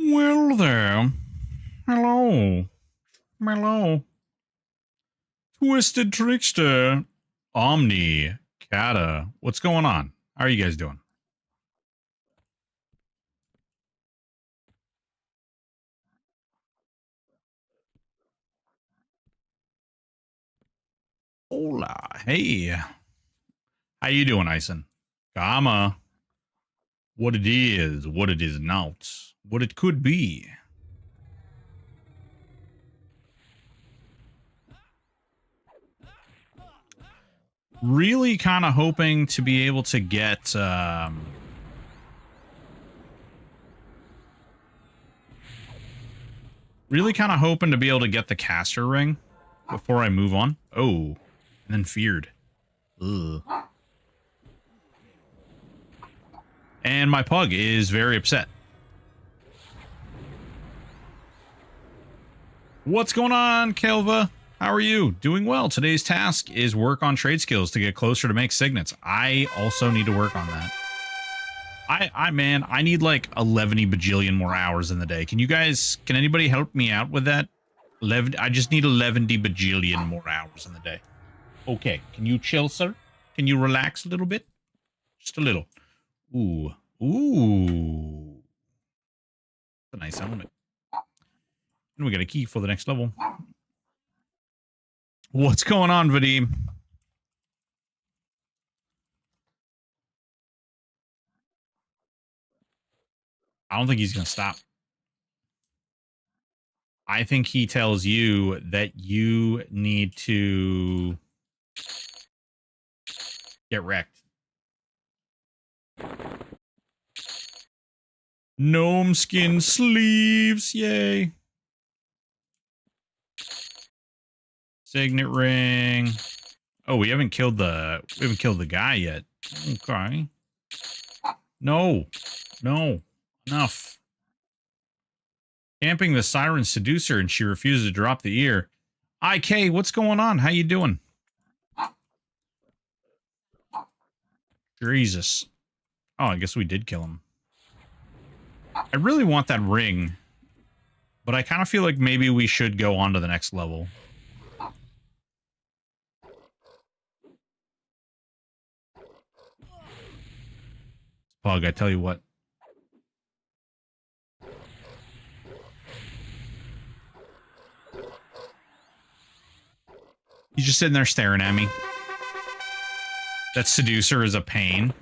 Well there. Hello. Hello. Twisted Trickster. Omni. Kata. What's going on? How are you guys doing? Hola. Hey. How you doing, Ison? Kama. What it is, what it is not, what it could be. Really kind of hoping to be able to get really kind of hoping to be able to get the caster ring before I move on. Oh, and then feared. Ugh. And my pug is very upset. What's going on, Kelva? How are you? Doing well. Today's task is work on trade skills to get closer to make signets. I also need to work on that. Man, I need like 11 bajillion more hours in the day. Can anybody help me out with that? I just need 11 bajillion more hours in the day. Okay, can you chill, sir? Can you relax a little bit? Just a little. Ooh. Ooh. That's a nice helmet. And we got a key for the next level. What's going on, Vadim? I don't think he's going to stop. I think he tells you that you need to get wrecked. Gnome skin sleeves, yay. Signet ring. Oh, we haven't killed the guy yet. Okay. No. Enough. Camping the Siren Seducer and she refuses to drop the ear. IK, what's going on? How you doing? Jesus. Oh, I guess we did kill him. I really want that ring, but I kind of feel like maybe we should go on to the next level. Pug, I tell you what. He's just sitting there staring at me. That seducer is a pain.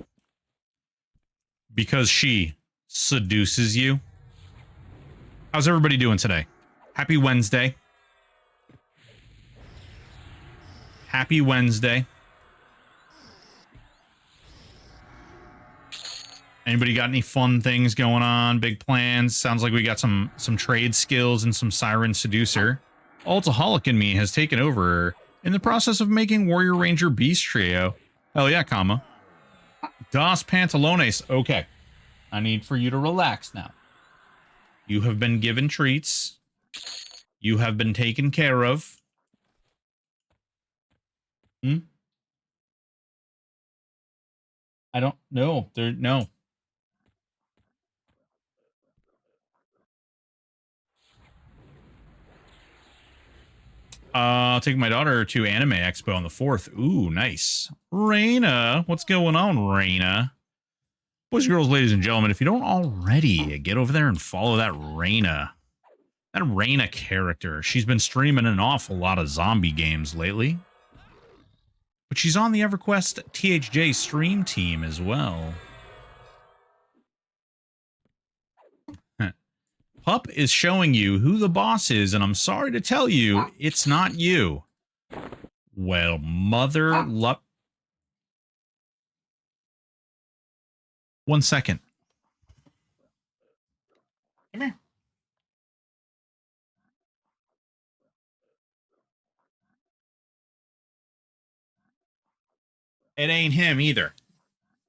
Because she seduces you. How's everybody doing today? Happy Wednesday. Happy Wednesday. Anybody got any fun things going on? Big plans? Sounds like we got some trade skills and some Siren Seducer. Altaholic in me has taken over in the process of making Warrior Ranger Beast Trio. Hell yeah, comma. Dos Pantalones. Okay. I need for you to relax now. You have been given treats. You have been taken care of. I don't know. No. I'll take my daughter to Anime Expo on the 4th. Ooh, nice. Raina, what's going on, Raina? Boys and girls, ladies and gentlemen, if you don't already, get over there and follow that Raina. That Raina character. She's been streaming an awful lot of zombie games lately. But she's on the EverQuest THJ stream team as well. Pup is showing you who the boss is, and I'm sorry to tell you, it's not you. Well, mother luck. 1 second. Come here. It ain't him either.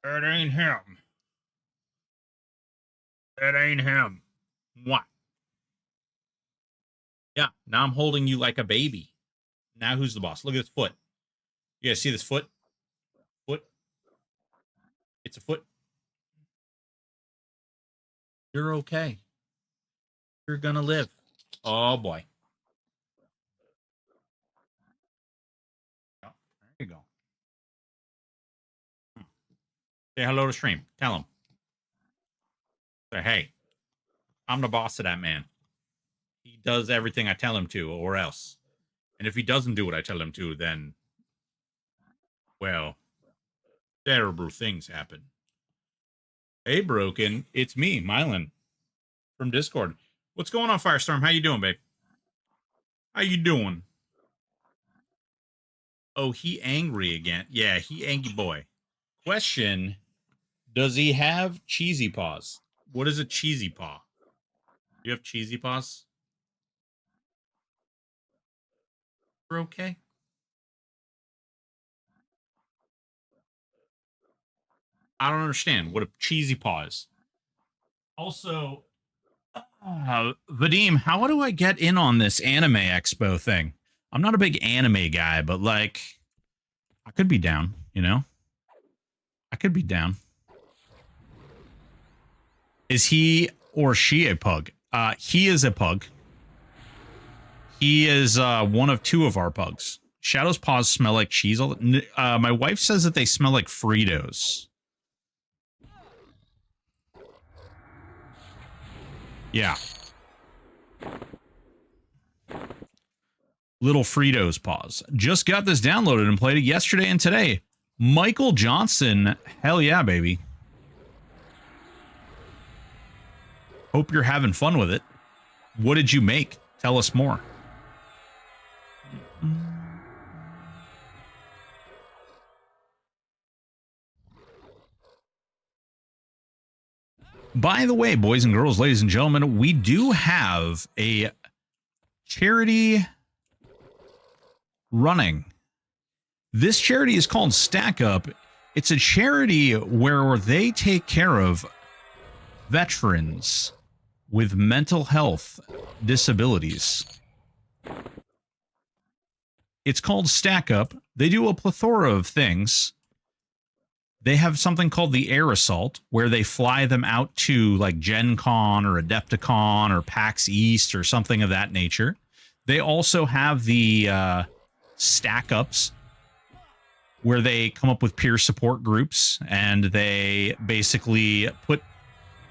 It ain't him. It ain't him. What? Yeah, now I'm holding you like a baby. Now who's the boss? Look at this foot. You guys see this foot? Foot. It's a foot. You're okay. You're gonna live. Oh boy. There you go. Say hello to stream. Tell him. Say, hey, I'm the boss of that man. He does everything I tell him to, or else. And if he doesn't do what I tell him to, then, well, terrible things happen. Hey, Broken, it's me, Mylan, from Discord. What's going on, Firestorm? How you doing, babe? How you doing? Oh, he angry again. Yeah, he angry boy. Question, does he have cheesy paws? What is a cheesy paw? Do you have cheesy paws? We're okay. I don't understand what a cheesy paw is. Also, Vadim, how do I get in on this anime expo thing? I'm not a big anime guy, but like, I could be down, you know? I could be down. Is he or she a pug? He is a pug. He is one of two of our pugs. Shadow's paws smell like cheese. My wife says that they smell like Fritos. Yeah. Little Fritos paws. Just got this downloaded and played it yesterday and today. Michael Johnson. Hell yeah, baby. Hope you're having fun with it. What did you make? Tell us more. By the way, boys and girls, ladies and gentlemen, we do have a charity running. This charity is called Stack Up. It's a charity where they take care of veterans with mental health disabilities. It's called Stack Up. They do a plethora of things. They have something called the Air Assault, where they fly them out to like Gen Con or Adepticon or PAX East or something of that nature. They also have the Stack Ups, where they come up with peer support groups and they basically put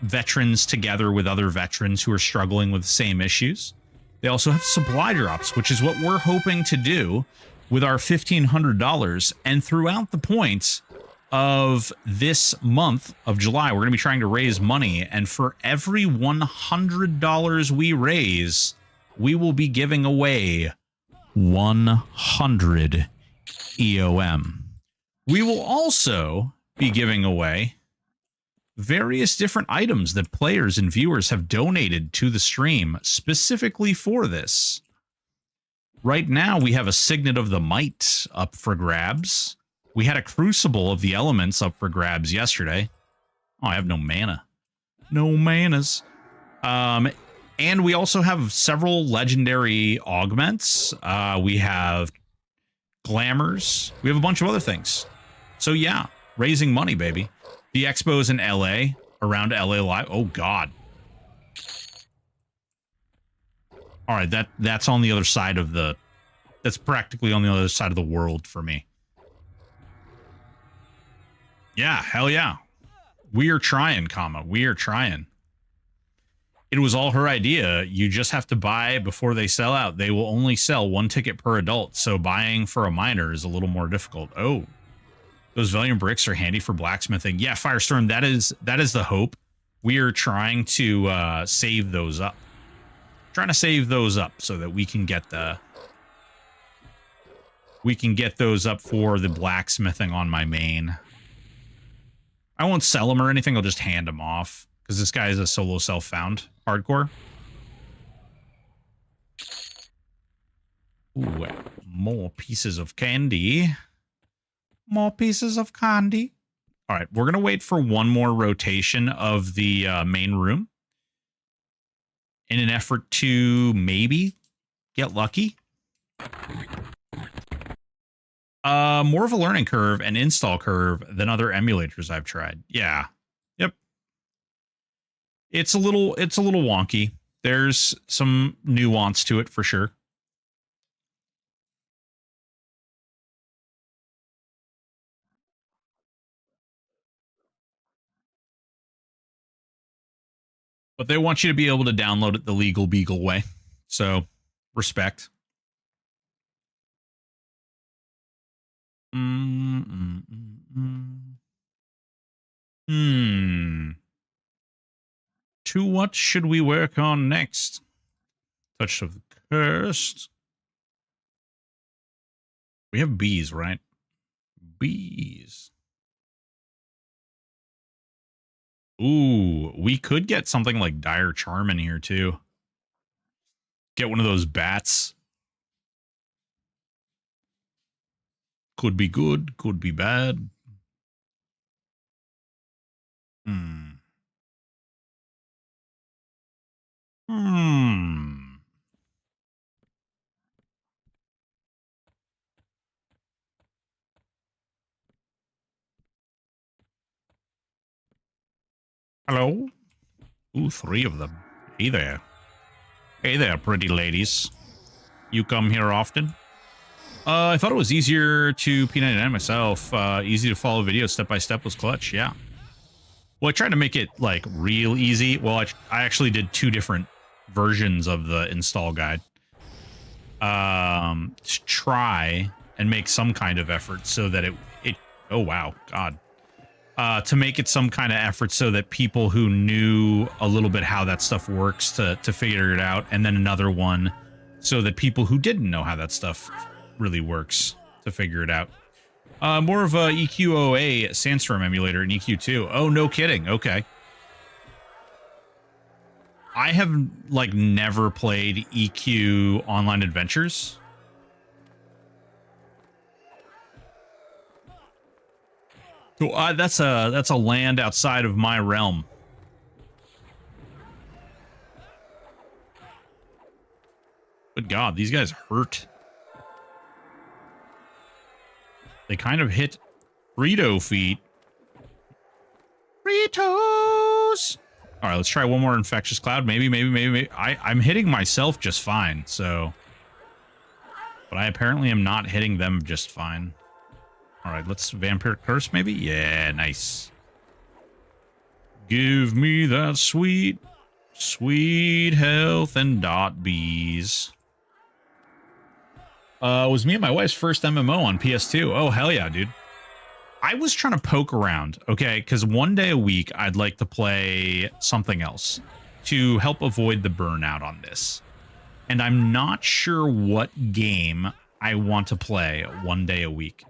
veterans together with other veterans who are struggling with the same issues. They also have supply drops, which is what we're hoping to do with our $1,500. And throughout the points of this month of July, we're going to be trying to raise money. And for every $100 we raise, we will be giving away 100 EOM. We will also be giving away various different items that players and viewers have donated to the stream specifically for this. Right now, we have a Signet of the Might up for grabs. We had a Crucible of the Elements up for grabs yesterday. Oh, I have no mana. No manas. And we also have several legendary augments. We have glamours. We have a bunch of other things. So yeah, raising money, baby. The expo's in LA, around LA Live. Oh God. All right, that's on the other side of the. That's practically on the other side of the world for me. Yeah, hell yeah. We are trying, comma. We are trying. It was all her idea. You just have to buy before they sell out. They will only sell one ticket per adult, so buying for a minor is a little more difficult. Oh, those Valiant bricks are handy for blacksmithing. Yeah, Firestorm, that is the hope. We are trying to save those up. Trying to save those up so that we can get the... We can get those up for the blacksmithing on my main. I won't sell them or anything. I'll just hand them off. Because this guy is a solo self-found hardcore. Ooh, more pieces of candy. More pieces of candy. All right, we're going to wait for one more rotation of the main room in an effort to maybe get lucky. More of a learning curve and install curve than other emulators I've tried. Yeah. Yep. It's a little wonky. There's some nuance to it for sure. But they want you to be able to download it the legal beagle way. So, respect. To what should we work on next? Touch of the Cursed. We have bees, right? Bees. Ooh, we could get something like Dire Charm in here too. Get one of those bats. Could be good, could be bad. Hello? Ooh, 3 of them. Hey there. Hey there, pretty ladies. You come here often? I thought it was easier to P99 myself. Easy to follow videos step by step was clutch, yeah. Well, I tried to make it, like, real easy. Well, I actually did 2 different versions of the install guide. To try and make some kind of effort so that it oh, wow, God. To make it some kind of effort so that people who knew a little bit how that stuff works to figure it out, and then another one so that people who didn't know how that stuff really works to figure it out. More of a EQOA Sandstorm emulator in EQ2. Oh, no kidding. Okay. I have, like, never played EQ Online Adventures. So that's a land outside of my realm. Good God, these guys hurt. They kind of hit Frito feet. Fritos! All right, let's try one more Infectious Cloud. Maybe. I'm hitting myself just fine, so... But I apparently am not hitting them just fine. All right, let's Vampire Curse, maybe? Yeah, nice. Give me that sweet, sweet health and dot bees. It was me and my wife's first MMO on PS2. Oh, hell yeah, dude. I was trying to poke around, okay? Because one day a week, I'd like to play something else to help avoid the burnout on this. And I'm not sure what game I want to play one day a week.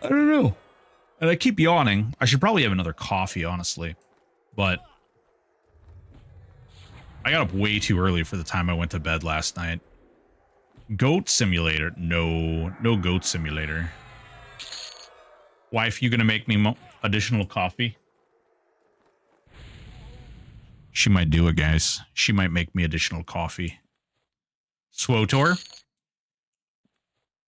I don't know. And I keep yawning. I should probably have another coffee, honestly. But I got up way too early for the time I went to bed last night. Goat Simulator. No Goat Simulator. Wife, you gonna make me additional coffee? She might do it, guys. She might make me additional coffee. SWOTOR?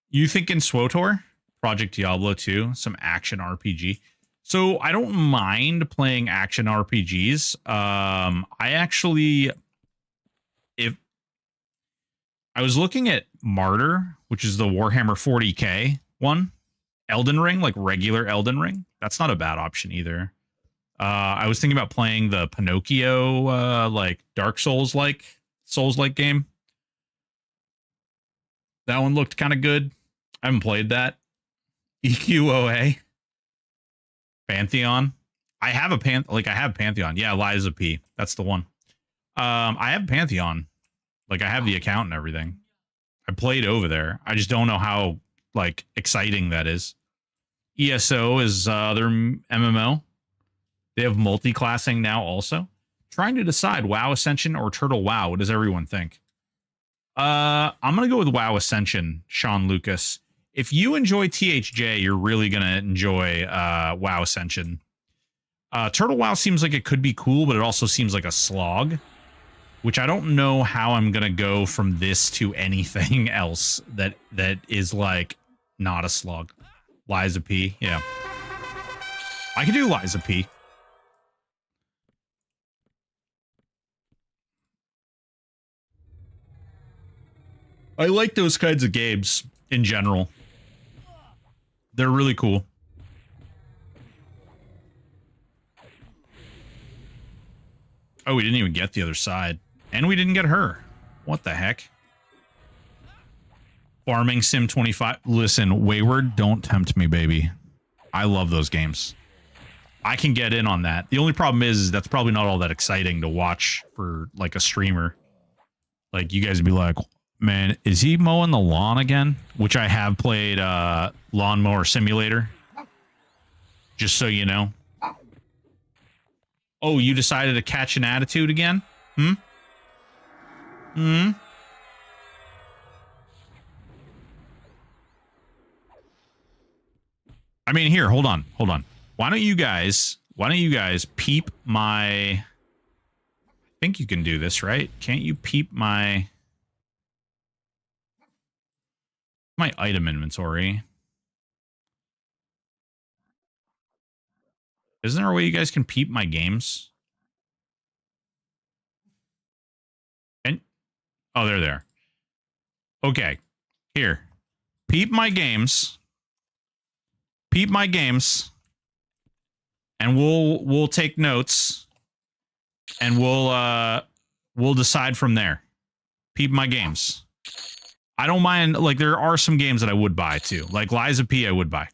You thinking SWOTOR? Project Diablo 2, some action RPG. So I don't mind playing action RPGs. I actually, if I was looking at Martyr, which is the Warhammer 40k one, Elden Ring, like regular Elden Ring, that's not a bad option either. I was thinking about playing the Pinocchio, like Dark Souls-like game. That one looked kind of good. I haven't played that. EQOA. Pantheon. I have Pantheon. Yeah, Liza P. That's the one. I have Pantheon. Like, I have the account and everything. I played over there. I just don't know how, like, exciting that is. ESO is their MMO. They have multi-classing now also. Trying to decide WoW Ascension or Turtle WoW. What does everyone think? I'm going to go with WoW Ascension, Sean Lucas. If you enjoy THJ, you're really going to enjoy WoW Ascension. Turtle WoW seems like it could be cool, but it also seems like a slog, which I don't know how I'm going to go from this to anything else that is, like, not a slog. Liza P. Yeah. I could do Liza P. I like those kinds of games in general. They're really cool. Oh, we didn't even get the other side. And we didn't get her. What the heck? Farming Sim 25. Listen, Wayward, don't tempt me, baby. I love those games. I can get in on that. The only problem is that's probably not all that exciting to watch for, like, a streamer. Like, you guys would be like, man, is he mowing the lawn again? Which I have played Lawnmower Simulator. Just so you know. Oh, you decided to catch an attitude again? Hmm? Hmm? I mean, here, hold on. Why don't you guys peep my... I think you can do this, right? Can't you peep my item inventory? Isn't there a way you guys can peep my games? And oh, they're there. Okay. Here. Peep my games. Peep my games. And we'll take notes. And we'll decide from there. Peep my games. I don't mind, like, there are some games that I would buy too. Like Liza P I would buy.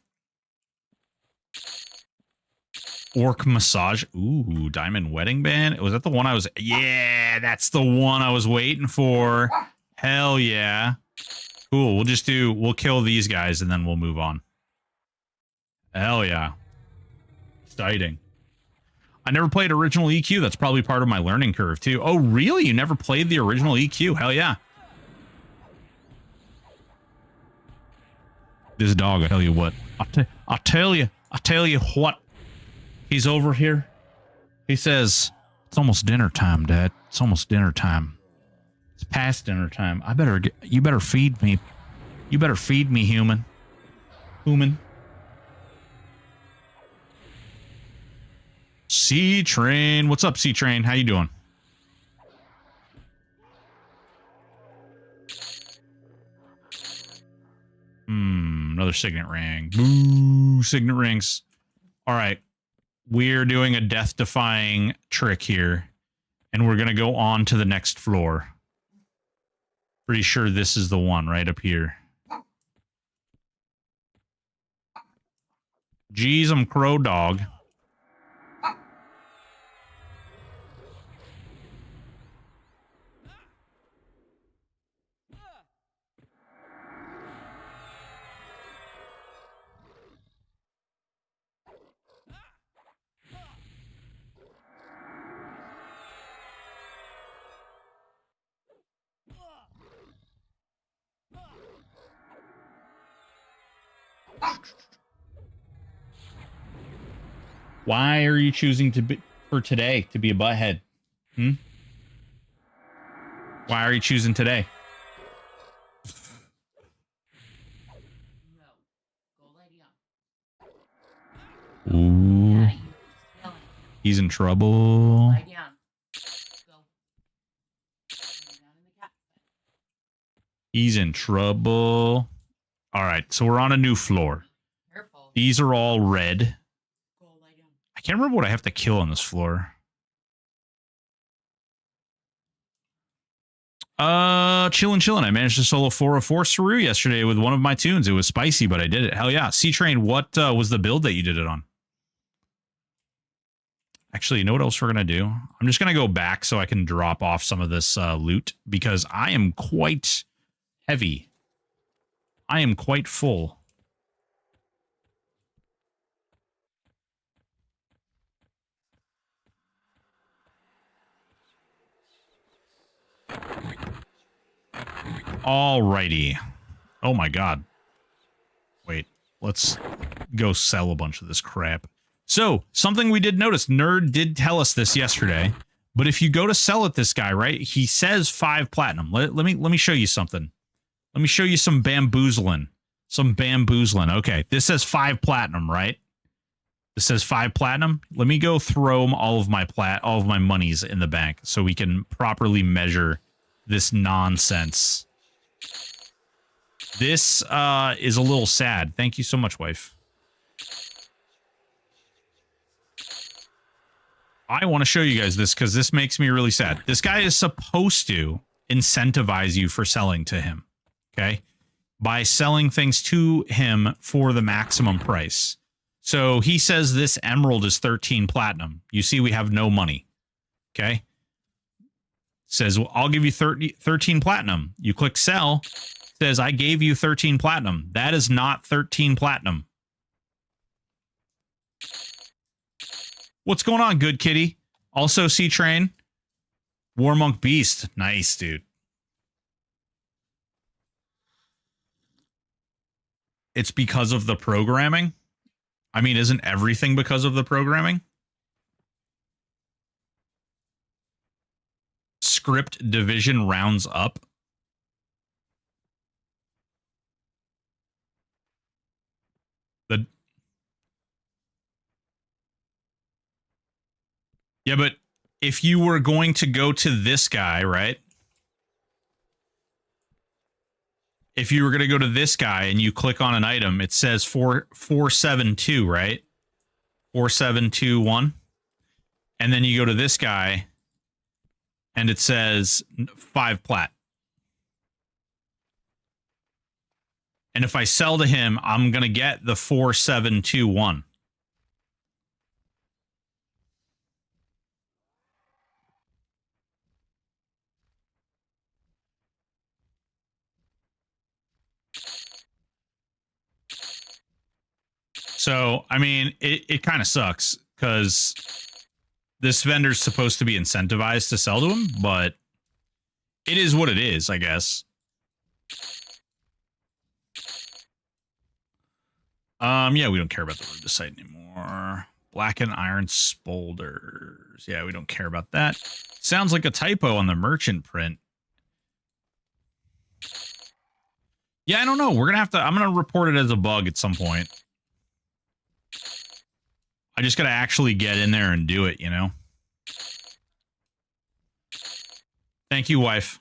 Orc Massage. Ooh, Diamond Wedding Band. Was that the one I was... Yeah, that's the one I was waiting for. Hell yeah. Cool. We'll kill these guys and then we'll move on. Hell yeah. Exciting. I never played original EQ. That's probably part of my learning curve too. Oh, really? You never played the original EQ? Hell yeah. This dog, I tell you what. I'll tell you what. He's over here. He says, it's almost dinner time, Dad. It's almost dinner time. It's past dinner time. You better feed me. You better feed me, human. Human. C-Train. What's up, C-Train? How you doing? Another signet ring. Boo, signet rings. All right. We're doing a death-defying trick here, and we're going to go on to the next floor. Pretty sure this is the one right up here. Jeez, I'm Crow Dog. Why are you choosing to be for today to be a butthead? Hmm? Why are you choosing today? Ooh. He's in trouble. He's in trouble. All right, so we're on a new floor. These are all red. I can't remember what I have to kill on this floor. Chillin'. I managed to solo 404 Saru yesterday with one of my tunes. It was spicy, but I did it. Hell yeah. C-Train, what was the build that you did it on? Actually, you know what else we're going to do? I'm just going to go back so I can drop off some of this loot because I am quite heavy. I am quite full. Alrighty. Oh my god. Wait, let's go sell a bunch of this crap. So, something we did notice, Nerd did tell us this yesterday, but if you go to sell it this guy, right, he says 5 platinum. Let me show you something. Let me show you some bamboozling. Some bamboozling. Okay, this says 5 platinum, right? This says 5 platinum. Let me go throw all of my monies in the bank so we can properly measure this nonsense. This is a little sad. Thank you so much, wife. I want to show you guys this because this makes me really sad. This guy is supposed to incentivize you for selling to him, okay? By selling things to him for the maximum price. So he says this emerald is 13 platinum. You see we have no money, okay? Says, well, I'll give you 13 platinum. You click sell. Says, I gave you 13 platinum. That is not 13 platinum. What's going on, good kitty? Also, C-Train. Warmonk Beast. Nice, dude. It's because of the programming. I mean, isn't everything because of the programming? Script division rounds up. Yeah, but if you were going to go to this guy, right? If you were going to go to this guy and you click on an item, it says 472, right? 4721. And then you go to this guy and it says 5 plat. And if I sell to him, I'm going to get the 4721. So, I mean, it kind of sucks because this vendor's supposed to be incentivized to sell to him, but it is what it is, I guess. Yeah, we don't care about the site anymore. Black and iron spolders. Yeah, we don't care about that. Sounds like a typo on the merchant print. Yeah, I don't know. We're gonna have to. I'm gonna report it as a bug at some point. I just gotta actually get in there and do it, you know? Thank you, wife.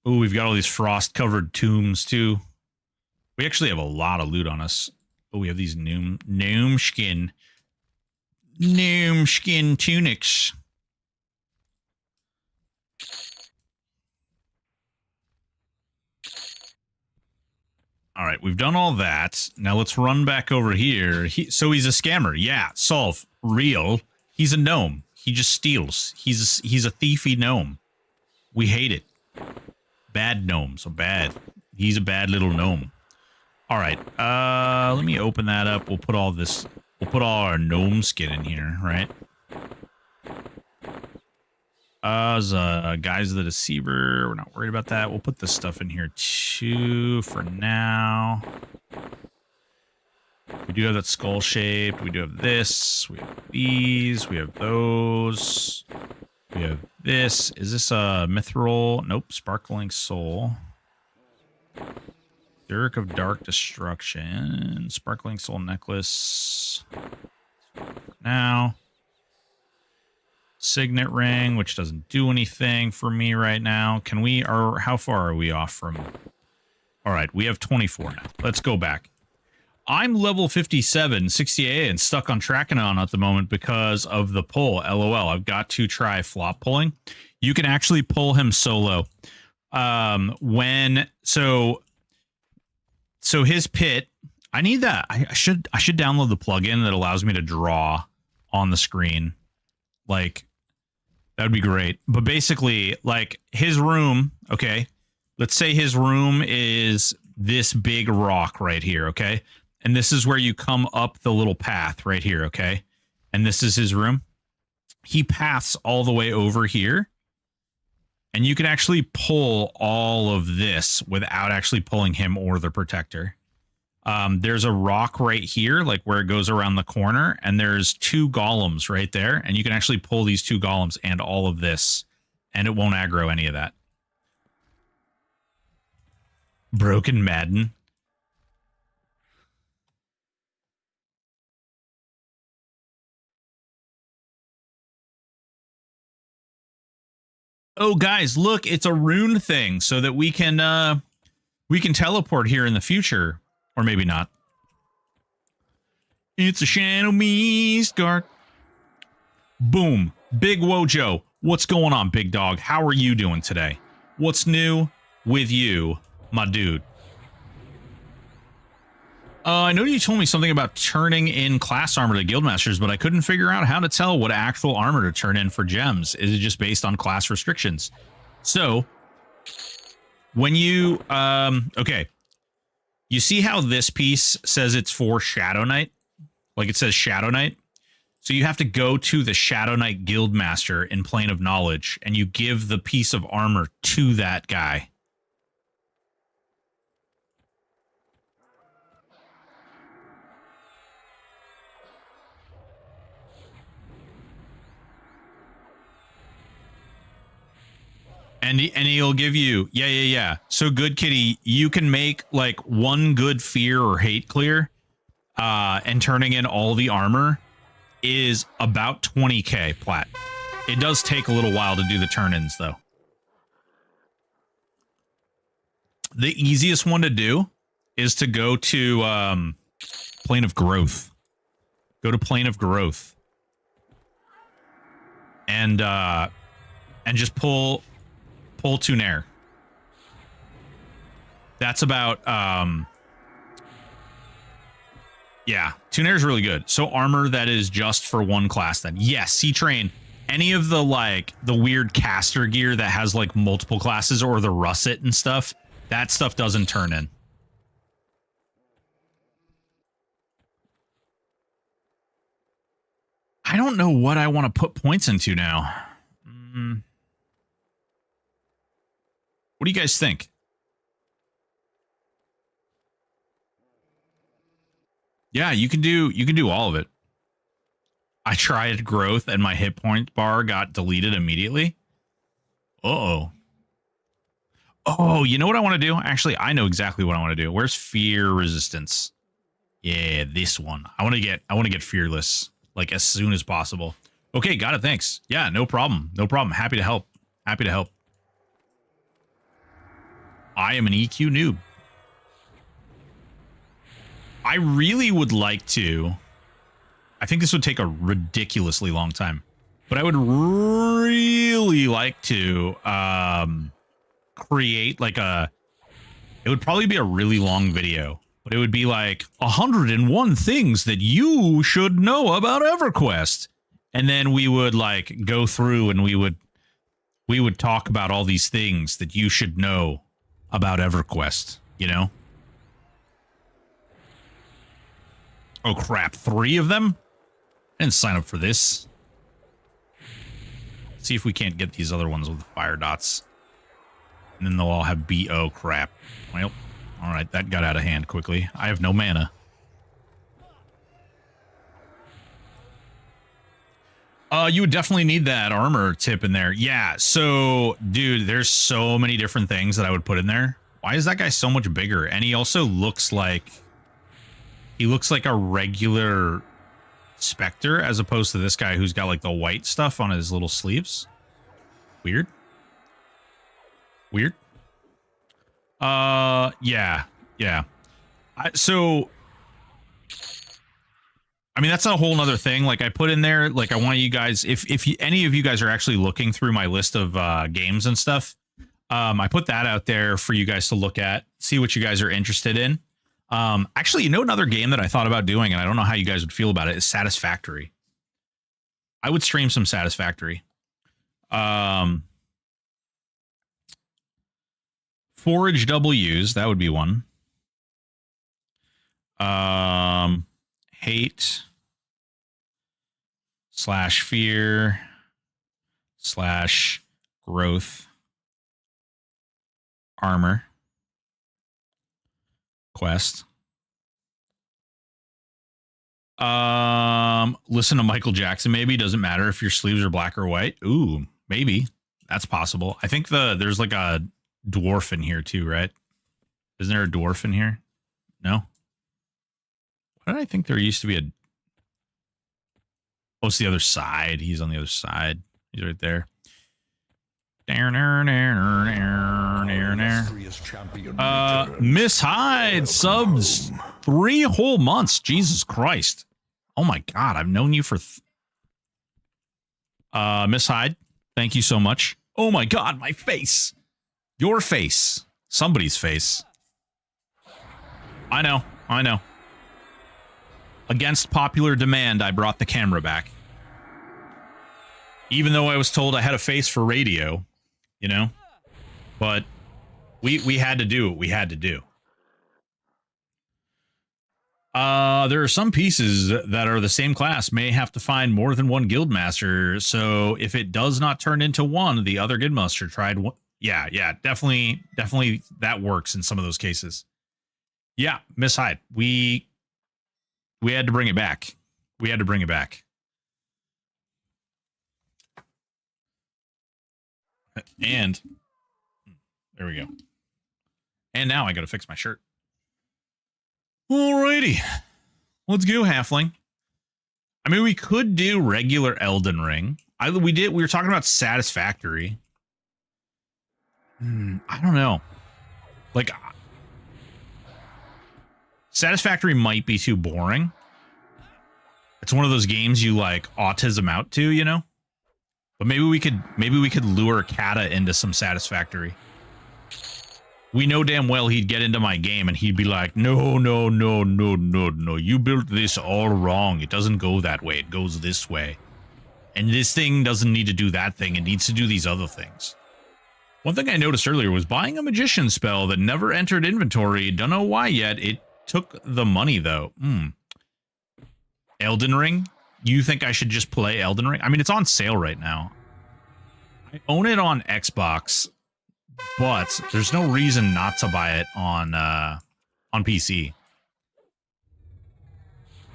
Ooh, we've got all these frost-covered tombs, too. We actually have a lot of loot on us. Oh, we have these gnome skin tunics. All right, we've done all that. Now let's run back over here. So he's a scammer. Yeah, solve. Real. He's a gnome. He just steals. He's a thiefy gnome. We hate it. Bad gnome. So bad. He's a bad little gnome. All right. Let me open that up. We'll put all this. We'll put all our gnome skin in here, right? Guys of the Deceiver. We're not worried about that. We'll put this stuff in here too for now. We do have that skull shaped. We do have this. We have these. We have those. We have this. Is this a mithril? Nope. Sparkling Soul. Dirk of Dark Destruction. Sparkling Soul Necklace. Now. Signet ring, which doesn't do anything for me right now. Can we, or how far are we off from? All right, we have 24 now. Let's go back. I'm level 57, 68, and stuck on Trachanon at the moment because of the pull. LOL. I've got to try flop pulling. You can actually pull him solo. So his pit. I need that. I should download the plugin that allows me to draw on the screen. Like, that would be great. But basically, like, his room, okay? Let's say his room is this big rock right here, okay? And this is where you come up the little path right here, okay? And this is his room. He paths all the way over here. And you can actually pull all of this without actually pulling him or the protector. There's a rock right here, like where it goes around the corner, and there's 2 golems right there, and you can actually pull these 2 golems and all of this, and it won't aggro any of that. Broken Madden. Oh, guys, look, it's a rune thing so that we can teleport here in the future. Or maybe not. It's a Shadow Mistgard. Boom. Big Wojo. What's going on, big dog? How are you doing today? What's new with you, my dude? I know you told me something about turning in class armor to guildmasters, but I couldn't figure out how to tell what actual armor to turn in for gems. Is it just based on class restrictions? So, when you, okay. You see how this piece says it's for Shadow Knight? Like it says Shadow Knight? So you have to go to the Shadow Knight Guildmaster in Plane of Knowledge, and you give the piece of armor to that guy. And he'll give you, yeah. So good, Kitty, you can make like one good fear or hate clear, and turning in all the armor is about 20k plat. It does take a little while to do the turn-ins, though. The easiest one to do is to go to Plane of Growth. Go to Plane of Growth. And just pull Tunair. That's about yeah, Tunair is really good. So armor that is just for one class then. Yes, C-Train. Any of the like the weird caster gear that has like multiple classes or the russet and stuff, that stuff doesn't turn in. I don't know what I want to put points into now. What do you guys think? Yeah, you can do all of it. I tried growth and my hit point bar got deleted immediately. Uh-oh. Oh, you know what I want to do? Actually, I know exactly what I want to do. Where's fear resistance? Yeah, this one. I want to get fearless like as soon as possible. Okay, got it. Thanks. Yeah, no problem. No problem. Happy to help. Happy to help. I am an EQ noob. I really would like to. I think this would take a ridiculously long time, but I would really like to create like a. It would probably be a really long video, but it would be like 101 things that you should know about EverQuest, and then we would like go through and we would talk about all these things that you should know about EverQuest. You know. Oh crap, 3 of them? I didn't sign up for this. Let's see if we can't get these other ones with the fire dots. And then they'll all have B. Oh crap. Well, alright, that got out of hand quickly. I have no mana. You would definitely need that armor tip in there. Yeah, so, dude, there's so many different things that I would put in there. Why is that guy so much bigger? And he also looks like... He looks like a regular Spectre as opposed to this guy who's got like the white stuff on his little sleeves. Weird. Weird. Yeah. So, I mean, that's a whole nother thing. Like I put in there, like I want you guys, if any of you guys are actually looking through my list of games and stuff, I put that out there for you guys to look at, see what you guys are interested in. Actually, you know, another game that I thought about doing, and I don't know how you guys would feel about it, is Satisfactory. I would stream some Satisfactory. Forage W's, that would be one. Hate / fear / growth armor quest. Listen to Michael Jackson, maybe. Doesn't matter if your sleeves are black or white. Ooh, maybe. That's possible. I think there's like a dwarf in here too, right? Isn't there a dwarf in here? No? Why did I think there used to be a... Oh, it's the other side. He's on the other side. He's right there. Miss Hyde subs 3 whole months. Jesus Christ. Oh my God. I've known you for Miss Hyde. Thank you so much. Oh my God, my face. Your face. Somebody's face. I know. Against popular demand, I brought the camera back. Even though I was told I had a face for radio, you know? But we had to do what we had to do. There are some pieces that are the same class may have to find more than one guildmaster, so if it does not turn into one, the other guildmaster tried one. Yeah, definitely that works in some of those cases. Yeah, Miss Hyde, we had to bring it back. And there we go. And now I got to fix my shirt. Alrighty. Let's go, Halfling. I mean, we could do regular Elden Ring. We were talking about Satisfactory. I don't know. Like, Satisfactory might be too boring. It's one of those games you like autism out to, you know? But maybe we could lure Kata into some Satisfactory. We know damn well he'd get into my game and he'd be like, no, you built this all wrong. It doesn't go that way. It goes this way. And this thing doesn't need to do that thing. It needs to do these other things. One thing I noticed earlier was buying a magician spell that never entered inventory. Don't know why yet. It took the money, though. Elden Ring? You think I should just play Elden Ring? I mean, it's on sale right now. I own it on Xbox, but there's no reason not to buy it on PC.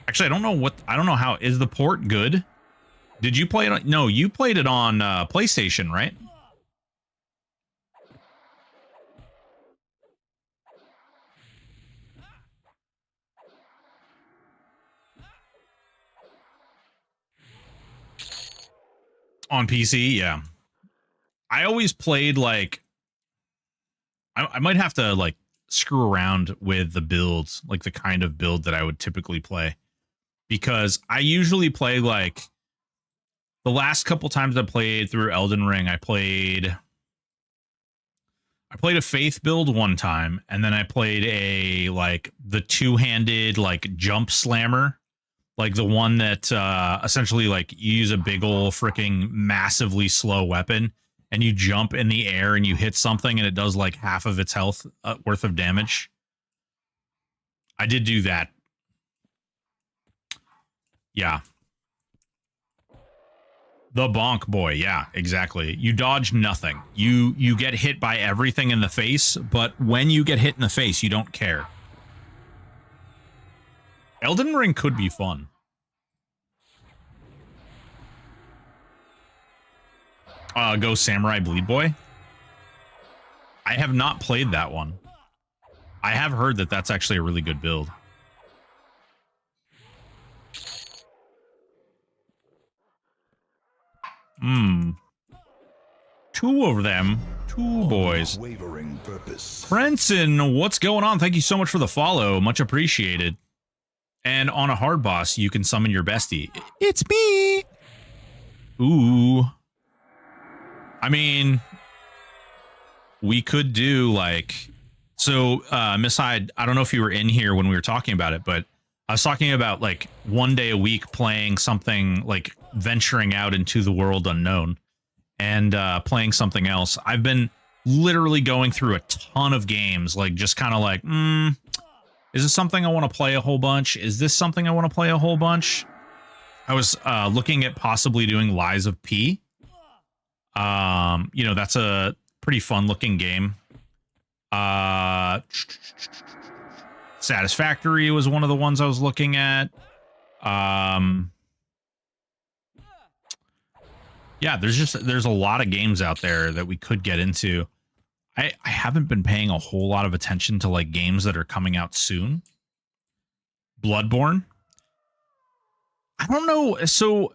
Actually, I don't know how. Is the port good? Did you play it on? No, you played it on PlayStation, right? On PC, yeah. I always played like I might have to like screw around with the builds, like the kind of build that I would typically play, because I usually play like the last couple times I played through Elden Ring, I played a faith build one time, and then I played a like the two-handed like jump slammer, like the one that essentially like you use a big ol' freaking massively slow weapon and you jump in the air and you hit something and it does like half of its health worth of damage. I did do that. Yeah. The bonk boy. Yeah, exactly. You dodge nothing. You get hit by everything in the face, but when you get hit in the face, you don't care. Elden Ring could be fun. Go Samurai Bleed Boy. I have not played that one. I have heard that that's actually a really good build. Two of them. Two boys. Wavering purpose. Prenson, what's going on? Thank you so much for the follow. Much appreciated. And on a hard boss, you can summon your bestie. It's me. Ooh. I mean, we could do like, so Miss Hyde, I don't know if you were in here when we were talking about it, but I was talking about like one day a week playing something, like venturing out into the world unknown and playing something else. I've been literally going through a ton of games, like just kind of like, is this something I want to play a whole bunch? Is this something I want to play a whole bunch? I was looking at possibly doing Lies of P. You know, that's a pretty fun looking game. Satisfactory was one of the ones I was looking at. Yeah, there's a lot of games out there that we could get into. I haven't been paying a whole lot of attention to like games that are coming out soon. Bloodborne. I don't know. So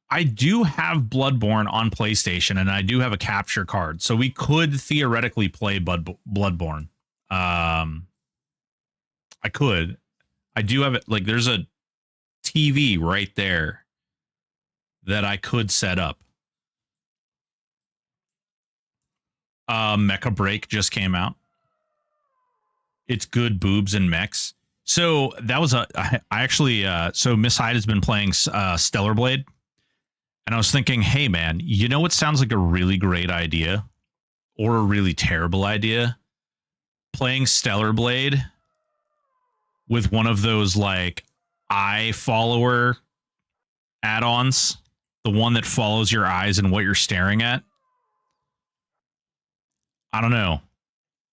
I do have Bloodborne on PlayStation, and I do have a capture card, so we could theoretically play Bloodborne. I could. I do have it. Like, there's a TV right there that I could set up. Mecha Break just came out. It's good boobs and mechs. So that was I actually so Miss Hyde has been playing Stellar Blade, and I was thinking, hey man, you know what sounds like a really great idea or a really terrible idea? Playing Stellar Blade with one of those like eye follower add-ons, the one that follows your eyes and what you're staring at. I don't know.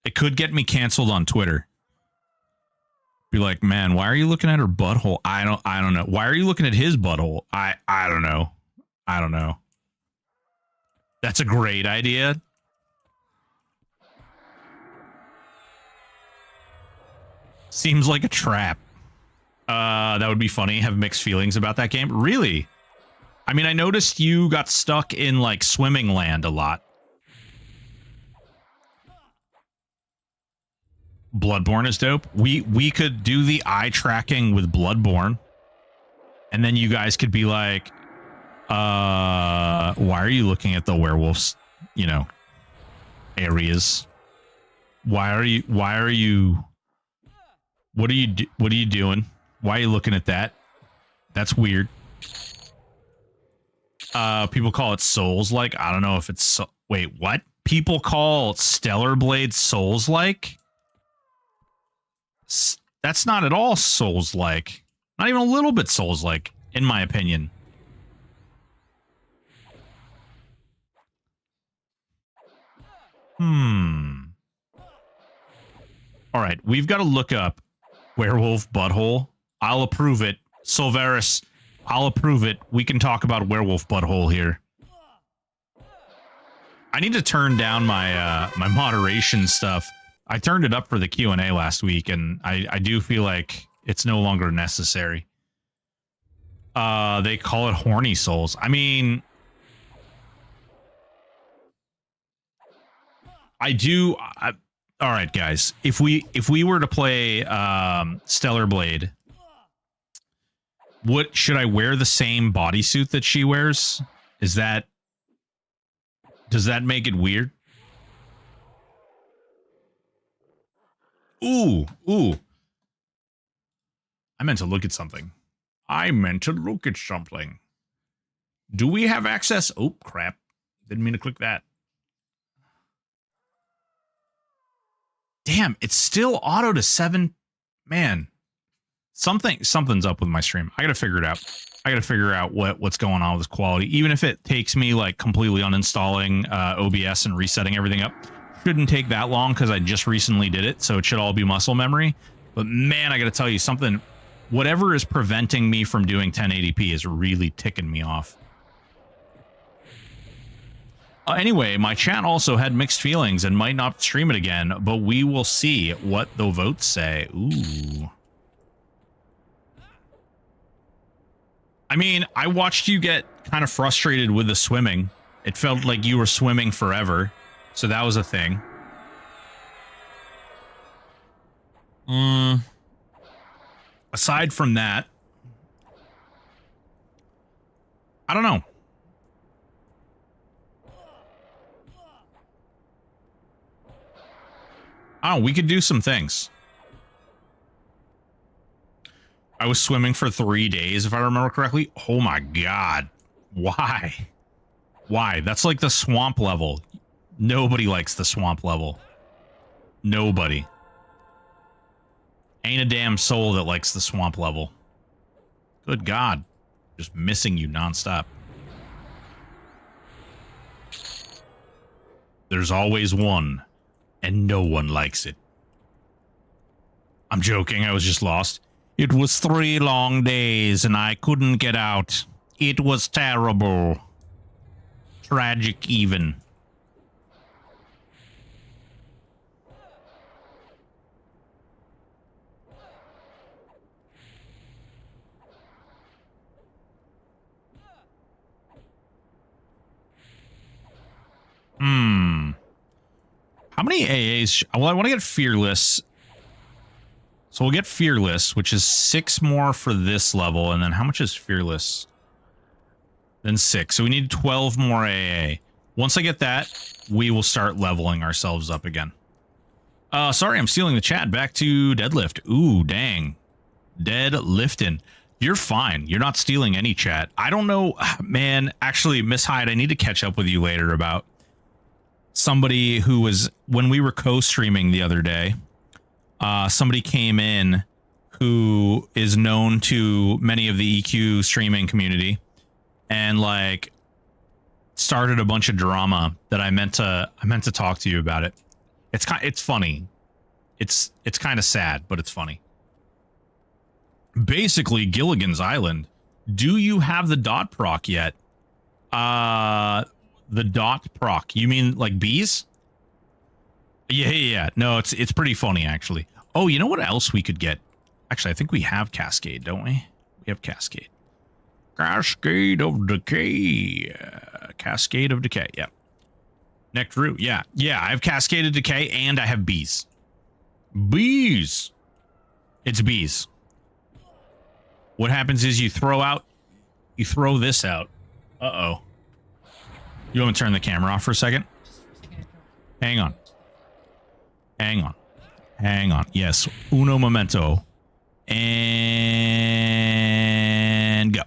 It could get me canceled on Twitter. Be like, man, why are you looking at her butthole? I don't know. Why are you looking at his butthole? I don't know. I don't know. That's a great idea. Seems like a trap. That would be funny. Have mixed feelings about that game. Really? I mean, I noticed you got stuck in like swimming land a lot. Bloodborne is dope. We could do the eye tracking with Bloodborne, and then you guys could be like, why are you looking at the werewolves, you know, areas? Why are you what are you doing? Why are you looking at that? That's weird. People call it Souls-like. I don't know if it's wait, what? People call Stellar Blade Souls-like? That's not at all Souls-like. Not even a little bit Souls-like, in my opinion. All right, we've got to look up werewolf butthole. I'll approve it. Silveris, I'll approve it. We can talk about werewolf butthole here. I need to turn down my my moderation stuff. I turned it up for the Q&A last week, and I do feel like it's no longer necessary. They call it horny souls. I mean, all right, guys. If we were to play Stellar Blade, what should I wear the same bodysuit that she wears? Does that make it weird? Ooh. I meant to look at something. Do we have access? Oh, crap. Didn't mean to click that. Damn, it's still auto to 7. Man, something's up with my stream. I gotta figure it out. I gotta figure out what's going on with this quality. Even if it takes me like completely uninstalling OBS and resetting everything up. Shouldn't take that long because I just recently did it, so it should all be muscle memory. But man, I gotta tell you something. Whatever is preventing me from doing 1080p is really ticking me off. Anyway, my chat also had mixed feelings and might not stream it again, but we will see what the votes say. Ooh. I mean, I watched you get kind of frustrated with the swimming. It felt like you were swimming forever, so that was a thing. Aside from that, I don't know. Oh, we could do some things. I was swimming for 3 days, if I remember correctly. Oh my god. Why? Why? That's like the swamp level. Nobody likes the swamp level. Nobody. Ain't a damn soul that likes the swamp level. Good god. Just missing you nonstop. There's always one, and no one likes it. I'm joking, I was just lost. It was 3 long days, and I couldn't get out. It was terrible. Tragic even. How many AAs? Well, I want to get Fearless. So we'll get Fearless, which is 6 more for this level. And then how much is Fearless? Then 6. So we need 12 more AA. Once I get that, we will start leveling ourselves up again. Sorry, I'm stealing the chat. Back to deadlift. Ooh, dang. Deadlifting. You're fine. You're not stealing any chat. I don't know, man. Actually, Miss Hyde, I need to catch up with you later about somebody who was, when we were co-streaming the other day, somebody came in who is known to many of the EQ streaming community and like started a bunch of drama that I meant to talk to you about it. It's funny. It's kind of sad, but it's funny. Basically, Gilligan's Island. Do you have the dot proc yet? The dot proc. You mean like bees? Yeah. No, it's pretty funny actually. Oh, you know what else we could get? Actually, I think we have Cascade, don't we? We have Cascade. Cascade of Decay. Cascade of Decay. Yeah. DRU. Yeah. I have Cascade of Decay and I have bees. Bees. It's bees. What happens is you throw this out. Uh-oh. You want me to turn the camera off for a second? Hang on. Yes. Uno momento. And go.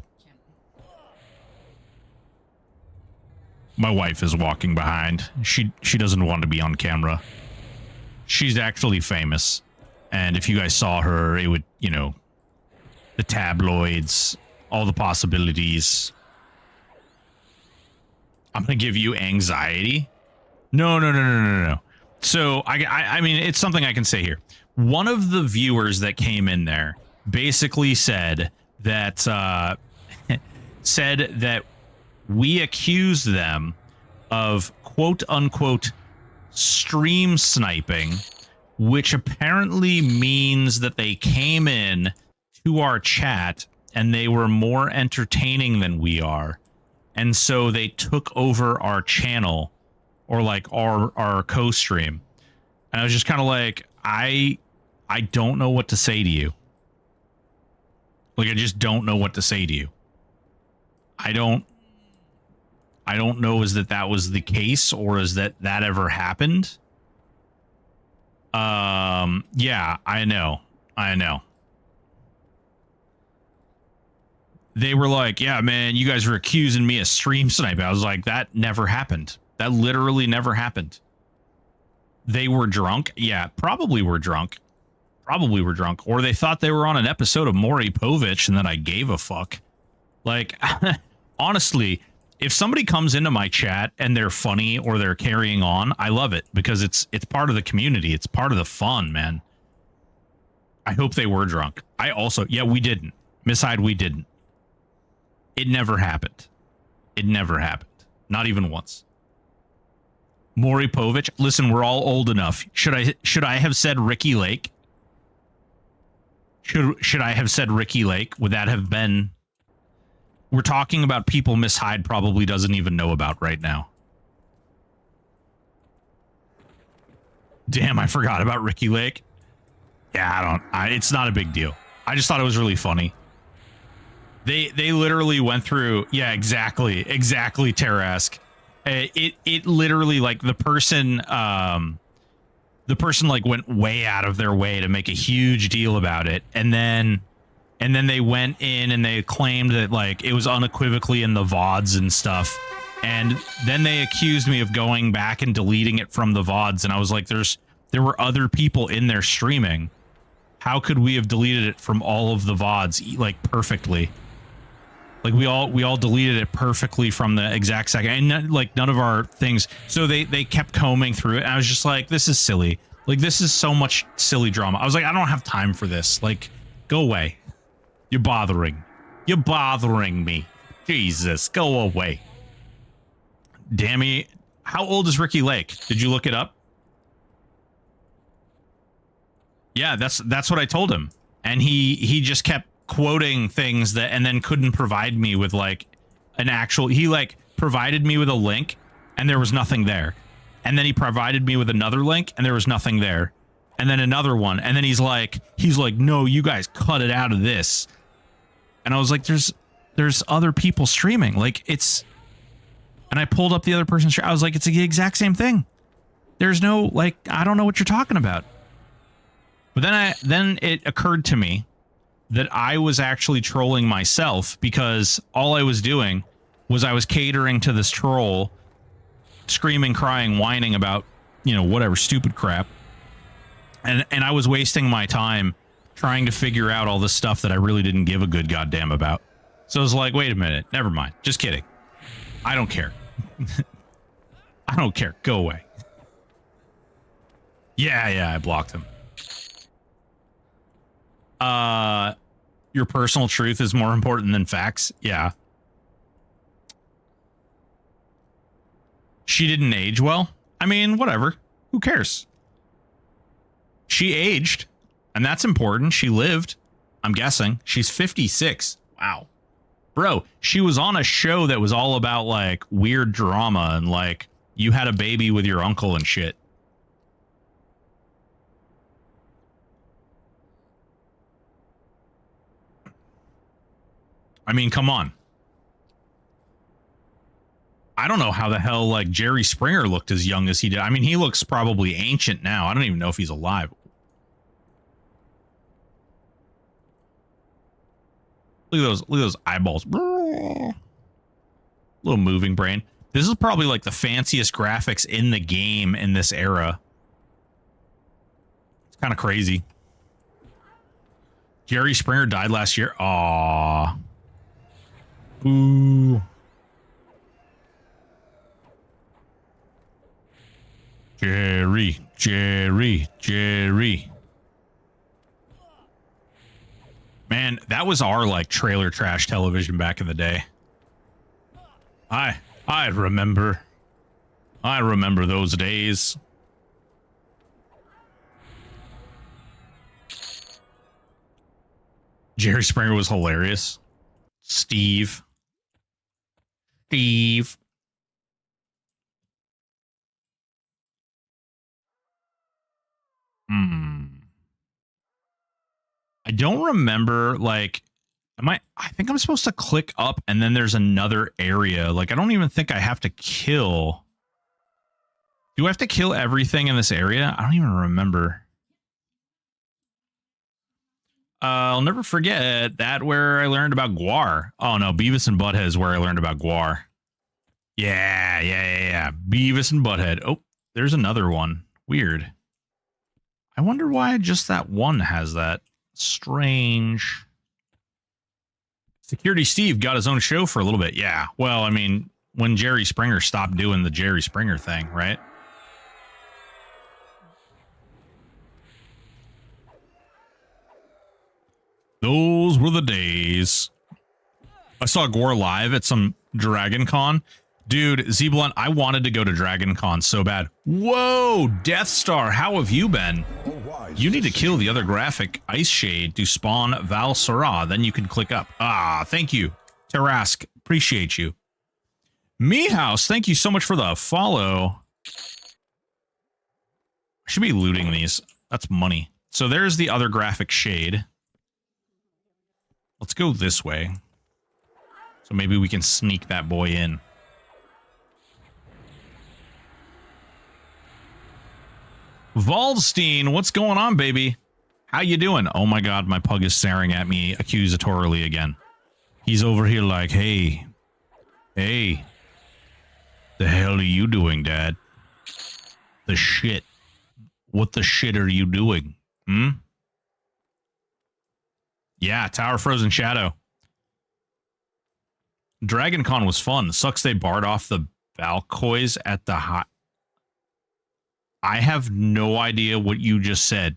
My wife is walking behind. She doesn't want to be on camera. She's actually famous. And if you guys saw her, it would, you know, the tabloids, all the possibilities. I'm going to give you anxiety. No. So I mean, it's something I can say here. One of the viewers that came in there basically said that we accused them of quote unquote stream sniping, which apparently means that they came in to our chat and they were more entertaining than we are. And so they took over our channel or like our co-stream. And I was just kind of like, I don't know what to say to you. Like, I just don't know what to say to you. I don't know is that was the case or is that ever happened? Yeah, I know. They were like, yeah, man, you guys were accusing me of stream sniping. I was like, that never happened. That literally never happened. They were drunk. Yeah, probably were drunk. Or they thought they were on an episode of Maury Povich and then I gave a fuck. Like, honestly, if somebody comes into my chat and they're funny or they're carrying on, I love it because it's part of the community. It's part of the fun, man. I hope they were drunk. Yeah, we didn't. Miss Hyde, we didn't. It never happened. Not even once. Maury Povich. Listen, we're all old enough. Should I have said Ricky Lake? Should I have said Ricky Lake? Would that have been... We're talking about people Miss Hyde probably doesn't even know about right now. Damn, I forgot about Ricky Lake. Yeah, it's not a big deal. I just thought it was really funny. They literally went through, yeah, exactly, Terrask. It literally, like, the person like went way out of their way to make a huge deal about it, and then they went in and they claimed that like it was unequivocally in the VODs and stuff, and then they accused me of going back and deleting it from the VODs, and I was like, there were other people in there streaming. How could we have deleted it from all of the VODs like perfectly? Like we all deleted it perfectly from the exact second, and like none of our things. So they kept combing through it. And I was just like, this is silly. Like, this is so much silly drama. I was like, I don't have time for this. Like, go away. You're bothering me. Jesus, go away. Dammy, how old is Ricky Lake? Did you look it up? Yeah, that's what I told him, and he just kept quoting things that, and then couldn't provide me with like an actual. He like provided me with a link, and there was nothing there. And then he provided me with another link, and there was nothing there. And then another one, and then he's like, no, you guys cut it out of this. And I was like, there's other people streaming. Like, it's... And I pulled up the other person's stream. I was like, it's the exact same thing. There's no, like, I don't know what you're talking about. But then it occurred to me that I was actually trolling myself, because all I was doing was I was catering to this troll, screaming, crying, whining about, you know, whatever stupid crap. And I was wasting my time trying to figure out all this stuff that I really didn't give a good goddamn about. So I was like, wait a minute, never mind. Just kidding. I don't care. I don't care. Go away. Yeah, I blocked him. Your personal truth is more important than facts. Yeah. She didn't age well. I mean, whatever. Who cares? She aged, and that's important. She lived. I'm guessing. She's 56. Wow. Bro, she was on a show that was all about, like, weird drama and, like, you had a baby with your uncle and shit. I mean, come on. I don't know how the hell, like, Jerry Springer looked as young as he did. I mean, he looks probably ancient now. I don't even know if he's alive. Look at those eyeballs. Little moving brain. This is probably like the fanciest graphics in the game in this era. It's kind of crazy. Jerry Springer died last year. Aww. Ooh. Jerry. Man, that was our, like, trailer trash television back in the day. I remember. I remember those days. Jerry Springer was hilarious. Steve. I don't remember, like, I think I'm supposed to click up and then there's another area. Like, I don't even think I have to kill. Do I have to kill everything in this area? I don't even remember. I'll never forget that where I learned about Guar. Oh no, Beavis and Butthead is where I learned about Guar. Yeah. Beavis and Butthead. Oh, there's another one. Weird. I wonder why just that one has that. Strange. Security Steve got his own show for a little bit. Yeah. Well, I mean, when Jerry Springer stopped doing the Jerry Springer thing, right? Those were the days. I saw Gore live at some Dragon Con. Dude, Z-Blunt, I wanted to go to Dragon Con so bad. Whoa, Death Star, how have you been? You need to kill the other graphic Ice Shade to spawn Val Sara, then you can click up. Ah, thank you. Tarask, appreciate you. Mehouse, thank you so much for the follow. I should be looting these. That's money. So there's the other graphic shade. Let's go this way. So maybe we can sneak that boy in. Waldstein, what's going on, baby? How you doing? Oh my god, my pug is staring at me accusatorily again. He's over here like, hey, the hell are you doing, Dad? The shit. What the shit are you doing? Yeah, Tower Frozen Shadow. Dragon Con was fun. Sucks they barred off the Valkois at the high. I have no idea what you just said.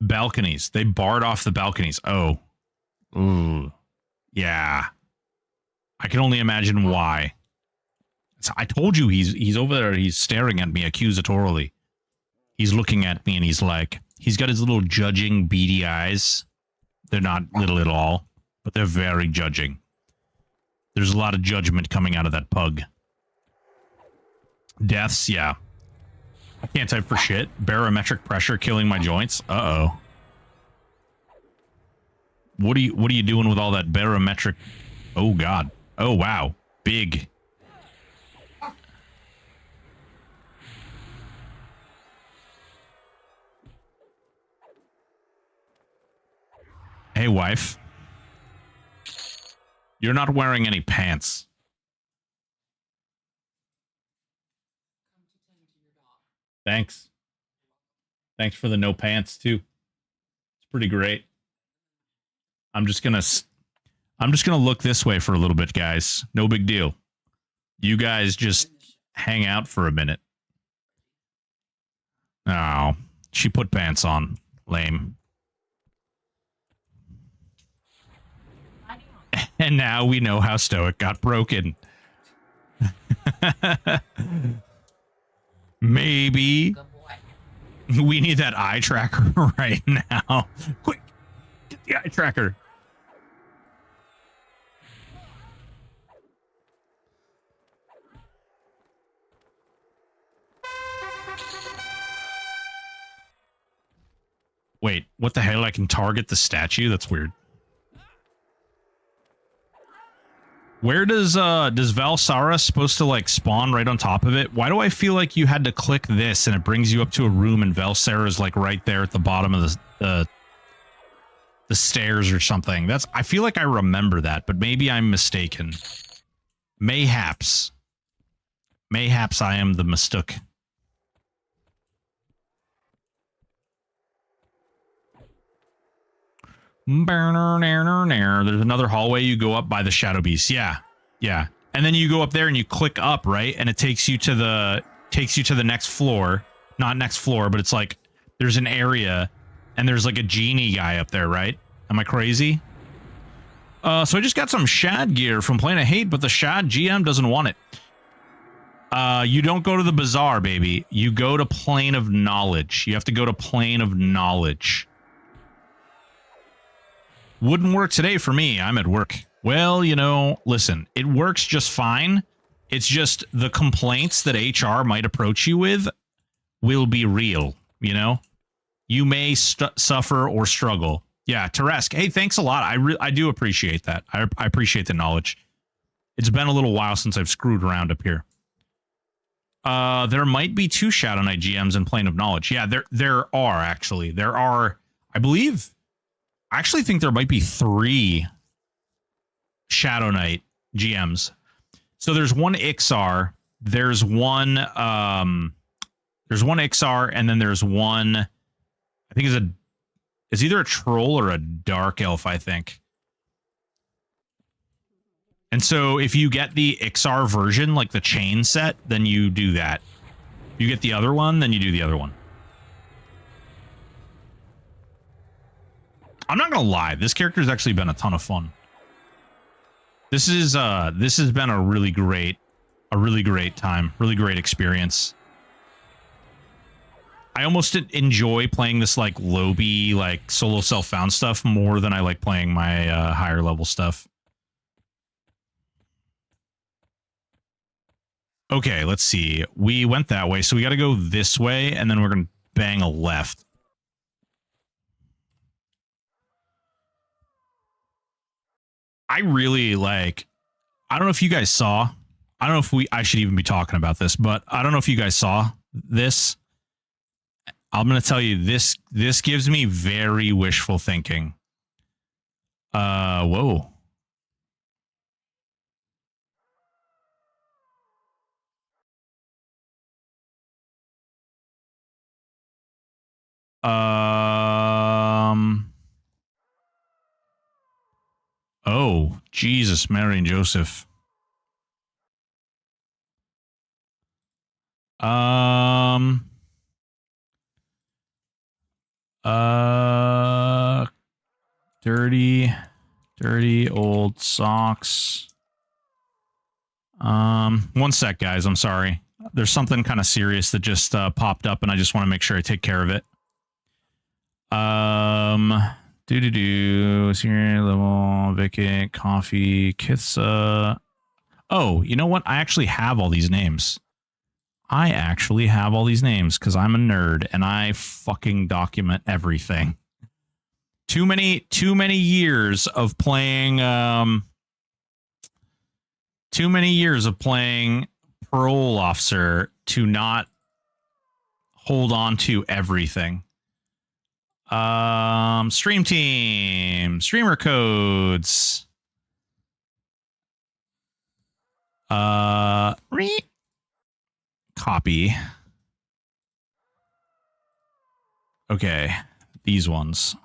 Balconies. They barred off the balconies. Oh. Ooh. Yeah. I can only imagine why. So I told you he's over there. He's staring at me accusatorily. He's looking at me and he's like, he's got his little judging beady eyes. They're not little at all, but they're very judging. There's a lot of judgment coming out of that pug. Deaths, yeah. I can't type for shit. Barometric pressure killing my joints. Uh-oh. What are you doing with all that barometric? Oh god. Oh wow. Big. Hey wife. You're not wearing any pants. Thanks. Thanks for the no pants too. It's pretty great. I'm just gonna look this way for a little bit, guys. No big deal. You guys just hang out for a minute. Oh, she put pants on. Lame. And now we know how Stoic got broken. Maybe we need that eye tracker right now. Quick, get the eye tracker. Wait, what the hell? I can target the statue? That's weird. Where does Valsara supposed to like spawn right on top of it? Why do I feel like you had to click this and it brings you up to a room and Valsara is like right there at the bottom of the stairs or something? I feel like I remember that, but maybe I'm mistaken. Mayhaps. Mayhaps I am the mistook. There's another hallway you go up by the Shadow Beast. Yeah. Yeah. And then you go up there and you click up, right? And it takes you to the next floor. Not next floor, but it's like there's an area and there's like a genie guy up there, right? Am I crazy? So I just got some Shad gear from Plane of Hate, but the Shad GM doesn't want it. You don't go to the bazaar, baby. You go to Plane of Knowledge. You have to go to Plane of Knowledge. Wouldn't work today for me. I'm at work. Well, you know, listen, it works just fine. It's just the complaints that HR might approach you with will be real, you know? You may suffer or struggle. Yeah, Teresk, hey, thanks a lot. I do appreciate that. I appreciate the knowledge. It's been a little while since I've screwed around up here. There might be 2 Shadow Knight GMs in Plane of Knowledge. Yeah, there are, actually. There are, I believe... I actually think there might be 3 Shadow Knight GMs. So there's one Ixar, there's one Ixar, and then there's one, I think it's either a troll or a dark elf, I think. And so if you get the Ixar version, like the chain set, then you do that. You get the other one, then you do the other one. I'm not gonna lie, this character's actually been a ton of fun. This has been a really great time, really great experience. I almost enjoy playing this like lobby, like solo self-found stuff more than I like playing my higher level stuff. Okay, let's see. We went that way, so we got to go this way, and then we're gonna bang a left. I really like, I don't know if you guys saw, I don't know if I should even be talking about this, but I don't know if you guys saw this. I'm going to tell you this gives me very wishful thinking. Whoa. Oh, Jesus, Mary and Joseph. Dirty old socks. One sec, guys. I'm sorry. There's something kind of serious that just popped up, and I just want to make sure I take care of it. Senior level, vacant, coffee, Kitsa, Oh, you know what? I actually have all these names. I actually have all these names because I'm a nerd and I fucking document everything. Too many years of playing too many years of playing parole officer to not hold on to everything. Stream team, streamer codes. Copy. Okay, these ones.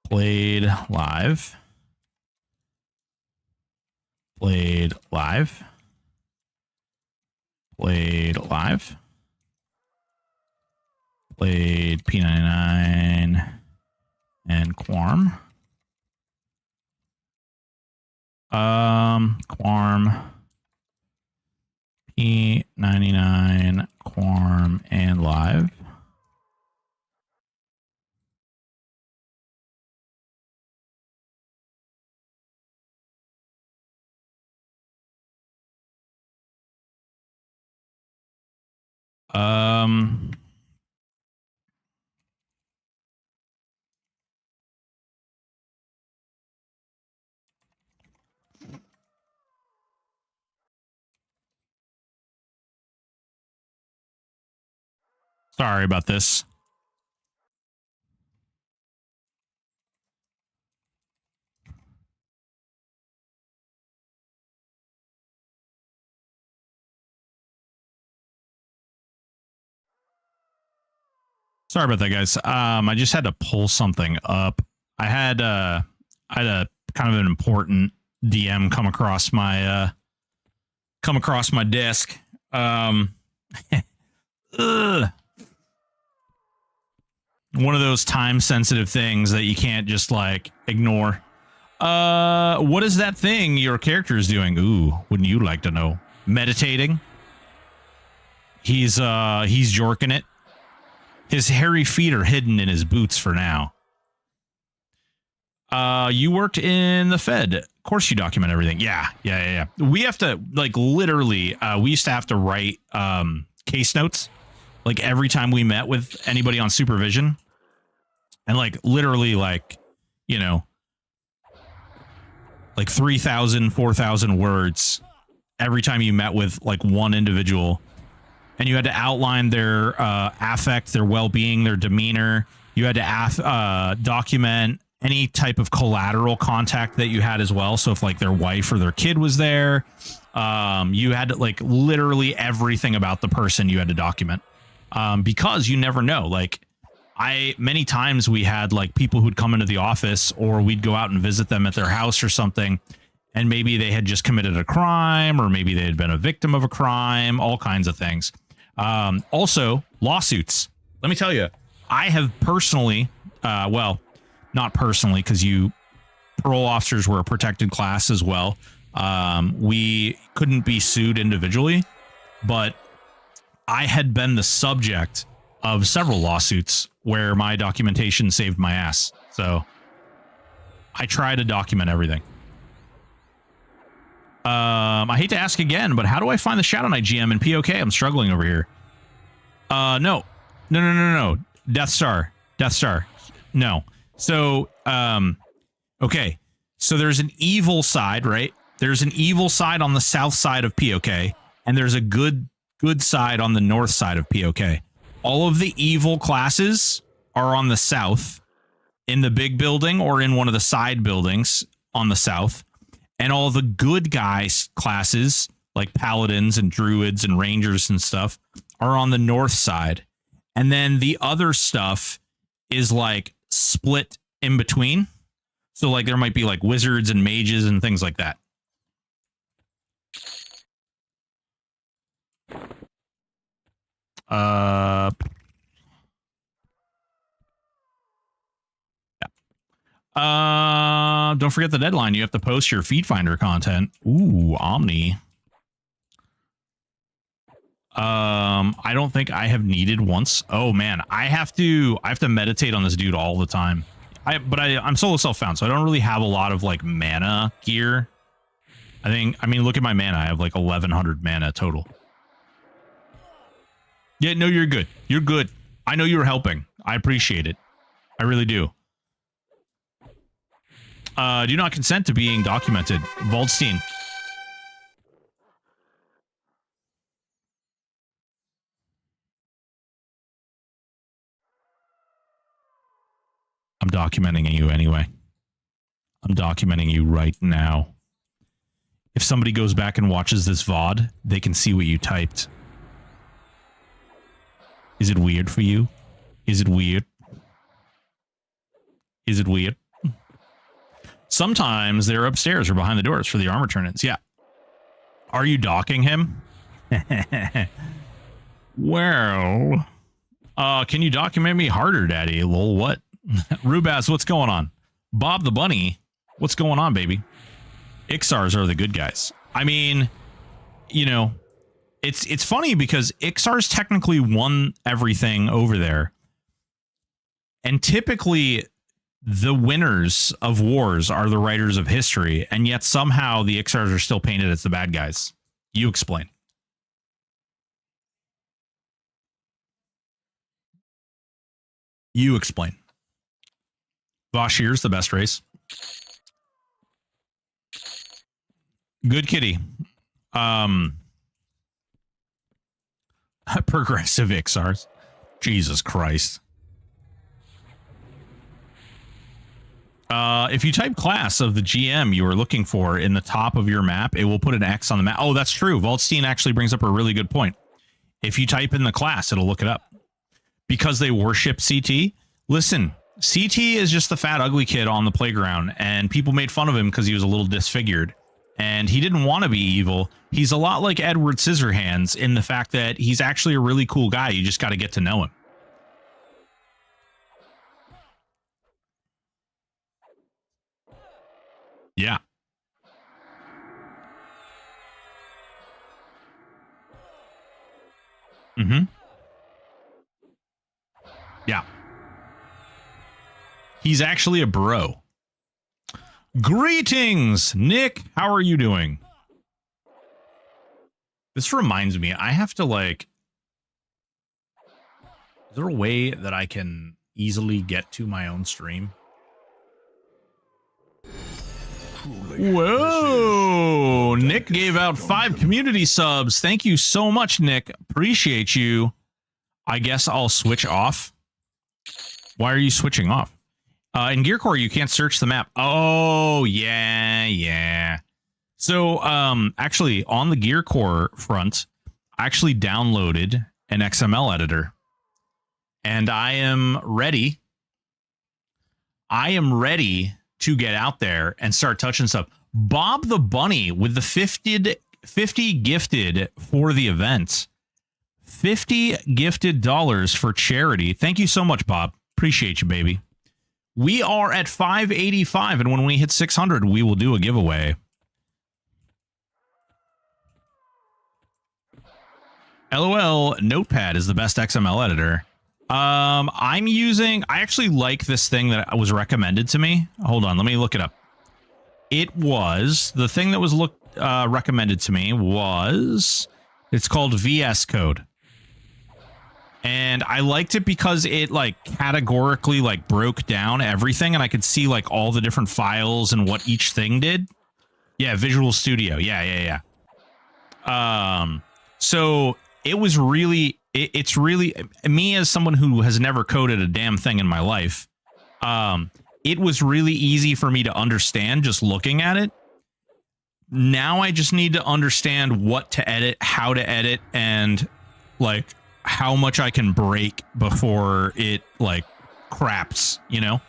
Played live. Played live. Played live. Played P99 and Quarm. Quarm. P99, Quarm, and live. Sorry about this. Sorry about that, guys. I just had to pull something up. I had a kind of an important DM come across my desk. One of those time sensitive things that you can't just like ignore. What is that thing your character is doing? Ooh, wouldn't you like to know? Meditating. He's jorking it. His hairy feet are hidden in his boots for now. You worked in the Fed. Of course you document everything. Yeah. We have to, like, literally, we used to have to write case notes, like, every time we met with anybody on supervision. And, like, literally, like, you know, like 3,000, 4,000 words every time you met with, like, one individual. And you had to outline their affect, their well-being, their demeanor. You had to document any type of collateral contact that you had as well. So if like their wife or their kid was there, you had to, like, literally everything about the person you had to document, because you never know. Like, many times we had like people who'd come into the office, or we'd go out and visit them at their house or something. And maybe they had just committed a crime, or maybe they had been a victim of a crime, all kinds of things. Also, lawsuits. Let me tell you, I have personally, well, not personally, because parole officers were a protected class as well. We couldn't be sued individually, but I had been the subject of several lawsuits where my documentation saved my ass. So I try to document everything. I hate to ask again, but how do I find the Shadow Knight GM in POK? I'm struggling over here. No. Death Star. No. So, okay. So there's an evil side, right? There's an evil side on the south side of POK, and there's a good side on the north side of POK. All of the evil classes are on the south, in the big building or in one of the side buildings on the south. And all the good guys classes, like paladins and druids and rangers and stuff, are on the north side. And then the other stuff is like split in between. So like there might be like wizards and mages and things like that. Don't forget the deadline. You have to post your feed finder content. Ooh, Omni. I don't think I have needed once. Oh man, I have to meditate on this dude all the time. I'm solo self-found, so I don't really have a lot of like mana gear. I mean, look at my mana. I have like 1100 mana total. Yeah, no, you're good. You're good. I know you were helping. I appreciate it. I really do. Do not consent to being documented. Waldstein. I'm documenting you anyway. I'm documenting you right now. If somebody goes back and watches this VOD, they can see what you typed. Is it weird for you? Is it weird? Is it weird? Sometimes they're upstairs or behind the doors for the armor turn-ins. Yeah. Are you docking him? Well, can you document me harder, daddy? Lol, what? Rubaz, what's going on? Bob the Bunny, what's going on, baby? Ixars are the good guys. I mean, you know, it's funny because Ixars technically won everything over there. And typically the winners of wars are the writers of history, and yet somehow the Ixars are still painted as the bad guys. You explain. You explain. Vashir's the best race. Good kitty. Progressive Ixars. Jesus Christ. If you type class of the GM you are looking for in the top of your map, it will put an X on the map. Oh, that's true. Waldstein actually brings up a really good point. If you type in the class, it'll look it up. Because they worship CT. Listen, CT is just the fat, ugly kid on the playground, and people made fun of him because he was a little disfigured. And he didn't want to be evil. He's a lot like Edward Scissorhands in the fact that he's actually a really cool guy. You just got to get to know him. Yeah. Mm-hmm. Yeah. He's actually a bro. Greetings, Nick. How are you doing? This reminds me, I have to like... Is there a way that I can easily get to my own stream? Whoa! Nick gave out 5 community subs. Thank you so much, Nick. Appreciate you. I guess I'll switch off. Why are you switching off? In Gearcore, you can't search the map. Oh, yeah. So, actually, on the Gearcore front, I actually downloaded an XML editor. And I am ready. I am ready to get out there and start touching stuff. Bob the Bunny with the 50 gifted for the event. $50 gifted for charity. Thank you so much, Bob. Appreciate you, baby. We are at 585, and when we hit 600, we will do a giveaway. LOL, Notepad is the best XML editor. I actually like this thing that was recommended to me. Hold on, let me look it up. It was, the thing that was recommended to me was, it's called VS Code. And I liked it because it like categorically like broke down everything, and I could see like all the different files and what each thing did. Yeah, Visual Studio. Yeah. So it was really, it's really, me as someone who has never coded a damn thing in my life, it was really easy for me to understand just looking at it. Now I just need to understand what to edit, how to edit, and like how much I can break before it like craps, you know?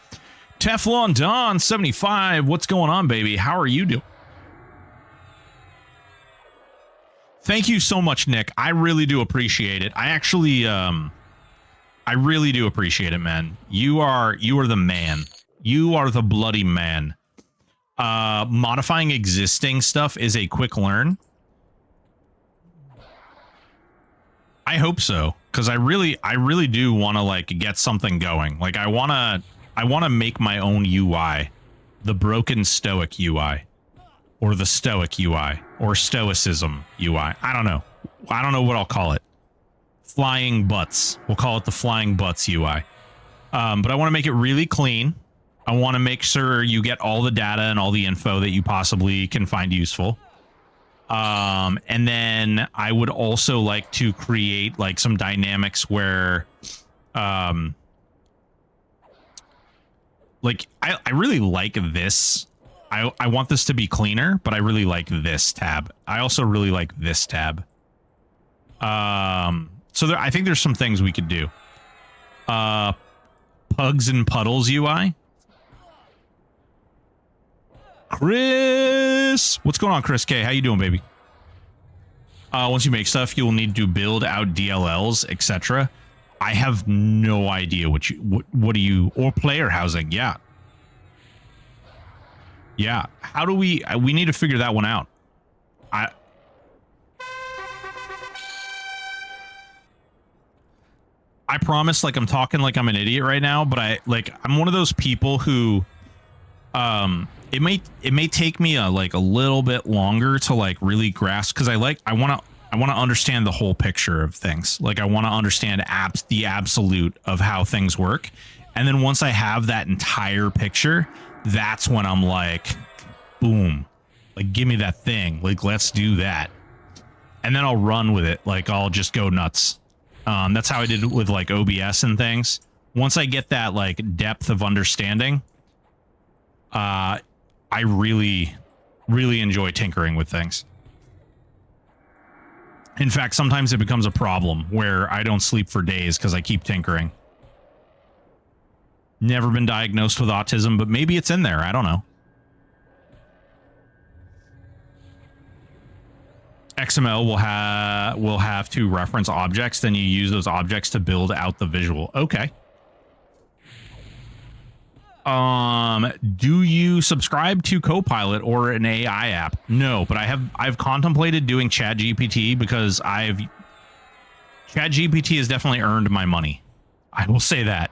Teflon Don 75, what's going on, baby? How are you doing? Thank you so much, Nick. I really do appreciate it. I actually I really do appreciate it, man. You are the man. You are the bloody man. Modifying existing stuff is a quick learn. I hope so, because I really do want to like get something going. Like I want to make my own UI, the broken Stoic UI. or the Stoic UI, or Stoicism UI. I don't know. I don't know what I'll call it. Flying butts. We'll call it the flying butts UI. But I want to make it really clean. I want to make sure you get all the data and all the info that you possibly can find useful. And then I would also like to create like some dynamics where, like I really like this. I want this to be cleaner, but I really like this tab. I also really like this tab. So I think there's some things we could do. Pugs and puddles UI. Chris, what's going on, Chris K? How you doing, baby? Once you make stuff, you'll need to build out DLLs, etc. I have no idea what do you, or player housing. Yeah. Yeah. How do we need to figure that one out. I promise, like, I'm talking like I'm an idiot right now, but I'm one of those people who, it may take me a little bit longer to like really grasp, because I want to understand the whole picture of things. Like, I want to understand the absolute of how things work. And then once I have that entire picture, that's when I'm like, boom, like, give me that thing. Like, let's do that. And then I'll run with it. Like, I'll just go nuts. That's how I did with like OBS and things. Once I get that like depth of understanding, I really, really enjoy tinkering with things. In fact, sometimes it becomes a problem where I don't sleep for days because I keep tinkering. Never been diagnosed with autism, but maybe it's in there. I don't know. XML will have to reference objects, then you use those objects to build out the visual. Okay. Do you subscribe to Copilot or an AI app? No, but I've contemplated doing ChatGPT because ChatGPT has definitely earned my money. I will say that.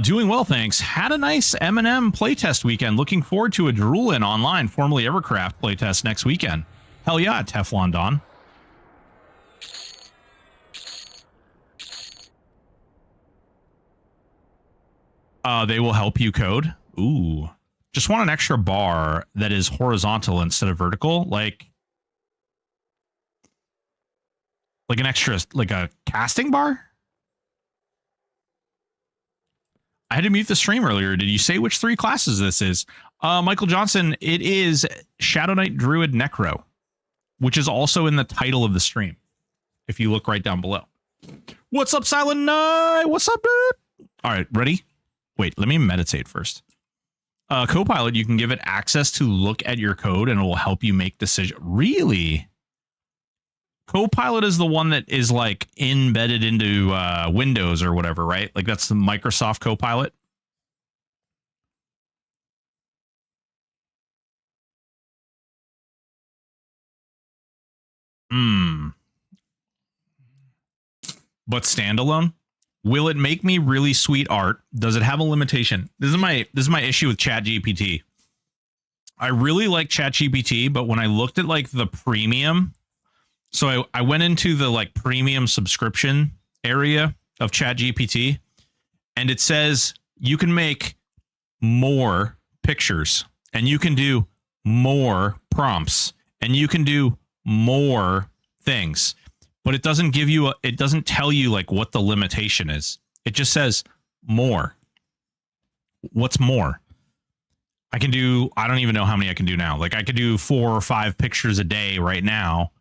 Doing well, thanks. Had a nice M&M playtest weekend. Looking forward to a Droolin online, formerly EverQuest playtest next weekend. Hell yeah, Teflon Don. They will help you code. Ooh. Just want an extra bar that is horizontal instead of vertical. Like an extra, like a casting bar? I had to mute the stream earlier. Did you say which 3 classes this is? Michael Johnson, it is Shadow Knight Druid Necro, which is also in the title of the stream, if you look right down below. What's up, Silent Knight? What's up, dude? All right, ready? Wait, let me meditate first. Copilot, you can give it access to look at your code, and it will help you make decisions. Really? Copilot is the one that is like embedded into Windows or whatever, right? Like that's the Microsoft Copilot. But standalone? Will it make me really sweet art? Does it have a limitation? This is my issue with ChatGPT. I really like ChatGPT, but when I looked at like the premium, so I went into the like premium subscription area of ChatGPT, and it says you can make more pictures, and you can do more prompts, and you can do more things, but it doesn't give you it doesn't tell you like what the limitation is. It just says more. What's more? I don't even know how many I can do now. Like I could do 4 or 5 pictures a day right now.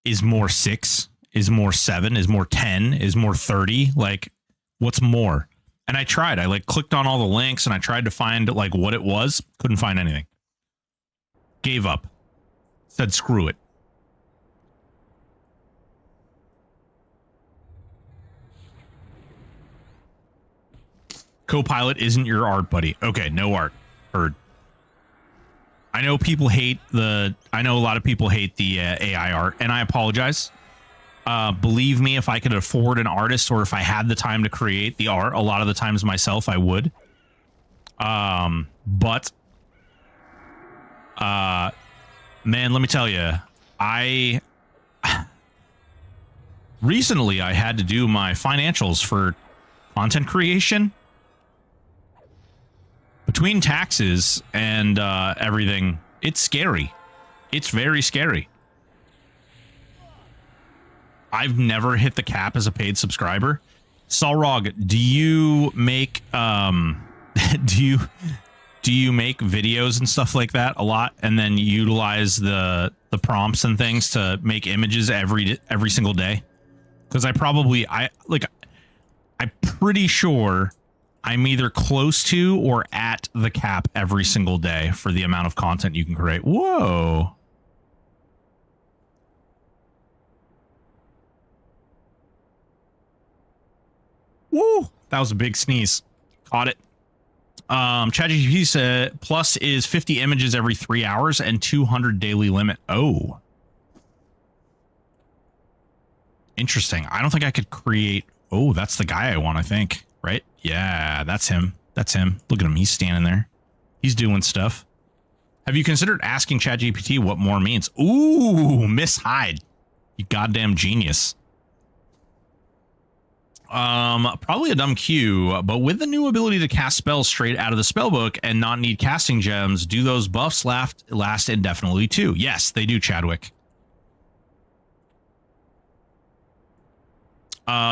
Is more 6? Is more 7? Is more 10? Is more 30? Like, what's more? And I tried. I like clicked on all the links and I tried to find like what it was. Couldn't find anything. Gave up. Said screw it. Copilot isn't your art buddy. Okay, no art. Heard. I know people hate I know a lot of people hate the AI art, and I apologize. Believe me, if I could afford an artist or if I had the time to create the art, a lot of the times myself, I would. But Man, let me tell you, recently I had to do my financials for content creation. Between taxes and everything, it's scary. It's very scary. I've never hit the cap as a paid subscriber. Salrog, do you make do you make videos and stuff like that a lot, and then utilize the prompts and things to make images every single day? Because I'm pretty sure I'm either close to or at the cap every single day for the amount of content you can create. Whoa. Woo! That was a big sneeze. Caught it. ChatGPT said plus is 50 images every 3 hours and 200 daily limit. Oh. Interesting. I don't think I could create... Oh, that's the guy I want, I think. Right? Yeah, that's him. That's him. Look at him. He's standing there. He's doing stuff. Have you considered asking ChatGPT what more means? Ooh, Miss Hyde. You goddamn genius. Probably a dumb cue, but with the new ability to cast spells straight out of the spellbook and not need casting gems, do those buffs last indefinitely too? Yes, they do, Chadwick.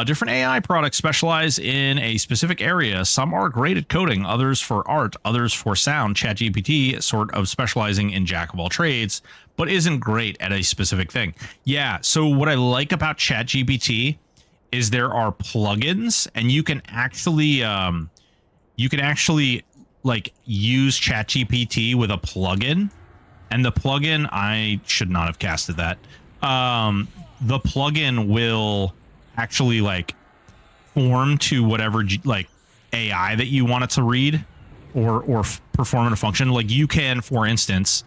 Different AI products specialize in a specific area. Some are great at coding, others for art, others for sound. ChatGPT sort of specializing in jack of all trades, but isn't great at a specific thing. Yeah, so what I like about ChatGPT is there are plugins, and you can actually like use ChatGPT with a plugin, and the plugin, I should not have casted that. The plugin will actually like form to whatever like AI that you want it to read or perform in a function. Like you can, for instance,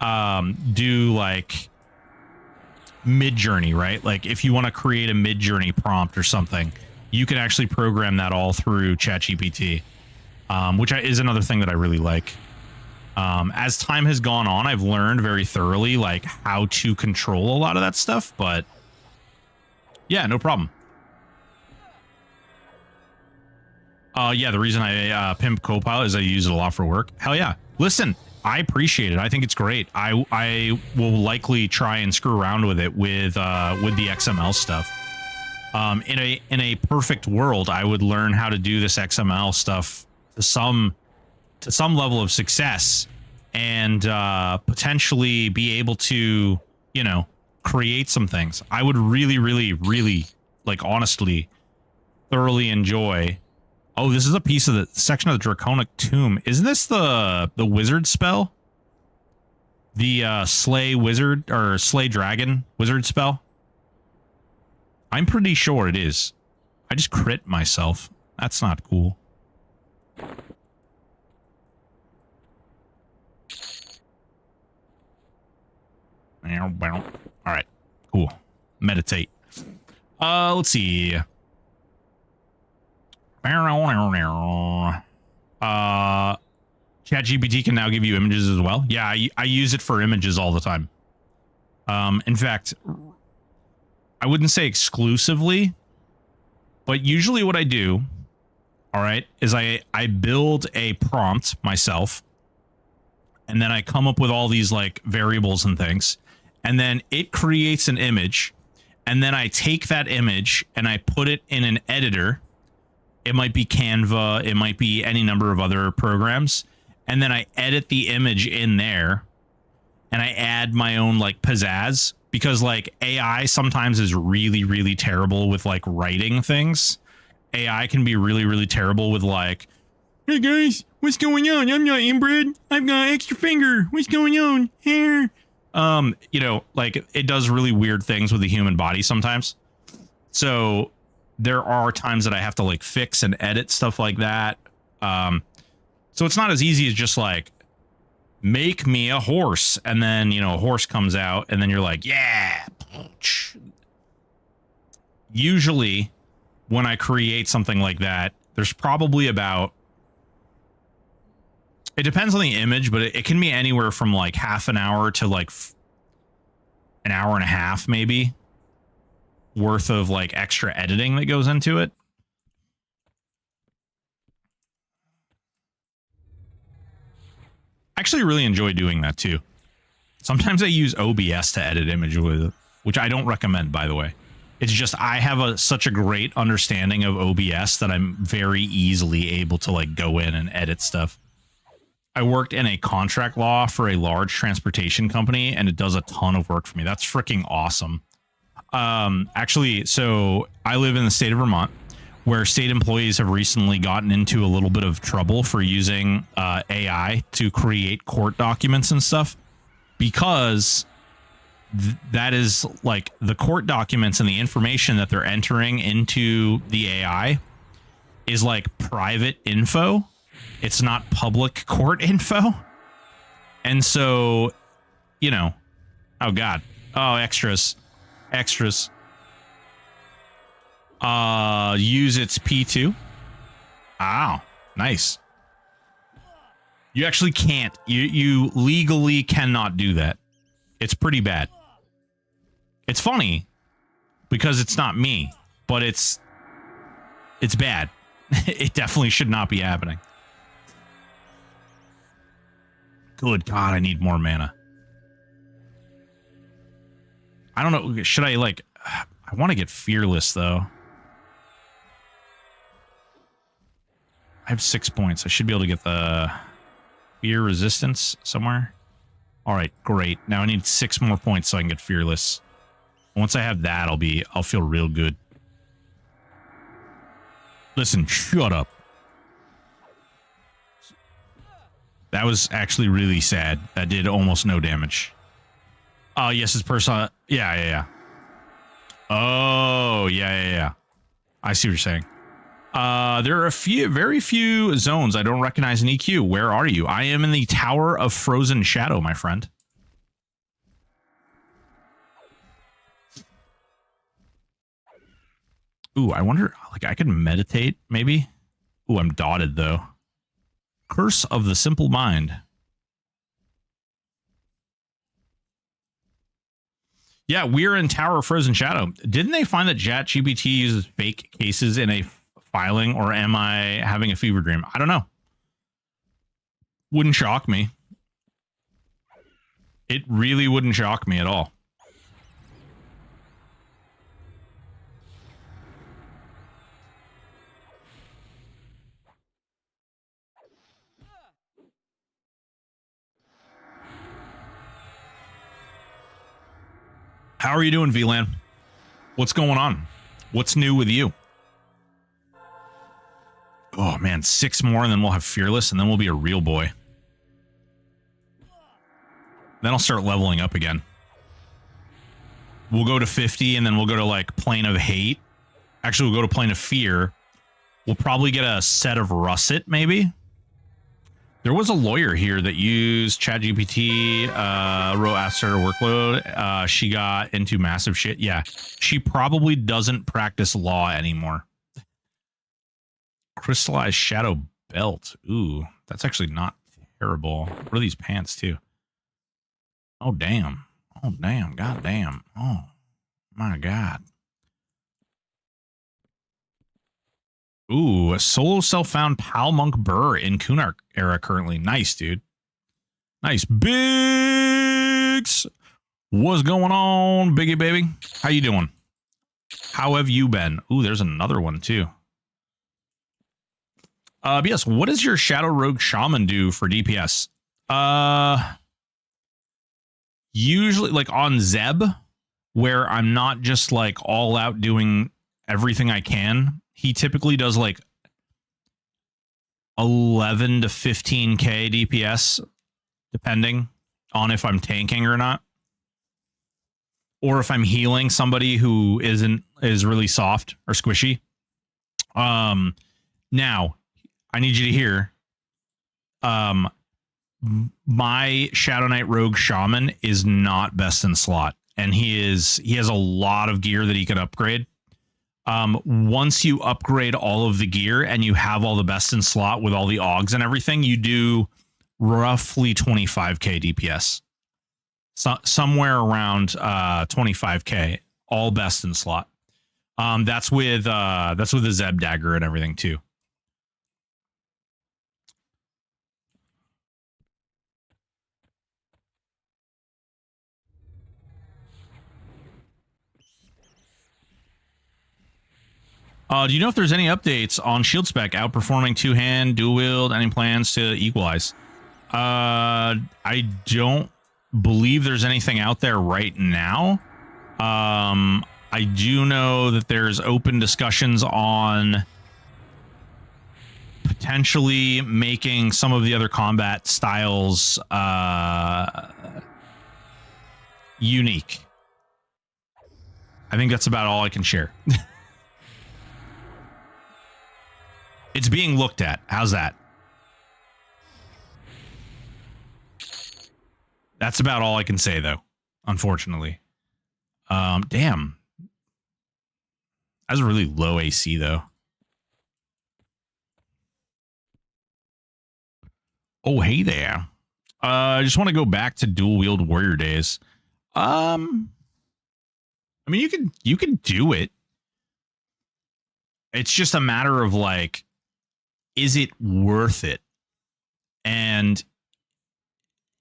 do like Mid-Journey, right? Like if you want to create a Mid-Journey prompt or something, you can actually program that all through ChatGPT, which is another thing that I really like. As time has gone on, I've learned very thoroughly like how to control a lot of that stuff, but yeah, no problem. Yeah, the reason I pimp Copilot is I use it a lot for work. Hell yeah. Listen, I appreciate it. I think it's great. I will likely try and screw around with it with the XML stuff. In a perfect world, I would learn how to do this XML stuff to some level of success and potentially be able to, you know, create some things. I would really, really, really, like, honestly, thoroughly enjoy. Oh, this is a piece of the section of the Draconic Tomb. Isn't this the wizard spell? The slay wizard or slay dragon wizard spell? I'm pretty sure it is. I just crit myself. That's not cool. All right, cool. Meditate. Let's see. ChatGPT can now give you images as well. Yeah, I use it for images all the time. In fact, I wouldn't say exclusively, but usually what I do, all right, is I build a prompt myself, and then I come up with all these like variables and things, and then it creates an image, and then I take that image and I put it in an editor. It might be Canva, it might be any number of other programs, and then I edit the image in there, and I add my own like pizzazz, because like AI sometimes is really, really terrible with like writing things. AI can be really, really terrible with like, hey guys, what's going on? I'm not inbred. I've got an extra finger. What's going on here? You know, like it does really weird things with the human body sometimes. So there are times that I have to like fix and edit stuff like that. So it's not as easy as just like make me a horse, and then, you know, a horse comes out and then you're like, yeah. Usually when I create something like that, there's probably about It depends on the image, but it can be anywhere from like half an hour to like an hour and a half, maybe, worth of like extra editing that goes into it. I actually really enjoy doing that too. Sometimes I use OBS to edit image with, which I don't recommend, by the way. It's just I have such a great understanding of OBS that I'm very easily able to like go in and edit stuff. I worked in a contract law for a large transportation company, and it does a ton of work for me. That's freaking awesome. Actually, so I live in the state of Vermont, where state employees have recently gotten into a little bit of trouble for using AI to create court documents and stuff, because that is like the court documents and the information that they're entering into the AI is like private info. It's not public court info. And so, you know, oh God. Oh, extras. Use its P2. Oh, nice. You actually can't. You legally cannot do that. It's pretty bad. It's funny because it's not me, but it's bad. It definitely should not be happening. Good God, I need more mana. I don't know. Should I like... I want to get Fearless, though. I have 6 points. I should be able to get the Fear Resistance somewhere. All right, great. Now I need 6 more points so I can get Fearless. Once I have that, I'll feel real good. Listen, shut up. That was actually really sad. That did almost no damage. Oh, yes, it's personal. Yeah. Oh, yeah. I see what you're saying. There are very few zones I don't recognize in EQ. Where are you? I am in the Tower of Frozen Shadow, my friend. Ooh, I wonder, like, I could meditate, maybe? Ooh, I'm dotted, though. Curse of the Simple Mind. Yeah, we're in Tower of Frozen Shadow. Didn't they find that ChatGPT uses fake cases in a filing, or am I having a fever dream? I don't know. Wouldn't shock me. It really wouldn't shock me at all. How are you doing, VLAN? What's going on? What's new with you? Oh, man, 6 more, and then we'll have Fearless, and then we'll be a real boy. Then I'll start leveling up again. We'll go to 50, and then we'll go to, like, Plane of Hate. Actually, we'll go to Plane of Fear. We'll probably get a set of Russet, maybe. There was a lawyer here that used ChatGPT, wrote asked her workload. She got into massive shit. Yeah, she probably doesn't practice law anymore. Crystallized Shadow Belt. Ooh, that's actually not terrible. What are these pants, too? Oh, damn. Oh, damn. God damn. Oh, my God. Ooh, a solo self-found Pal Monk Burr in Kunark era currently. Nice, dude. Nice. Bigs! What's going on, Biggie baby? How you doing? How have you been? Ooh, there's another one, too. Yes, what does your Shadow Rogue Shaman do for DPS? Usually, like, on Zeb, where I'm not just, like, all out doing everything I can, he typically does like 11 to 15k DPS, depending on if I'm tanking or not, or if I'm healing somebody who is really soft or squishy. Now I need you to hear. My Shadow Knight Rogue Shaman is not best in slot, and he has a lot of gear that he could upgrade. Once you upgrade all of the gear and you have all the best in slot with all the augs and everything, you do roughly 25k DPS. So, somewhere around 25k, all best in slot. That's with the Zeb dagger and everything too. Do you know if there's any updates on shield spec outperforming two-hand, dual wield, any plans to equalize? I don't believe there's anything out there right now. I do know that there's open discussions on potentially making some of the other combat styles unique. I think that's about all I can share. It's being looked at. How's that? That's about all I can say, though, unfortunately. Damn. That's a really low AC, though. Oh, hey there. I just want to go back to dual wield warrior days. I mean, you can do it. It's just a matter of like, is it worth it? And,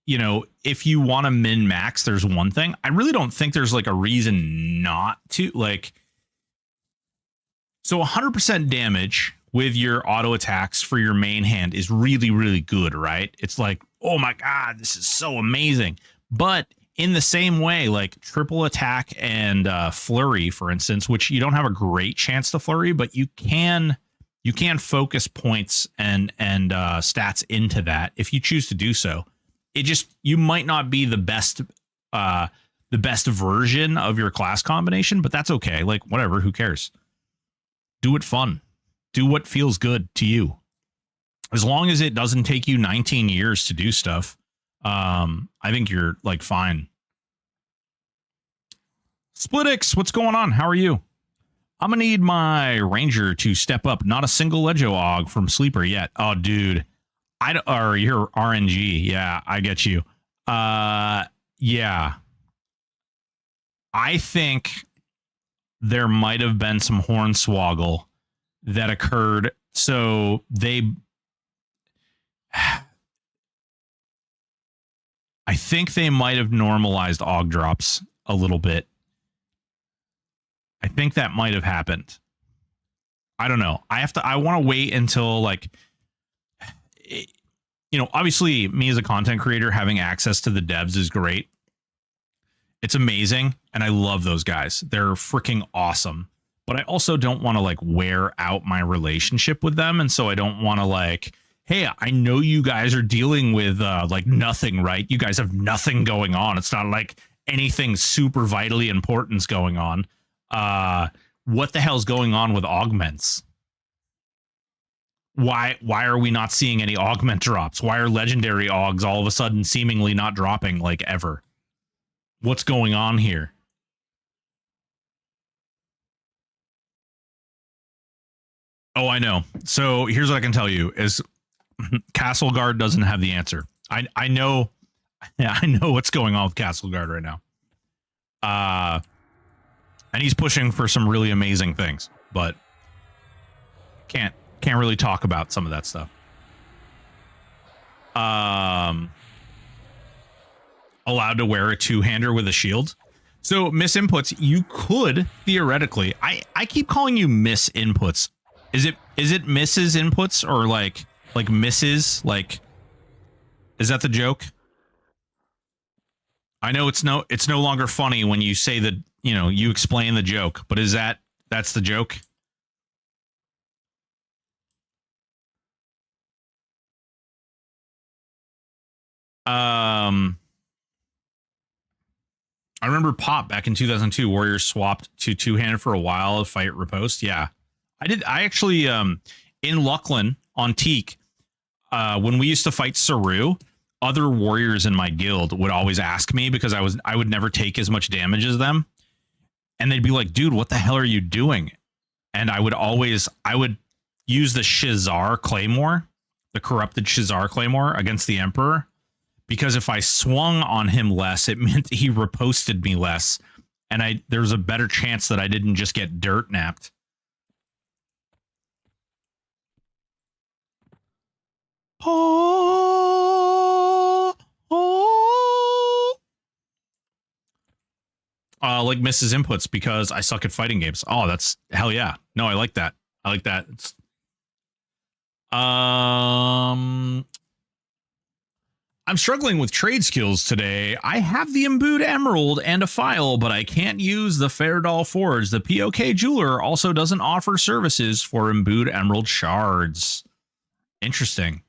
you know, if you want to min max, there's one thing. I really don't think there's like a reason not to, like. So 100% damage with your auto attacks for your main hand is really, really good, right? It's like, oh my God, this is so amazing. But in the same way, like triple attack and flurry, for instance, which you don't have a great chance to flurry, but you can focus points and stats into that if you choose to do so. It just, you might not be the best version of your class combination, but that's okay. Like whatever, who cares? Do it fun. Do what feels good to you. As long as it doesn't take you 19 years to do stuff, I think you're like fine. Splitix, what's going on? How are you? I'm gonna need my ranger to step up. Not a single Legio Og from Sleeper yet. Oh, dude. Or you're RNG. Yeah, I get you. Yeah. I think there might have been some hornswoggle that occurred. So I think they might have normalized Og drops a little bit. I think that might have happened. I don't know. I want to wait until like, you know, obviously me as a content creator having access to the devs is great. It's amazing. And I love those guys. They're freaking awesome. But I also don't want to like wear out my relationship with them. And so I don't want to like, hey, I know you guys are dealing with like nothing, right? You guys have nothing going on. It's not like anything super vitally important's going on. What the hell's going on with augments? Why are we not seeing any augment drops? Why are legendary augs all of a sudden seemingly not dropping like ever? What's going on here? Oh, I know. So here's what I can tell you is Castle Guard doesn't have the answer. I know. Yeah, I know what's going on with Castle Guard right now. And he's pushing for some really amazing things, but can't really talk about some of that stuff. Allowed to wear a two-hander with a shield. So miss inputs, you could theoretically. I keep calling you miss inputs. Is it misses inputs or like misses? Like, is that the joke? I know it's no longer funny when you say that, you know, you explain the joke, but that's the joke? I remember Pop back in 2002, Warriors swapped to two-handed for a while to fight riposte. Yeah. I actually in Lucklin on Teak, when we used to fight Saru, other warriors in my guild would always ask me because I would never take as much damage as them. And they'd be like, dude, what the hell are you doing? And I would use the Shizar Claymore the corrupted Shazar Claymore against the Emperor, because if I swung on him less, it meant he riposted me less, and there's a better chance that I didn't just get dirt napped. Oh, oh. Like Mrs. Inputs because I suck at fighting games. Oh, that's hell yeah. No, I like that. I like that. It's, I'm struggling with trade skills today. I have the imbued emerald and a file, but I can't use the Fairdoll Forge. The POK jeweler also doesn't offer services for imbued emerald shards. Interesting.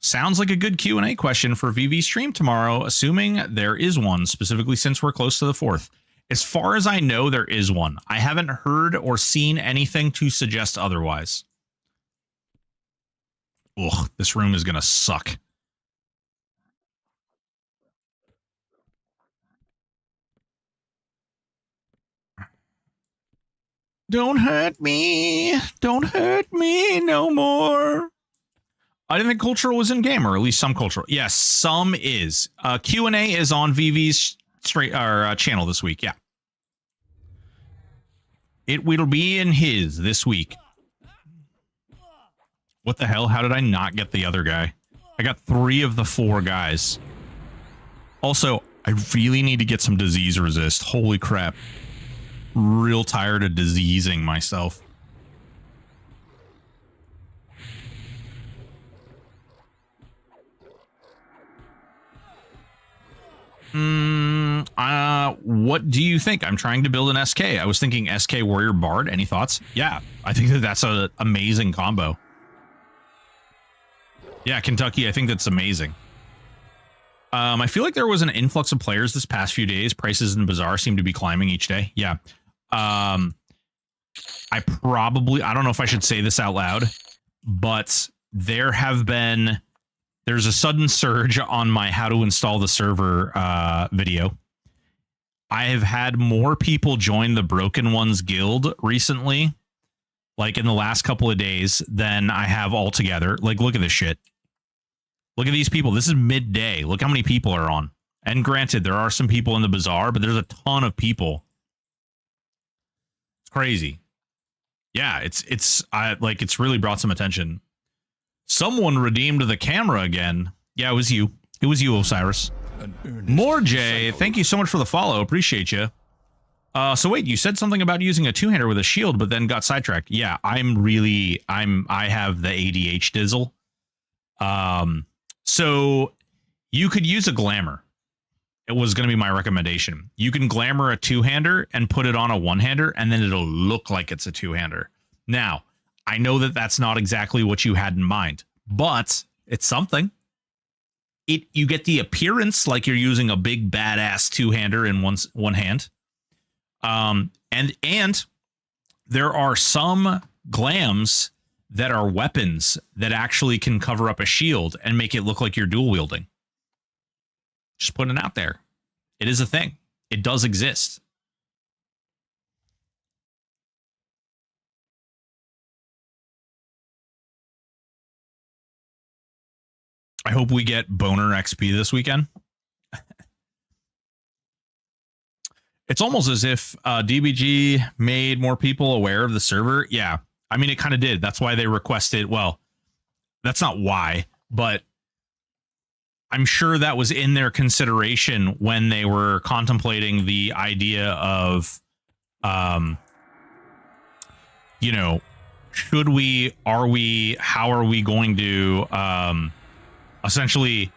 Sounds like a good Q&A question for VV stream tomorrow, assuming there is one, specifically since we're close to the 4th. As far as I know, there is one. I haven't heard or seen anything to suggest otherwise. Ugh, this room is going to suck. Don't hurt me. Don't hurt me no more. I didn't think cultural was in game, or at least some cultural. Yes, some is. Q&A is on VV's channel this week. Yeah. It will be in his this week. What the hell? How did I not get the other guy? I got 3 of the 4 guys. Also, I really need to get some disease resist. Holy crap. Real tired of diseasing myself. What do you think? I'm trying to build an SK. I was thinking SK Warrior Bard. Any thoughts? Yeah, I think that's an amazing combo. Yeah, Kentucky, I think that's amazing. I feel like there was an influx of players this past few days. Prices in Bazaar seem to be climbing each day. Yeah. I don't know if I should say this out loud, but there's a sudden surge on my how to install the server video. I have had more people join the Broken Ones Guild recently, like in the last couple of days, than I have altogether. Like, look at this shit. Look at these people. This is midday. Look how many people are on. And granted, there are some people in the Bazaar, but there's a ton of people. It's crazy. Yeah, it's really brought some attention. Someone redeemed the camera again. Yeah, it was you. It was you, Osiris. More Jay, thank you so much for the follow. Appreciate you. So wait, you said something about using a two-hander with a shield, but then got sidetracked. Yeah, I have the ADH dizzle. So you could use a glamour. It was going to be my recommendation. You can glamour a two-hander and put it on a one-hander, and then it'll look like it's a two-hander. Now, I know that that's not exactly what you had in mind, but it's something. You get the appearance like you're using a big badass two-hander in one hand. And there are some glams that are weapons that actually can cover up a shield and make it look like you're dual wielding. Just putting it out there. It is a thing. It does exist. I hope we get Boner XP this weekend. It's almost as if DBG made more people aware of the server. Yeah, I mean, it kind of did. That's why they requested. Well, that's not why, but I'm sure that was in their consideration when they were contemplating the idea of, how are we going to, essentially,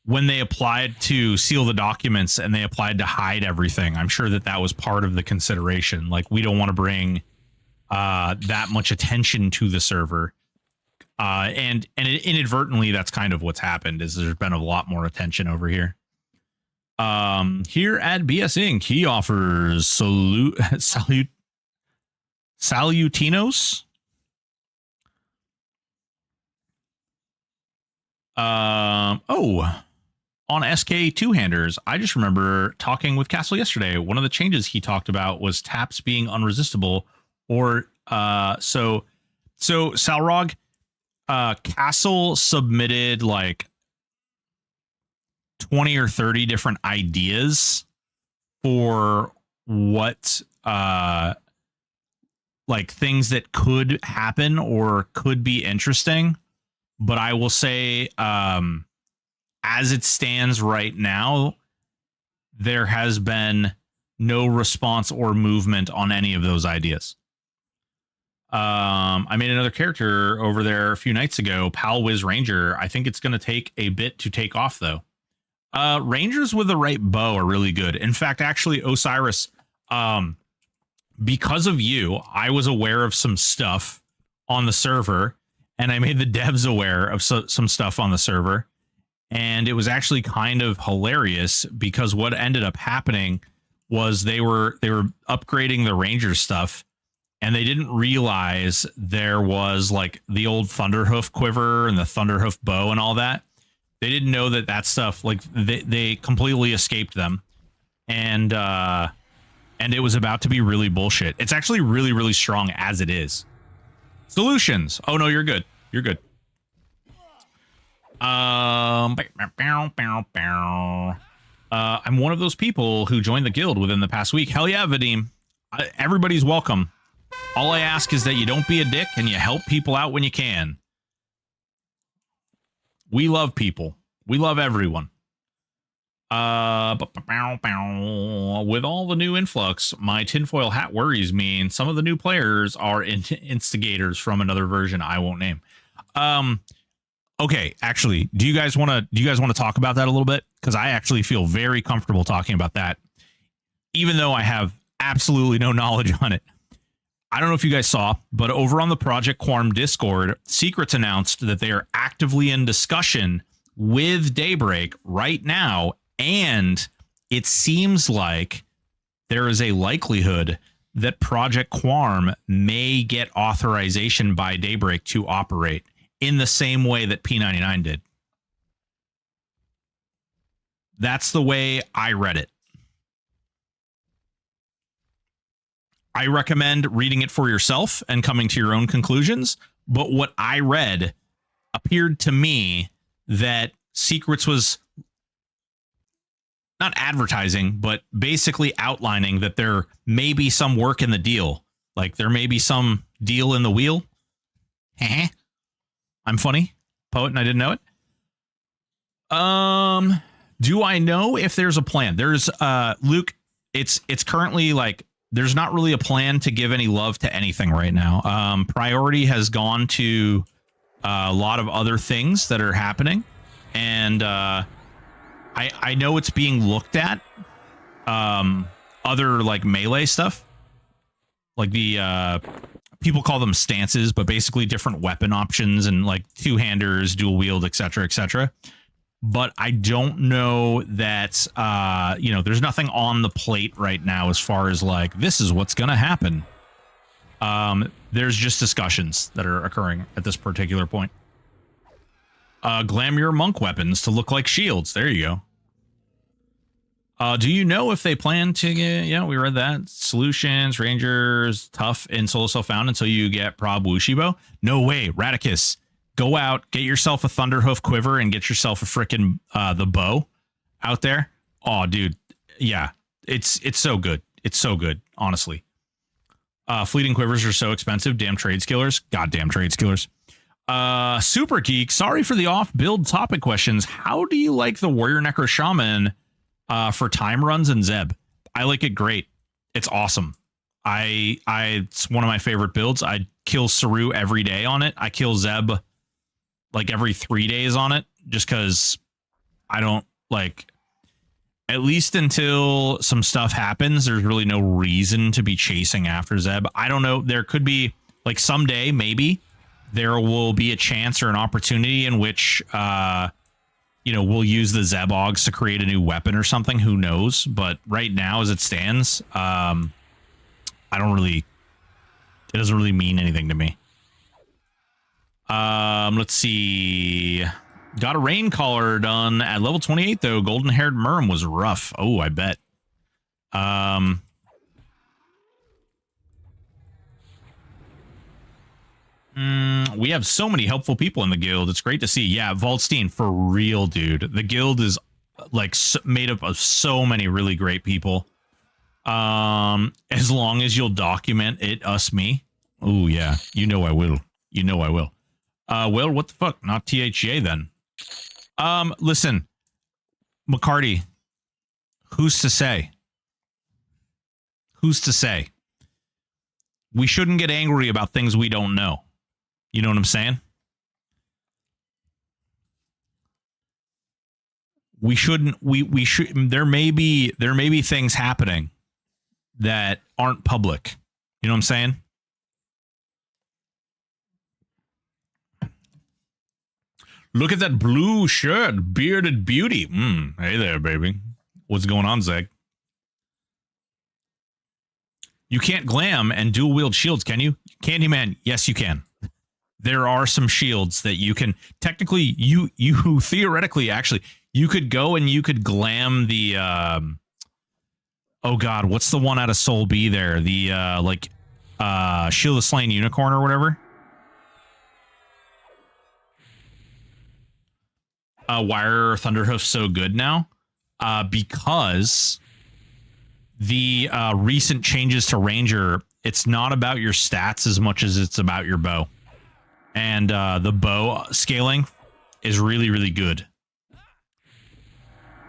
when they applied to seal the documents and they applied to hide everything, I'm sure that was part of the consideration. Like, we don't want to bring that much attention to the server. And inadvertently, that's kind of what's happened, is there's been a lot more attention over here. Here at BS Inc., he offers Salutinos. On SK two-handers, I just remember talking with Castle yesterday. One of the changes he talked about was taps being unresistible, or So Salrog, Castle submitted like 20 or 30 different ideas for what like things that could happen or could be interesting. But I will say, as it stands right now, there has been no response or movement on any of those ideas. I made another character over there a few nights ago, Pal Wiz Ranger. I think it's going to take a bit to take off, though. Rangers with the right bow are really good. In fact, actually, Osiris, because of you, I was aware of some stuff on the server, and I made the devs aware of some stuff on the server. And it was actually kind of hilarious because what ended up happening was they were upgrading the Ranger stuff, and they didn't realize there was like the old Thunderhoof quiver and the Thunderhoof bow and all that. They didn't know that stuff, like they completely escaped them. And it was about to be really bullshit. It's actually really, really strong as it is. Solutions. Oh no, you're good. You're good. I'm one of those people who joined the guild within the past week. Hell yeah, Vadim. Everybody's welcome. All I ask is that you don't be a dick and you help people out when you can. We love people. We love everyone. With all the new influx, my tinfoil hat worries me, and some of the new players are instigators from another version I won't name. Okay, actually, do you guys want to talk about that a little bit? Because I actually feel very comfortable talking about that, even though I have absolutely no knowledge on it. I don't know if you guys saw, but over on the Project Quarm Discord, Secrets announced that they are actively in discussion with Daybreak right now, and it seems like there is a likelihood that Project Quarm may get authorization by Daybreak to operate in the same way that P99 did. That's the way I read it. I recommend reading it for yourself and coming to your own conclusions. But what I read appeared to me that Secrets was not advertising, but basically outlining that there may be some work in the deal. Like there may be some deal in the wheel. I'm funny, poet, and I didn't know it. Do I know if there's a plan? There's Luke, it's currently like there's not really a plan to give any love to anything right now. Priority has gone to a lot of other things that are happening, and I know it's being looked at. Other like melee stuff, like the people call them stances, but basically different weapon options and like two-handers, dual wield, etc., etc. But I don't know that, there's nothing on the plate right now as far as like, this is what's going to happen. There's just discussions that are occurring at this particular point. Glamour monk weapons to look like shields. There you go. Do you know if they plan to get, we read that. Solutions, Rangers, tough in solo self-found until you get Prob Wushibo? No way, Radicus. Go out, get yourself a Thunderhoof quiver and get yourself a frickin' the bow out there. Oh, dude. Yeah, it's so good. It's so good, honestly. Fleeting quivers are so expensive. Damn trade skillers. Goddamn trade skillers. Super Geek, sorry for the off-build topic questions. How do you like the Warrior Necro Shaman for time runs and Zeb? I like it great. It's awesome. It's one of my favorite builds. I kill Saru every day on it. I kill Zeb like every 3 days on it, just because I don't like, at least until some stuff happens, there's really no reason to be chasing after Zeb. I don't know. There could be like someday, maybe there will be a chance or an opportunity in which, we'll use the Zebogs to create a new weapon or something. Who knows? But right now, as it stands, it doesn't really mean anything to me. Let's see. Got a rain collar done at level 28 though. Golden haired Merm was rough. Oh, I bet. We have so many helpful people in the guild. It's great to see. Yeah, Valstein, for real, dude. The guild is like made up of so many really great people. As long as you'll document it, me. Oh yeah, you know I will. You know I will. Well, what the fuck? Not THA then. Listen, McCarty. Who's to say? Who's to say? We shouldn't get angry about things we don't know. You know what I'm saying? We shouldn't. We should. There may be things happening that aren't public. You know what I'm saying? Look at that blue shirt, bearded beauty. Hey there, baby. What's going on, Zeg? You can't glam and dual wield shields, can you? Candyman, yes, you can. There are some shields that you can technically, you theoretically, actually, you could go and you could glam the, oh God, what's the one out of Soul B there? The, Shield of Slain Unicorn or whatever. Why are Thunderhoofs so good now? Because the recent changes to Ranger, it's not about your stats as much as it's about your bow. And the bow scaling is really, really good.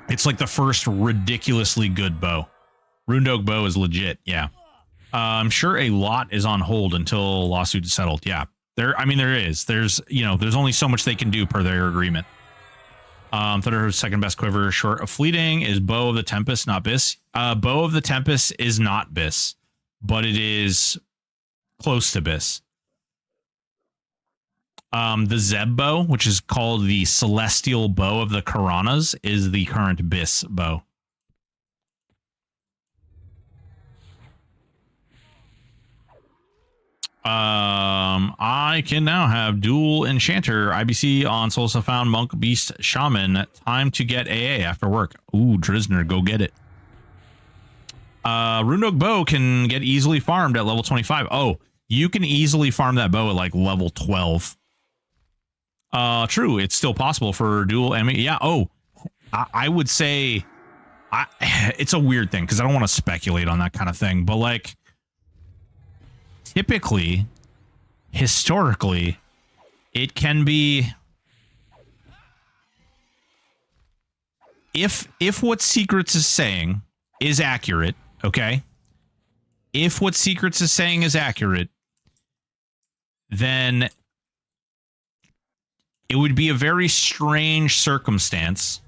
It's like the first ridiculously good bow. Runedog bow is legit, yeah. I'm sure a lot is on hold until lawsuit is settled, yeah. There is. There's only so much they can do per their agreement. Thunderhoof's second best quiver short of fleeting is Bow of the Tempest, not Biss. Bow of the Tempest is not Biss, but it is close to Biss. The Zeb bow, which is called the Celestial Bow of the Karanas, is the current Biss bow. I can now have dual enchanter IBC on Solstice Found Monk Beast Shaman. Time to get AA after work. Ooh, Drisner, go get it. Runedog bow can get easily farmed at level 25. Oh, you can easily farm that bow at like level 12. True, it's still possible for dual ME. Yeah, oh, I would say it's a weird thing because I don't want to speculate on that kind of thing, but like typically, historically, it can be if what Secrets is saying is accurate, okay? If what Secrets is saying is accurate, then it would be a very strange circumstance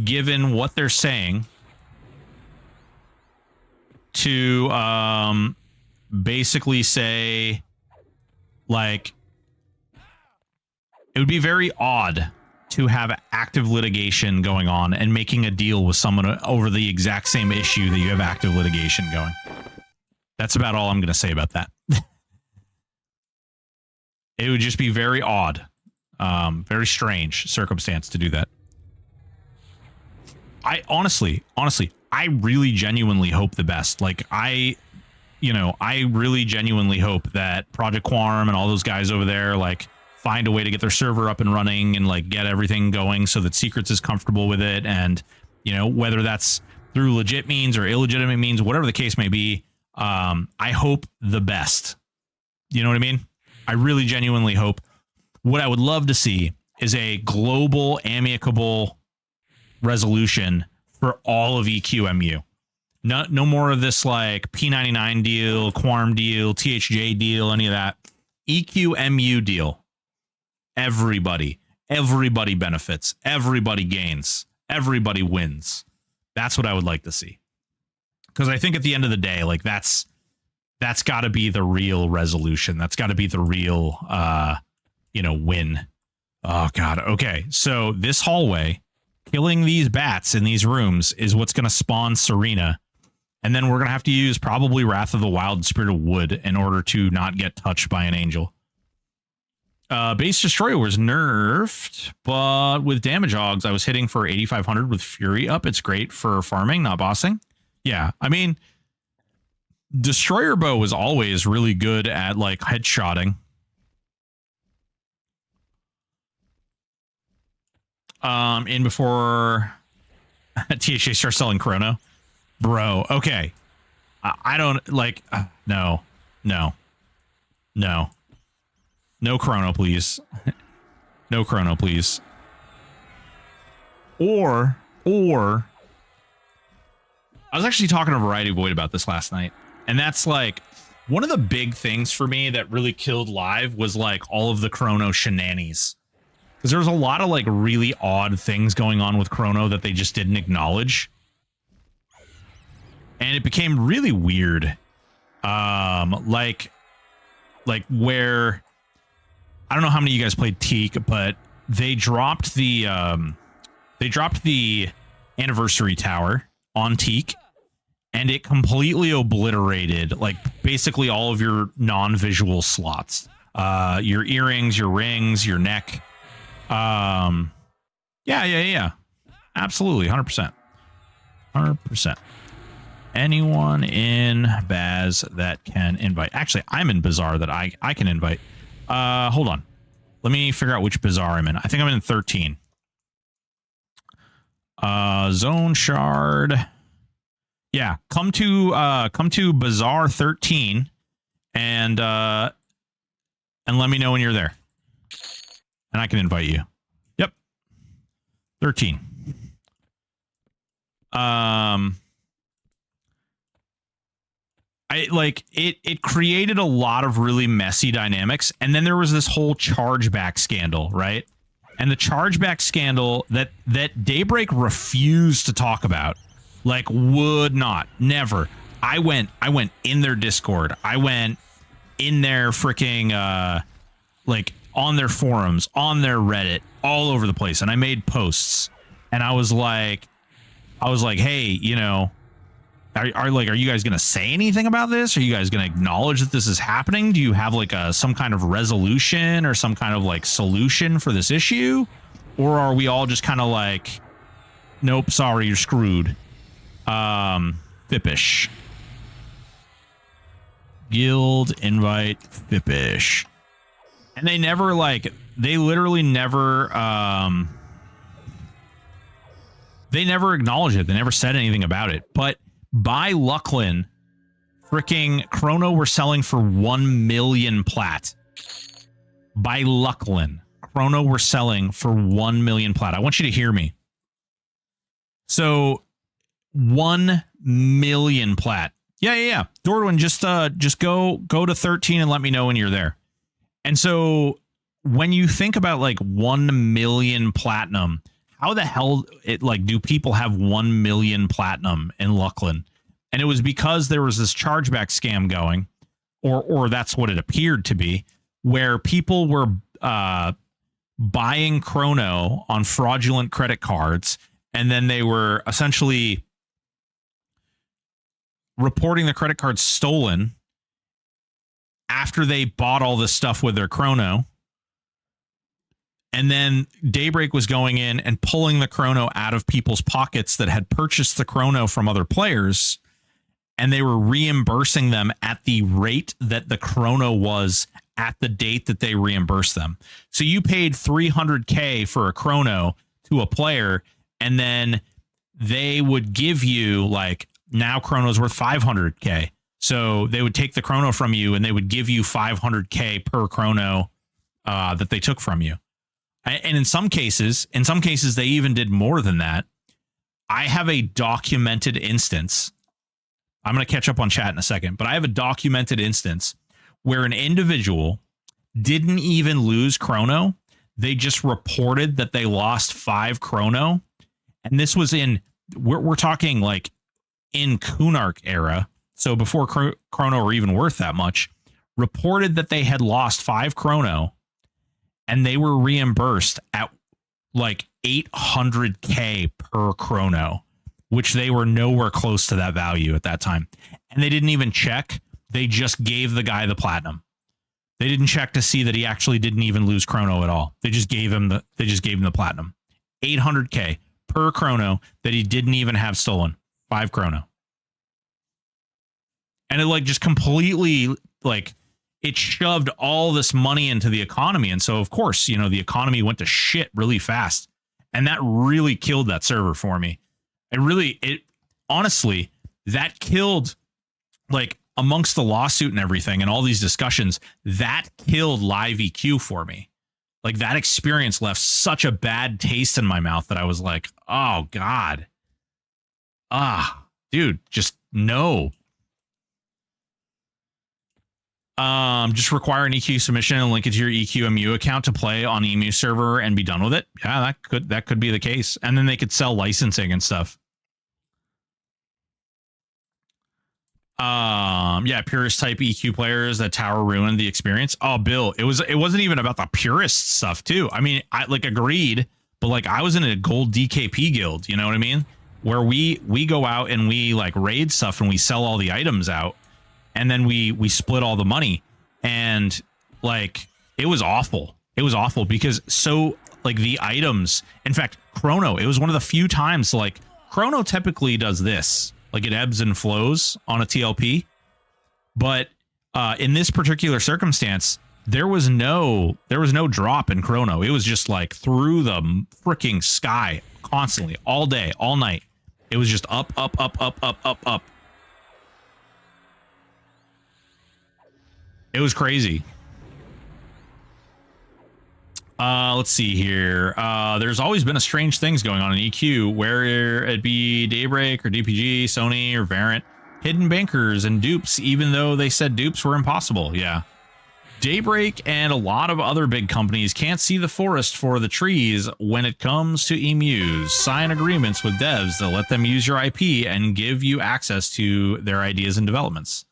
given what they're saying to basically say, like, it would be very odd to have active litigation going on and making a deal with someone over the exact same issue that you have active litigation going. That's about all I'm going to say about that. It would just be very odd. Very strange circumstance to do that. I honestly, I really genuinely hope the best. Like, I really genuinely hope that Project Quarm and all those guys over there, like, find a way to get their server up and running and, like, get everything going so that Secrets is comfortable with it. And, you know, whether that's through legit means or illegitimate means, whatever the case may be, I hope the best. You know what I mean? I really genuinely hope. What I would love to see is a global amicable resolution for all of EQMU. No more of this like P99 deal, Quarm deal, THJ deal, any of that. EQMU deal. Everybody benefits. Everybody gains. Everybody wins. That's what I would like to see. Because I think at the end of the day, like that's got to be the real resolution. That's got to be the real, win. Oh God. Okay. So this hallway, killing these bats in these rooms is what's going to spawn Serena. And then we're going to have to use probably Wrath of the Wild and Spirit of Wood in order to not get touched by an angel. Base Destroyer was nerfed, but with damage hogs, I was hitting for 8,500 with Fury up. It's great for farming, not bossing. Yeah, I mean, Destroyer Bow was always really good at like headshotting. in before THA starts selling chrono. Bro, okay. I don't like no chrono, please. No chrono, please. Or I was actually talking to Variety Void about this last night, and that's like one of the big things for me that really killed live was like all of the chrono shenanigans, because there was a lot of like really odd things going on with chrono that they just didn't acknowledge. And it became really weird. Like where I don't know how many of you guys played Teak, but they dropped the anniversary tower on Teak, and it completely obliterated like basically all of your non-visual slots. Your earrings, your rings, your neck. Yeah. Absolutely, 100%. 100%. Anyone in Baz that can invite. Actually, I'm in Bazaar that I can invite. Hold on. Let me figure out which Bazaar I'm in. I think I'm in 13. Zone Shard. Yeah, come to Bazaar 13 and let me know when you're there. And I can invite you. Yep. 13. It created a lot of really messy dynamics, and then there was this whole chargeback scandal, right? And the chargeback scandal that Daybreak refused to talk about, like would not, never. I went in their Discord. I went in their freaking like on their forums, on their Reddit, all over the place, and I made posts, and I was like, hey, you know, are you guys gonna say anything about this? Are you guys gonna acknowledge that this is happening? Do you have like some kind of resolution or some kind of like solution for this issue, or are we all just kind of like, nope, sorry, you're screwed? Fippish. Guild invite Fippish. And they never they literally never they never acknowledged it. They never said anything about it. But by Lucklin, freaking Chrono were selling for 1 million plat. By Lucklin, Chrono were selling for 1 million plat. I want you to hear me. So 1 million plat. Yeah. Dorwin, just go to 13 and let me know when you're there. And so when you think about like 1 million platinum, how the hell do people have 1 million platinum in Lucklin? And it was because there was this chargeback scam going, or that's what it appeared to be, where people were buying Chrono on fraudulent credit cards, and then they were essentially reporting the credit cards stolen after they bought all this stuff with their Chrono. And then Daybreak was going in and pulling the Chrono out of people's pockets that had purchased the Chrono from other players, and they were reimbursing them at the rate that the Chrono was at the date that they reimbursed them. So you paid 300K for a Chrono to a player, and then they would give you like, now Chrono's worth 500K. So they would take the Chrono from you and they would give you 500K per Chrono that they took from you. And in some cases, they even did more than that. I have a documented instance. I'm going to catch up on chat in a second, but I have a documented instance where an individual didn't even lose Chrono. They just reported that they lost 5 Chrono. And this was we're talking like in Kunark era. So before Chrono were even worth that much, reported that they had lost 5 Chrono, and they were reimbursed at like 800K per Chrono, which they were nowhere close to that value at that time. And they didn't even check. They just gave the guy the platinum. They didn't check to see that he actually didn't even lose Chrono at all. They just gave him the platinum. 800K per Chrono that he didn't even have stolen. 5 Chrono. And it like just completely like it shoved all this money into the economy. And so, of course, you know, the economy went to shit really fast. And that really killed that server for me. Honestly, that killed, like, amongst the lawsuit and everything and all these discussions, that killed live EQ for me. Like, that experience left such a bad taste in my mouth that I was like, oh God. Dude, just no. Just require an EQ submission and link it to your EQMU account to play on EMU server and be done with it. Yeah, that could be the case. And then they could sell licensing and stuff. Yeah, purist type EQ players, that tower ruined the experience. Oh, Bill, it wasn't even about the purist stuff too. I mean, I like agreed, but like I was in a gold DKP guild, you know what I mean? Where we go out and we like raid stuff and we sell all the items out, and then we split all the money. And like it was awful. It was awful because so like the items, in fact, Chrono, it was one of the few times like Chrono typically does this. Like it ebbs and flows on a TLP. But in this particular circumstance, there was no drop in Chrono. It was just like through the freaking sky constantly, all day, all night. It was just up, up, up, up, up, up, up. It was crazy. Let's see here. There's always been a strange things going on in EQ, where it be Daybreak or DPG, Sony or Variant, hidden bankers and dupes, even though they said dupes were impossible. Yeah. Daybreak and a lot of other big companies can't see the forest for the trees when it comes to emus. Sign agreements with devs that let them use your IP and give you access to their ideas and developments.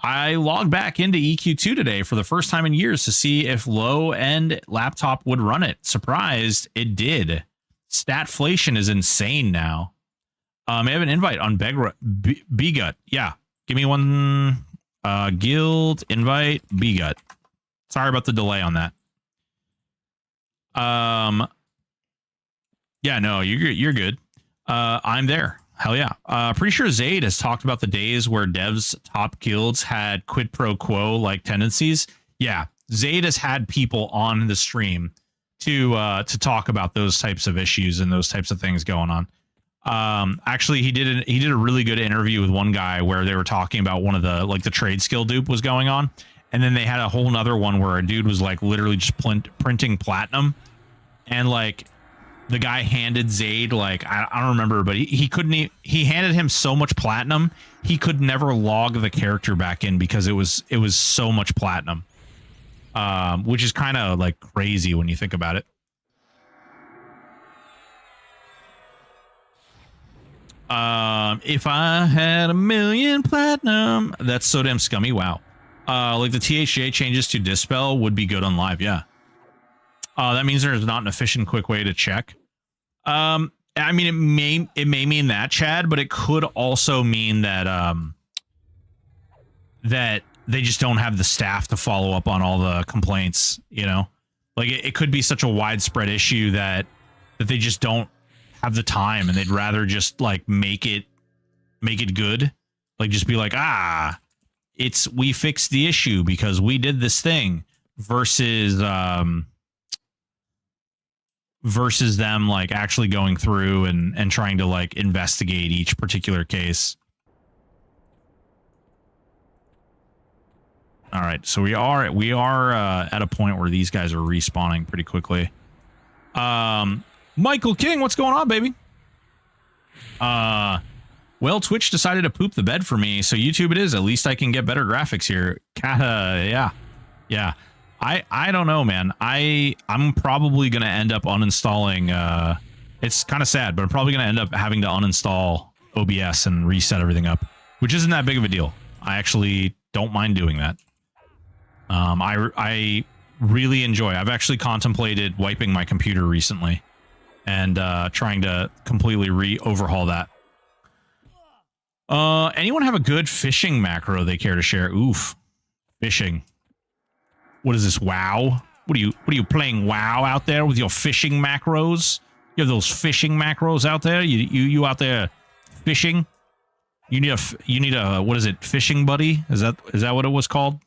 I logged back into EQ2 today for the first time in years to see if low-end laptop would run it. Surprised, it did. Statflation is insane now. I have an invite on Bgut. Yeah, give me one. Guild invite Bgut. Sorry about the delay on that. Yeah, no, you're good. I'm there. Hell yeah. Pretty sure Zaid has talked about the days where devs top guilds had quid pro quo like tendencies. Yeah, Zaid has had people on the stream to talk about those types of issues and those types of things going on. Actually, he did a really good interview with one guy where they were talking about one of the like the trade skill dupe was going on, and then they had a whole nother one where a dude was like literally just printing platinum, and like the guy handed Zaid like I don't remember, but he couldn't. He handed him so much platinum he could never log the character back in because it was so much platinum, which is kind of like crazy when you think about it. If I had 1 million platinum, that's so damn scummy. Wow. Like the THJ changes to Dispel would be good on live. Yeah. That means there's not an efficient, quick way to check. I mean, it may mean that, Chad, but it could also mean that that they just don't have the staff to follow up on all the complaints. You know, like it could be such a widespread issue that they just don't have the time, and they'd rather just like make it good, like just be like, we fixed the issue because we did this thing, versus them like actually going through and trying to like investigate each particular case. All right, so we are at a point where these guys are respawning pretty quickly. Michael King, what's going on, baby? Well, Twitch decided to poop the bed for me, so YouTube it is. At least I can get better graphics here. Yeah. I don't know, man. I'm probably gonna end up uninstalling. It's kind of sad, but I'm probably gonna end up having to uninstall OBS and reset everything up, which isn't that big of a deal. I actually don't mind doing that. I really enjoy. I've actually contemplated wiping my computer recently and trying to completely overhaul that. Anyone have a good fishing macro they care to share? Oof, fishing. What is this? WoW? What are you playing WoW out there with your fishing macros? You have those fishing macros out there? You out there fishing? You need a what is it? Fishing buddy? Is that what it was called?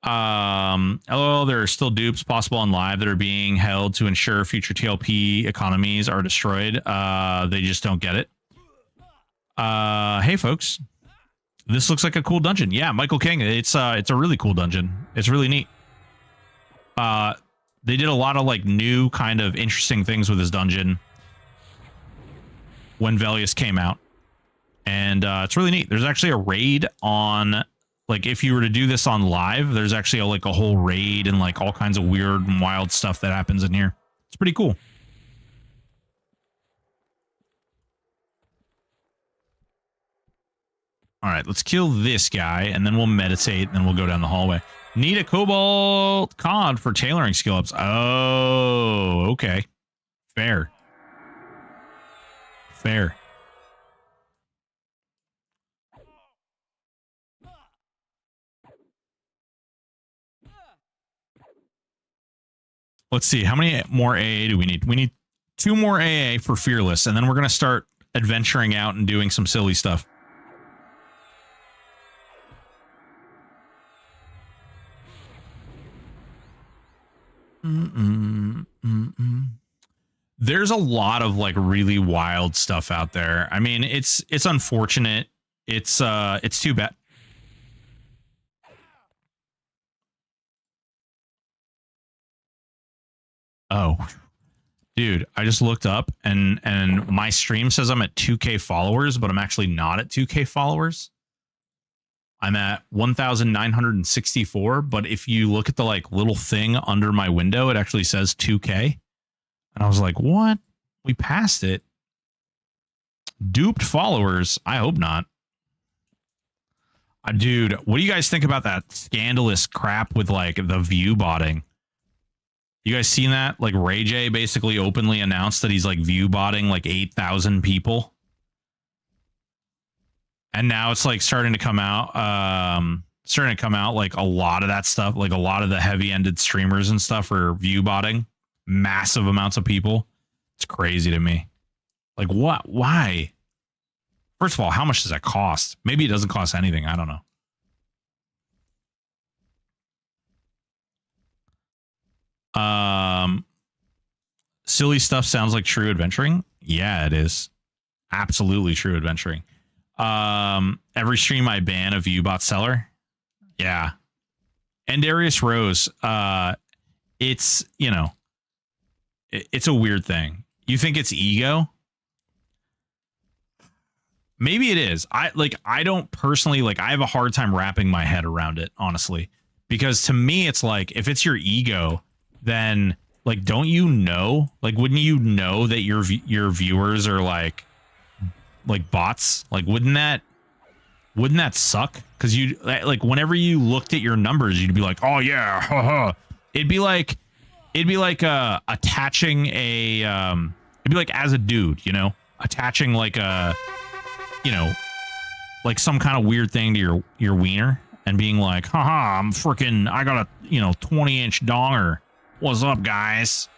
LOL, there are still dupes possible on live that are being held to ensure future TLP economies are destroyed. They just don't get it. Hey folks, this looks like a cool dungeon. Yeah, Michael King. It's a really cool dungeon. It's really neat. They did a lot of like new kind of interesting things with this dungeon when Velius came out, and it's really neat. There's actually a raid on, like, if you were to do this on live, there's actually like a whole raid and like all kinds of weird and wild stuff that happens in here. It's pretty cool. All right, let's kill this guy, and then we'll meditate, and then we'll go down the hallway. Need a cobalt cod for tailoring skill ups. Oh, okay. Fair. Fair. Let's see. How many more AA do we need? We need 2 more AA for Fearless, and then we're going to start adventuring out and doing some silly stuff. There's a lot of like really wild stuff out there. I mean, it's unfortunate. It's too bad. Oh, dude, I just looked up and my stream says I'm at 2K followers, but I'm actually not at 2K followers. I'm at 1,964, but if you look at the like little thing under my window, it actually says 2K. And I was like, what? We passed it. Duped followers? I hope not. Dude, what do you guys think about that scandalous crap with like the viewbotting? You guys seen that? Like Ray J basically openly announced that he's like viewbotting like 8,000 people. And now it's like starting to come out like a lot of that stuff, like a lot of the heavy-ended streamers and stuff are viewbotting massive amounts of people. It's crazy to me. Like what? Why? First of all, how much does that cost? Maybe it doesn't cost anything. I don't know. Silly stuff sounds like true adventuring. Yeah, it is. Absolutely true adventuring. Every stream I ban a viewbot seller. Yeah. And Darius Rose, it's, you know, it's a weird thing. You think it's ego? Maybe it is. I don't personally, like, I have a hard time wrapping my head around it, honestly, because to me, it's like, if it's your ego, then like, don't you know, like, wouldn't you know that your viewers are like bots? Like, wouldn't that suck? Because you like, whenever you looked at your numbers, you'd be like, oh yeah, haha. It'd be like attaching a it'd be like, as a dude, you know, attaching like a, you know, like some kind of weird thing to your wiener and being like, haha, I'm freaking, I got a, you know, 20-inch donger. What's up, guys?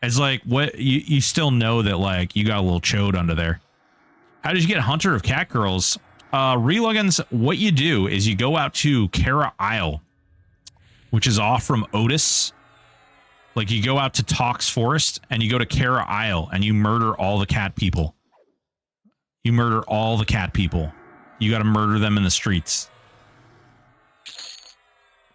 It's like, what, you still know that like you got a little chode under there. How did you get Hunter of Cat Girls? Reluggins, what you do is you go out to Kara Isle, which is off from Otis. Like, you go out to Tox Forest and you go to Kara Isle and you murder all the cat people. You murder all the cat people. You got to murder them in the streets.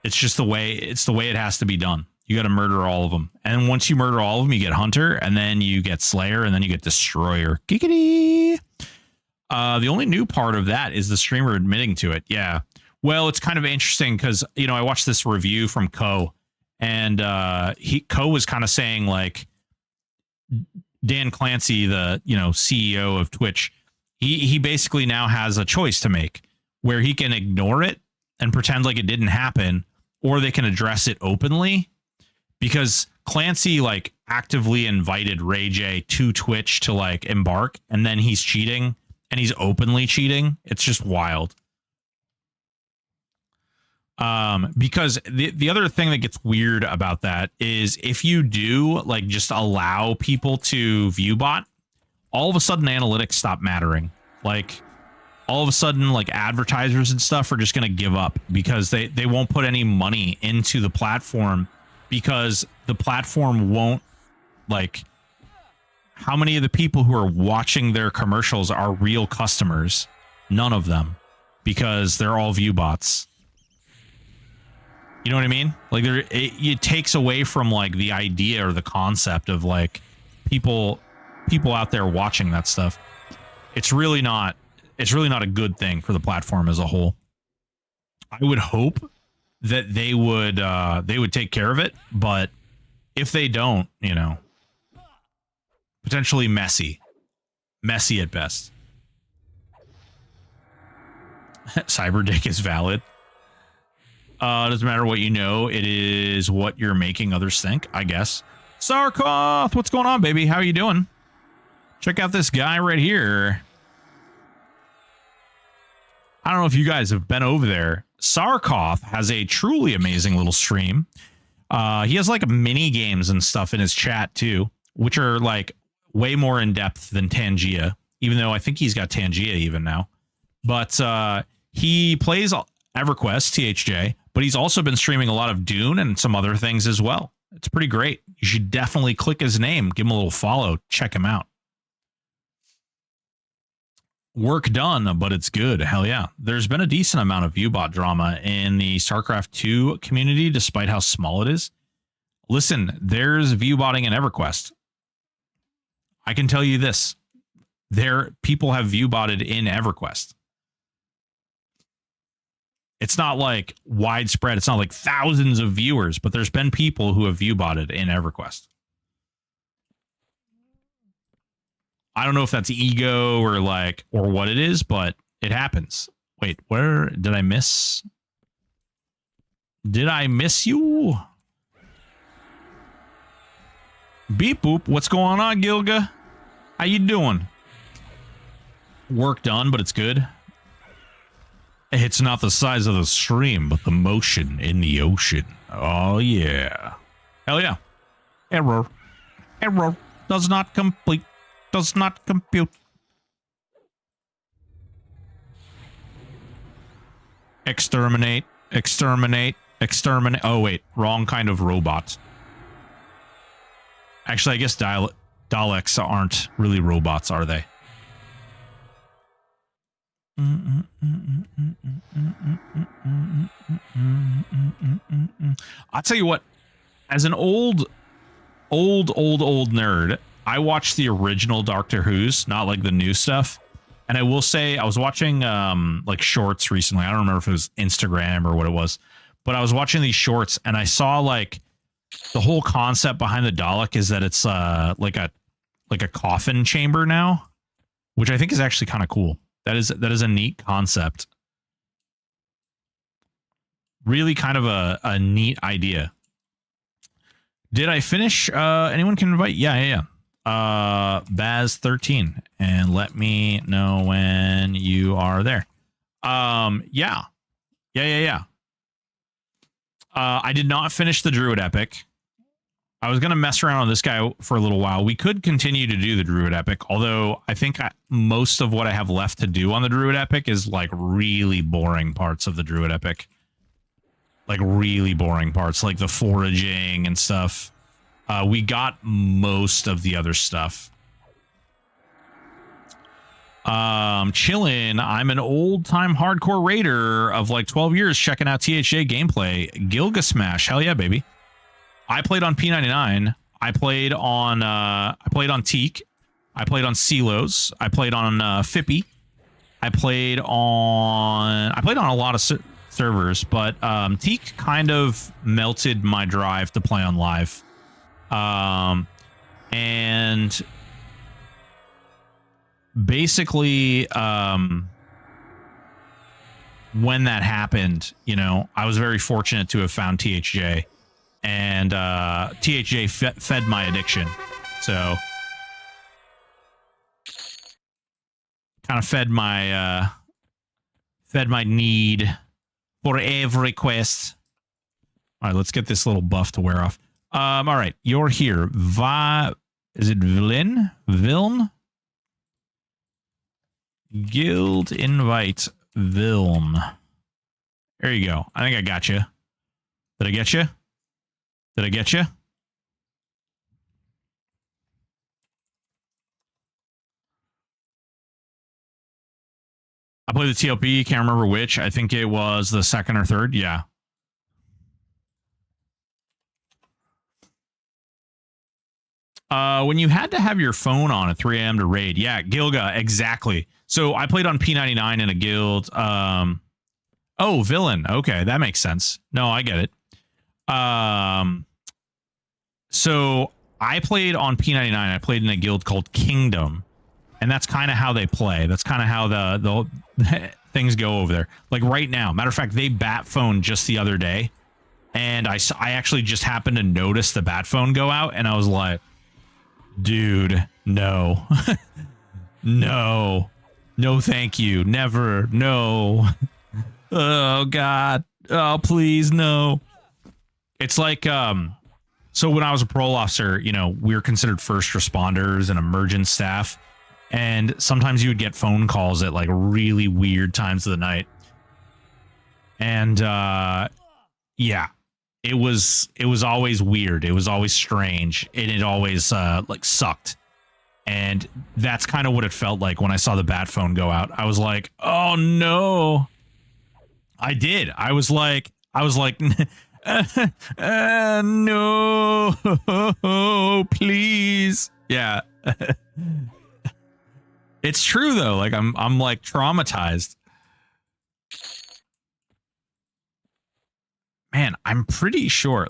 It's just the way it has to be done. You got to murder all of them. And once you murder all of them, you get Hunter, and then you get Slayer, and then you get Destroyer. Giggity! The only new part of that is the streamer admitting to it. Yeah. Well, it's kind of interesting because, you know, I watched this review from Ko, and Ko was kind of saying, like, Dan Clancy, the, you know, CEO of Twitch, he basically now has a choice to make where he can ignore it and pretend like it didn't happen, or they can address it openly, because Clancy like actively invited Ray J to Twitch to like embark, and then he's cheating, and he's openly cheating. It's just wild. Because the other thing that gets weird about that is if you do like just allow people to viewbot, all of a sudden analytics stop mattering. Like, all of a sudden like advertisers and stuff are just going to give up because they won't put any money into the platform because the platform won't like how many of the people who are watching their commercials are real customers? None of them, because they're all view bots. You know what I mean? Like it takes away from like the idea or the concept of like people out there watching that stuff. It's really not a good thing for the platform as a whole. I would hope that they would take care of it, but if they don't, you know, potentially messy at best. Cyberdick is valid. Doesn't matter what you know, it is what you're making others think, I guess. Sarkoth, what's going on, baby? How are you doing? Check out this guy right here. I don't know if you guys have been over there. Sarkoth has a truly amazing little stream. He has like mini games and stuff in his chat too, which are like way more in depth than Tangia, even though I think he's got Tangia even now. But he plays EverQuest, THJ, but he's also been streaming a lot of Dune and some other things as well. It's pretty great. You should definitely click his name, give him a little follow, check him out. Work done, but it's good. Hell yeah. There's been a decent amount of viewbot drama in the StarCraft 2 community, despite how small it is. Listen, there's viewbotting in EverQuest. I can tell you this. People have viewbotted in EverQuest. It's not like widespread. It's not like thousands of viewers, but there's been people who have viewbotted in EverQuest. I don't know if that's ego or what it is, but it happens. Wait, where did I miss? Did I miss you? Beep boop. What's going on, Gilga? How you doing? Work done, but it's good. It's not the size of the stream, but the motion in the ocean. Oh, yeah. Hell yeah. Error. Error. Does not complete. Does not compute. Exterminate. Exterminate. Exterminate. Oh, wait. Wrong kind of robot. Actually, I guess Daleks aren't really robots, are they? I'll tell you what, as an old nerd, I watched the original Doctor Who's, not like the new stuff. And I will say I was watching like shorts recently. I don't remember if it was Instagram or what it was, but I was watching these shorts and I saw like the whole concept behind the Dalek is that it's like a coffin chamber now, which I think is actually kind of cool. That is a neat concept. Really kind of a neat idea. Did I finish? Anyone can invite? Yeah. Baz13, and let me know when you are there. Yeah. I did not finish the Druid Epic. I was going to mess around on this guy for a little while. We could continue to do the Druid Epic, although I think most of what I have left to do on the Druid Epic is like really boring parts of the Druid Epic. Like really boring parts, like the foraging and stuff. We got most of the other stuff. Chillin'. I'm an old-time hardcore raider of like 12 years checking out THJ gameplay. Gilga Smash. Hell yeah, baby. I played on P99. I played on Teak. I played on Silos. I played on Fippy. I played on a lot of servers, but Teak kind of melted my drive to play on live. And basically, when that happened, you know, I was very fortunate to have found THJ, and THJ fed my addiction. So kind of fed my need for EverQuest. All right, let's get this little buff to wear off. All right, you're here. Is it Viln? Guild invite Vilm. There you go. I think I got you. Did I get you? Did I get you? I played the TLP. Can't remember which. I think it was the second or third. Yeah. When you had to have your phone on at 3 a.m. to raid. Yeah, Gilga, exactly. So I played on P99 in a guild. Oh, villain. Okay, that makes sense. No, I get it. So I played on P99. I played in a guild called Kingdom. And that's kind of how they play. That's kind of how the things go over there. Like right now. Matter of fact, they bat phone just the other day. And I actually just happened to notice the bat phone go out. And I was like, dude, no. No. No, thank you. Never. No. Oh, God. Oh, please, no. It's like, so when I was a parole officer, you know, we were considered first responders and emergent staff. And sometimes you would get phone calls at like really weird times of the night. And, yeah. It was always weird. It was always strange. And it always like sucked. And that's kind of what it felt like when I saw the bat phone go out. I was like, oh no. I did. I was like, no, please. Yeah. It's true though. Like I'm like traumatized. Man, I'm pretty sure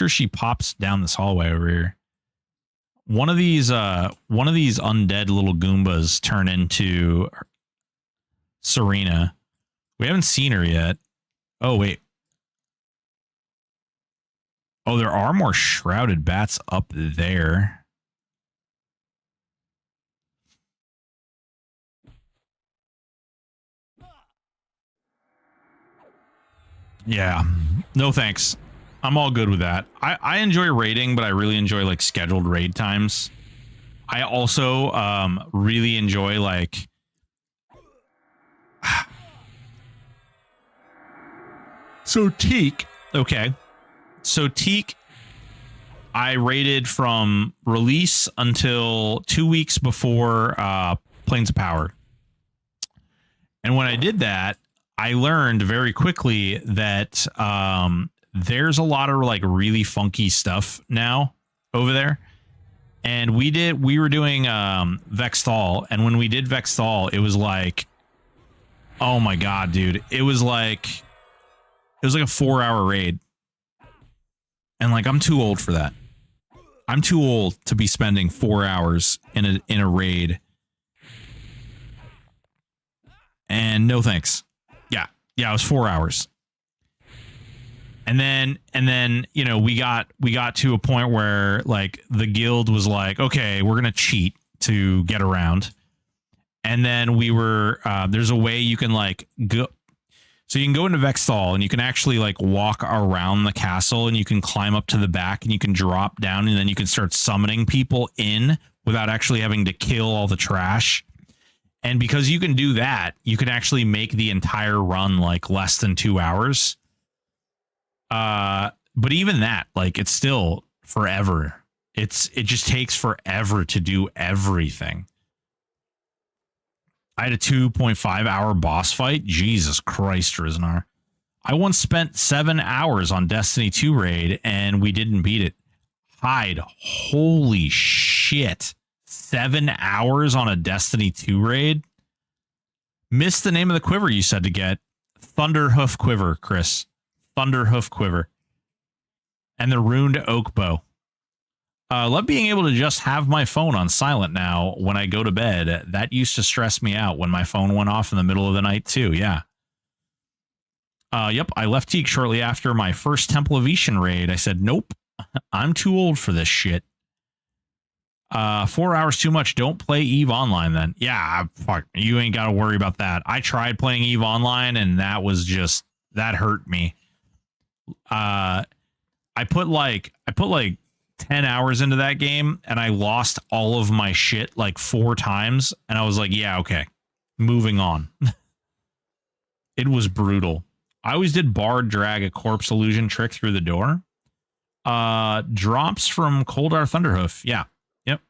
she pops down this hallway over here. One of these undead little Goombas turn into Serena. We haven't seen her yet. Oh, wait. Oh, there are more shrouded bats up there. Yeah, no thanks. I'm all good with that. I enjoy raiding, but I really enjoy like scheduled raid times. I also really enjoy like so Teak. Okay. So Teak, I raided from release until 2 weeks before Planes of Power. And when I did that, I learned very quickly that there's a lot of like really funky stuff now over there. And we were doing Vexthal, and when we did Vexthal, it was like, oh my god, dude. It was like a 4-hour raid. And like I'm too old for that. I'm too old to be spending 4 hours in a raid. And no thanks. Yeah, it was 4 hours. And then, you know, we got to a point where like the guild was like, okay, we're going to cheat to get around. And then we were, there's a way you can like go. So you can go into Vexthal and you can actually like walk around the castle and you can climb up to the back and you can drop down and then you can start summoning people in without actually having to kill all the trash. And because you can do that, you can actually make the entire run like less than 2 hours. But even that, like it's still forever. It just takes forever to do everything. I had a 2.5 hour boss fight. Jesus Christ, Riznar. I once spent 7 hours on Destiny 2 raid and we didn't beat it. Hide. Holy shit. 7 hours on a Destiny 2 raid? Missed the name of the quiver you said to get. Thunderhoof Quiver, Chris. Thunderhoof Quiver. And the Runed Oak Bow. Love being able to just have my phone on silent now when I go to bed. That used to stress me out when my phone went off in the middle of the night too. Yeah. Yep, I left Teak shortly after my first Temple of Ishan raid. I said, nope, I'm too old for this shit. 4 hours too much. Don't play EVE Online then. Yeah, fuck. You ain't got to worry about that. I tried playing EVE Online and that was just, that hurt me. I put like 10 hours into that game and I lost all of my shit like 4 times. And I was like, yeah, okay. Moving on. It was brutal. I always did bard drag a corpse illusion trick through the door. Drops from Coldar Thunderhoof. Yeah. Yep.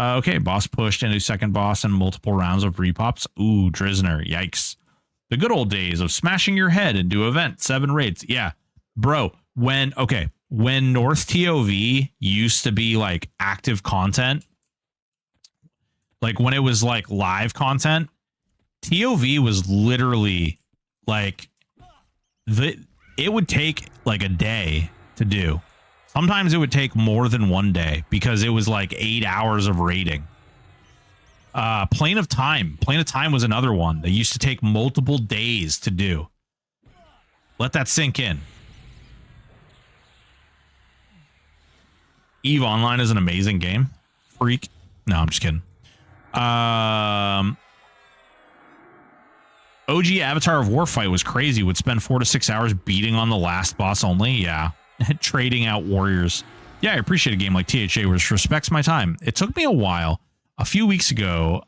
Okay, boss pushed into second boss and multiple rounds of repops. Ooh, Drizner. Yikes. The good old days of smashing your head into event 7 raids. Yeah. Bro, when North TOV used to be like active content, like when it was like live content, TOV was literally like it would take like a day to do. Sometimes it would take more than one day because it was like 8 hours of raiding. Plane of Time was another one that used to take multiple days to do. Let that sink in. EVE Online is an amazing game. Freak. No, I'm just kidding. OG Avatar of Warfight was crazy. Would spend 4 to 6 hours beating on the last boss only. Yeah. Trading out warriors. Yeah, I appreciate a game like THA, which respects my time. It took me a while. A few weeks ago,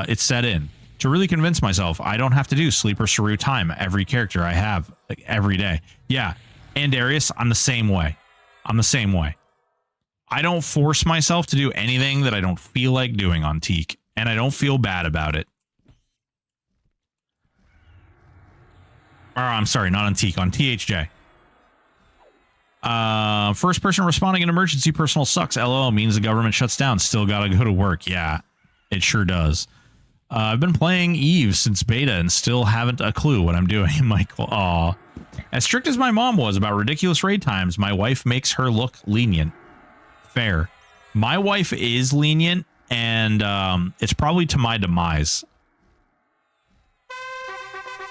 it set in to really convince myself I don't have to do Sleeper Saru time every character I have like every day. Yeah. And Darius, I'm the same way. I don't force myself to do anything that I don't feel like doing on Teak, and I don't feel bad about it. Or I'm sorry, not on Teak, on THJ. First person responding in emergency personal sucks. LOL means the government shuts down. Still gotta go to work. Yeah, it sure does. I've been playing EVE since beta and still haven't a clue what I'm doing. Michael, aw. As strict as my mom was about ridiculous raid times, my wife makes her look lenient. Fair. My wife is lenient, and it's probably to my demise.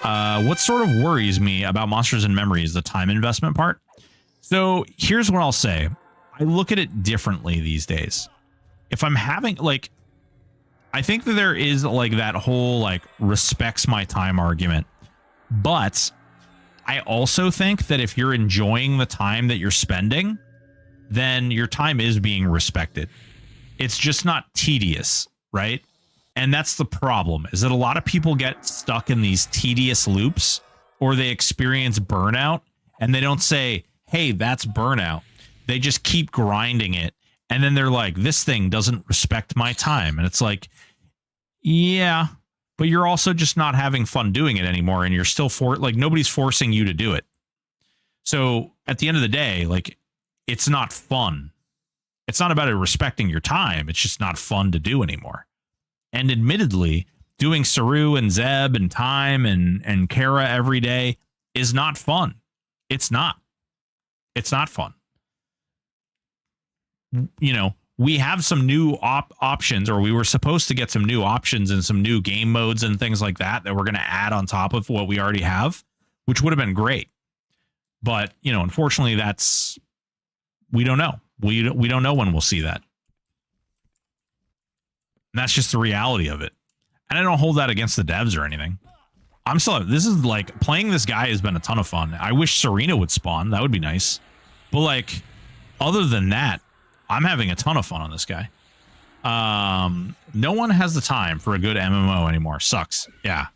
What sort of worries me about Monsters and Memory is the time investment part. So here's what I'll say. I look at it differently these days. If I'm having like, I think that there is like that whole like respects my time argument, but I also think that if you're enjoying the time that you're spending, then your time is being respected. It's just not tedious, right? And that's the problem, is that a lot of people get stuck in these tedious loops, or they experience burnout, and they don't say, hey, that's burnout. They just keep grinding it. And then they're like, this thing doesn't respect my time. And it's like, yeah, but you're also just not having fun doing it anymore. And you're still nobody's forcing you to do it. So at the end of the day, like, it's not fun. It's not about it respecting your time. It's just not fun to do anymore. And admittedly, doing Saru and Zeb and Time and Kara every day is not fun. It's not. It's not fun. You know, we have some new options, or we were supposed to get some new options and some new game modes and things like that we're going to add on top of what we already have, which would have been great. But, you know, unfortunately, we don't know. We don't know when we'll see that. And that's just the reality of it. And I don't hold that against the devs or anything. This is like, playing this guy has been a ton of fun. I wish Serena would spawn. That would be nice. But like, other than that, I'm having a ton of fun on this guy. No one has the time for a good MMO anymore. Sucks. Yeah.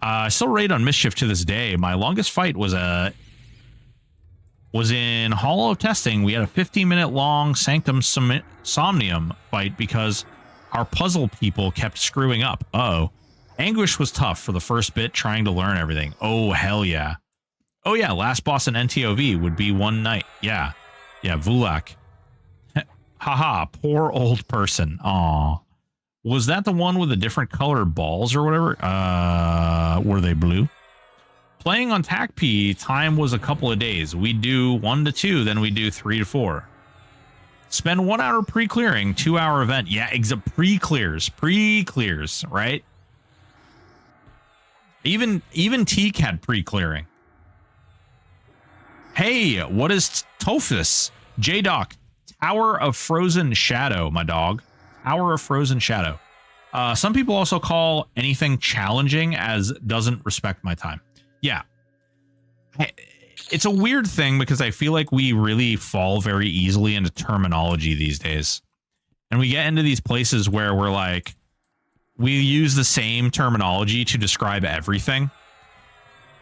I still raid on Mischief to this day. My longest fight was in Hollow Testing. We had a 15-minute long Sanctum Somnium fight because our puzzle people kept screwing up. Uh-oh. Anguish was tough for the first bit, trying to learn everything. Oh, hell yeah. Oh, yeah, last boss in NTOV would be one night. Yeah. Yeah, Vulak. Haha, poor old person. Aw. Was that the one with the different color balls or whatever? Were they blue? Playing on TACP, time was a couple of days. We do 1 to 2, then we do 3 to 4. Spend 1 hour pre-clearing, 2-hour event. Yeah, pre-clears, right? Even Teak had pre-clearing. Hey, what is Tophus? J-Doc, Tower of Frozen Shadow, my dog. Tower of Frozen Shadow. Some people also call anything challenging as doesn't respect my time. Yeah. It's a weird thing because I feel like we really fall very easily into terminology these days. And we get into these places where we're like, we use the same terminology to describe everything.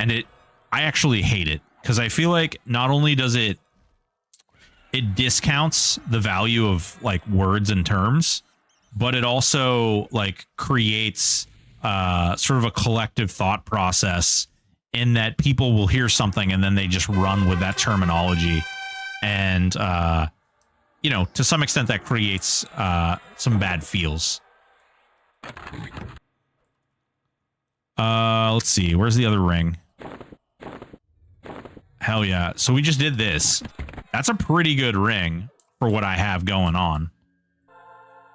And I actually hate it because I feel like not only does it discounts the value of like words and terms, but it also like creates sort of a collective thought process in that people will hear something and then they just run with that terminology. And, you know, to some extent that creates some bad feels. Let's see. Where's the other ring? Hell yeah. So we just did this. That's a pretty good ring for what I have going on.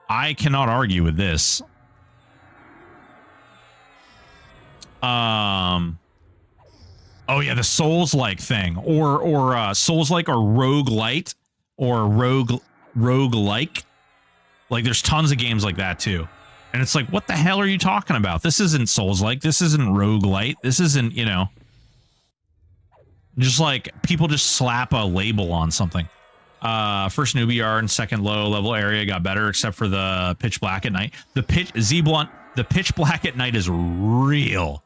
I cannot argue with this. Oh yeah, the Souls-like thing, or Souls-like, or roguelite, or roguelike. Like there's tons of games like that too. And it's like, what the hell are you talking about? This isn't Souls-like. This isn't roguelite. This isn't, you know, just like people just slap a label on something. First newbie yard and second low level area got better, except for the pitch black at night. The pitch black at night is real.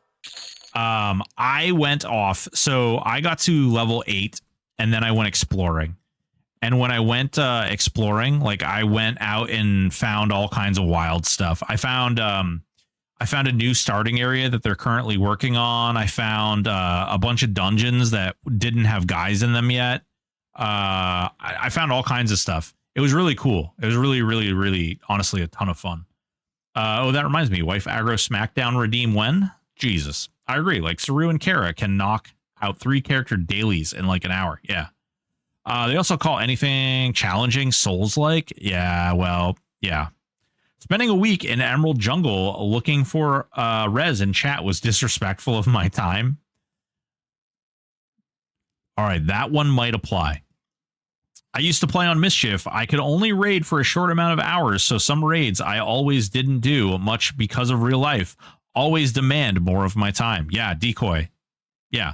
I went off, so I got to level 8 and then I went exploring. And when I went exploring, like I went out and found all kinds of wild stuff. I found a new starting area that they're currently working on. I found a bunch of dungeons that didn't have guys in them yet. I found all kinds of stuff. It was really cool. It was really, really, really, honestly, a ton of fun. Oh, that reminds me. Wife aggro smackdown redeem when? Jesus. I agree. Like Saru and Kara can knock out 3 character dailies in like an hour. Yeah. They also call anything challenging Souls-like. Yeah, well, yeah. Spending a week in Emerald Jungle looking for res in chat was disrespectful of my time. All right, that one might apply. I used to play on Mischief. I could only raid for a short amount of hours, so some raids I always didn't do much because of real life. Always demand more of my time. Yeah, Decoy. Yeah.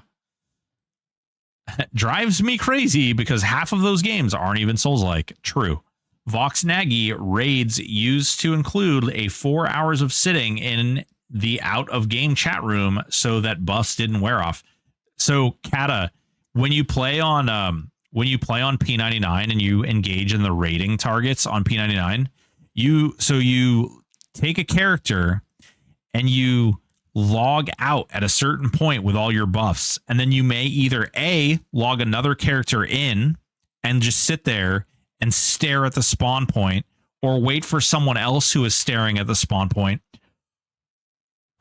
Drives me crazy because half of those games aren't even Souls-like. True. Vox Nagy raids used to include a 4 hours of sitting in the out-of-game chat room so that buffs didn't wear off. So, Kata, when you play on P99 and you engage in the raiding targets on P99, you take a character and you log out at a certain point with all your buffs, and then you may either A, log another character in and just sit there and stare at the spawn point, or wait for someone else who is staring at the spawn point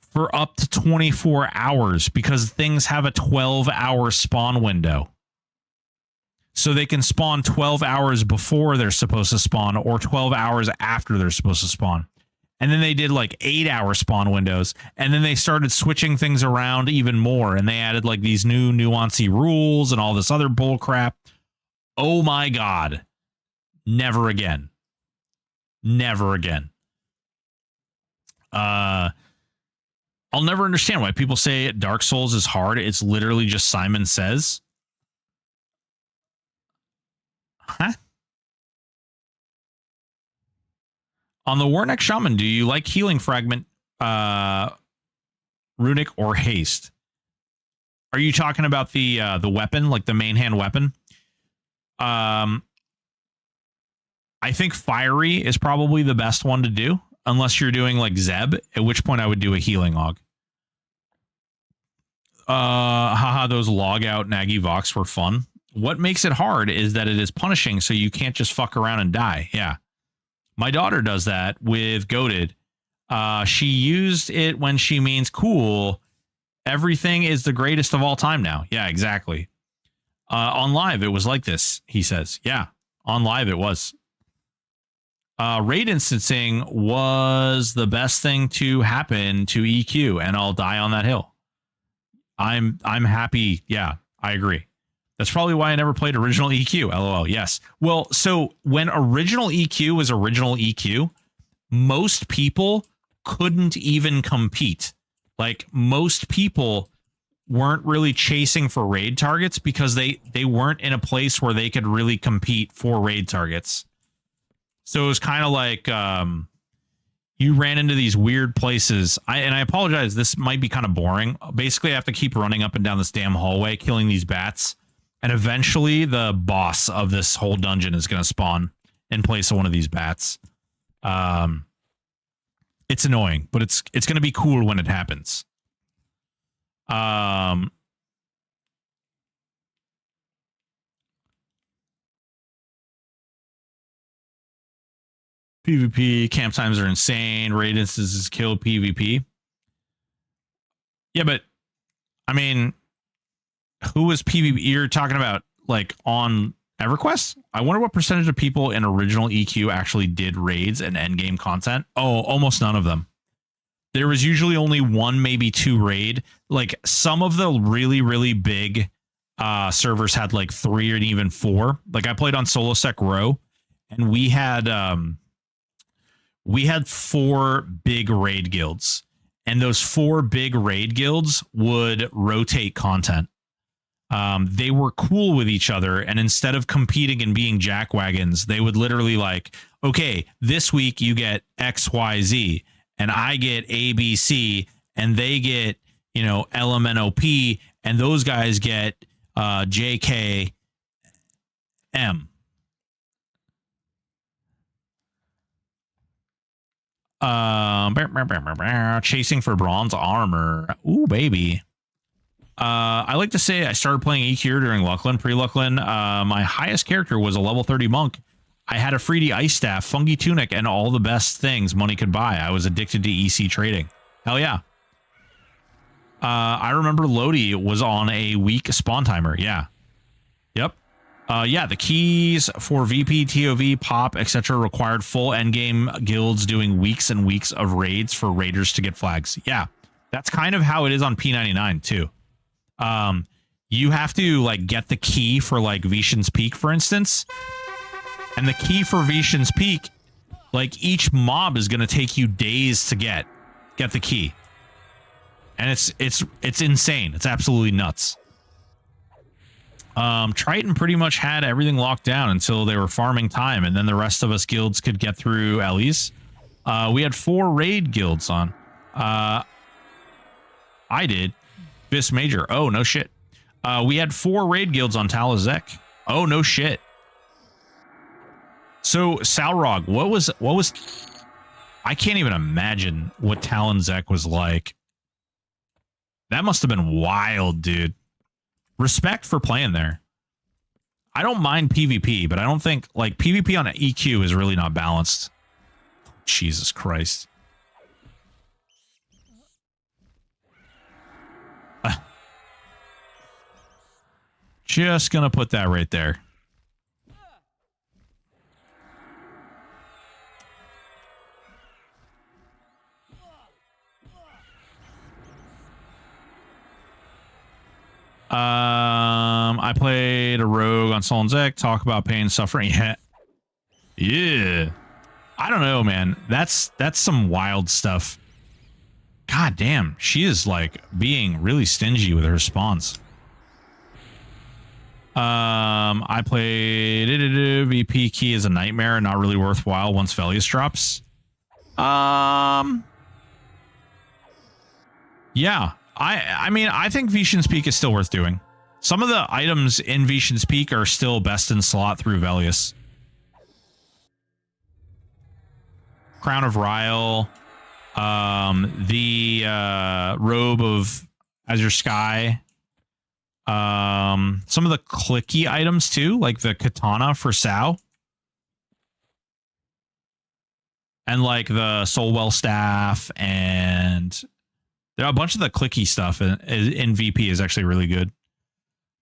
for up to 24 hours because things have a 12-hour spawn window. So they can spawn 12 hours before they're supposed to spawn or 12 hours after they're supposed to spawn. And then they did like 8-hour spawn windows. And then they started switching things around even more. And they added like these new nuancy rules and all this other bull crap. Oh my God. Never again. Never again. I'll never understand why people say Dark Souls is hard. It's literally just Simon Says. Huh? On the Warneck Shaman, do you like Healing Fragment, Runic, or Haste? Are you talking about the weapon, like the main hand weapon? I think Fiery is probably the best one to do, unless you're doing like Zeb, at which point I would do a Healing Log. Haha, those log out Nagy Vox were fun. What makes it hard is that it is punishing, so you can't just fuck around and die. Yeah. My daughter does that with Goated. She used it when she means cool. Everything is the greatest of all time now. Yeah, exactly. On live, it was like this, he says. Yeah, on live it was. Raid instancing was the best thing to happen to EQ, and I'll die on that hill. I'm happy. Yeah, I agree. That's probably why I never played original EQ. LOL. Yes. Well, so when original EQ was original EQ, most people couldn't even compete. Like most people weren't really chasing for raid targets because they weren't in a place where they could really compete for raid targets. So it was kind of like, you ran into these weird places. And I apologize, this might be kind of boring. Basically, I have to keep running up and down this damn hallway, killing these bats. And eventually, the boss of this whole dungeon is going to spawn in place of one of these bats. It's annoying, but it's going to be cool when it happens. PvP camp times are insane. Raid instances kill PvP. Yeah, but I mean, who was PvP? You're talking about like on EverQuest? I wonder what percentage of people in original EQ actually did raids and endgame content. Oh, almost none of them. There was usually only one, maybe two raid. Like some of the really, really big servers had like 3 or even 4. Like I played on SoloSec Row, and we had 4 big raid guilds, and those 4 big raid guilds would rotate content. They were cool with each other, and instead of competing and being jackwagons, they would literally like, okay, this week you get XYZ, and I get ABC, and they get, you know, LMNOP, and those guys get JKM. Chasing for bronze armor. Ooh, baby. I like to say I started playing EQ during Lucklin. Pre-Lucklin, my highest character was a level 30 monk. I had a 3D ice staff, fungi tunic, and all the best things money could buy. I was addicted to EC trading. Hell yeah. I remember Lodi was on a week spawn timer. Yeah. Yep. Yeah, the keys for VP, TOV, POP, etc. required full endgame guilds doing weeks and weeks of raids for raiders to get flags. Yeah, that's kind of how it is on P99 too. You have to like get the key for like Vishen's Peak, for instance. And the key for Vishen's Peak, like each mob is going to take you days to get the key. And it's insane. It's absolutely nuts. Triton pretty much had everything locked down until they were farming time, and then the rest of us guilds could get through Ellie's. We had 4 raid guilds on. I did. Vis Major. Oh, no shit. We had 4 raid guilds on Talazek. Oh, no shit. So, Salrog, what was... I can't even imagine what Talonzek was like. That must have been wild, dude. Respect for playing there. I don't mind PvP, but I don't think like PvP on EQ is really not balanced. Jesus Christ. Just gonna put that right there. I played a rogue on Solonzek. Talk about pain, suffering. Yeah. Yeah. I don't know, man. That's some wild stuff. God damn. She is like being really stingy with her spawns. I played VP key is a nightmare and not really worthwhile once Velius drops. Yeah. I mean, I think Vishen's Peak is still worth doing. Some of the items in Vishen's Peak are still best in slot through Velius. Crown of Ryle, the robe of Azure Sky, some of the clicky items too, like the katana for Sao, and like the Soulwell staff, and there are a bunch of the clicky stuff in VP is actually really good.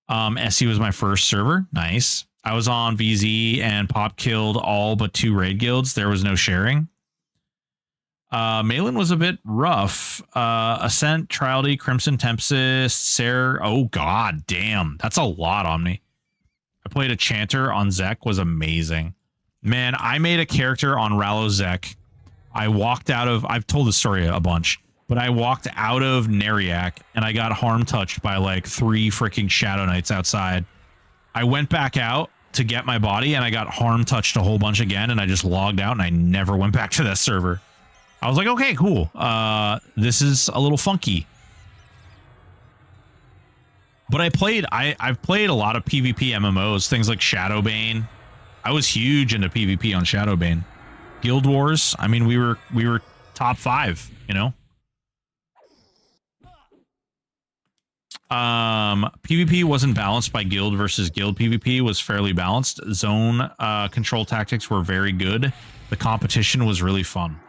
SE was my first server. Nice. I was on VZ and Pop killed all but 2 raid guilds. There was no sharing. Malin was a bit rough. Ascent, Triality, Crimson Tempest, Ser. Oh, god damn. That's a lot on me. I played a Chanter on Zek. Was amazing. Man, I made a character on Rallo Zek. I walked out of... I've told the story a bunch. But I walked out of Neriak and I got harm touched by like 3 freaking Shadow Knights outside. I went back out to get my body and I got harm touched a whole bunch again, and I just logged out and I never went back to that server. I was like, okay, cool. This is a little funky. But I've played a lot of PvP MMOs, things like Shadowbane. I was huge into PvP on Shadowbane. Guild Wars, I mean, we were top 5, you know. PvP wasn't balanced by guild versus guild. PvP was fairly balanced. Zone control tactics were very good. The competition was really fun.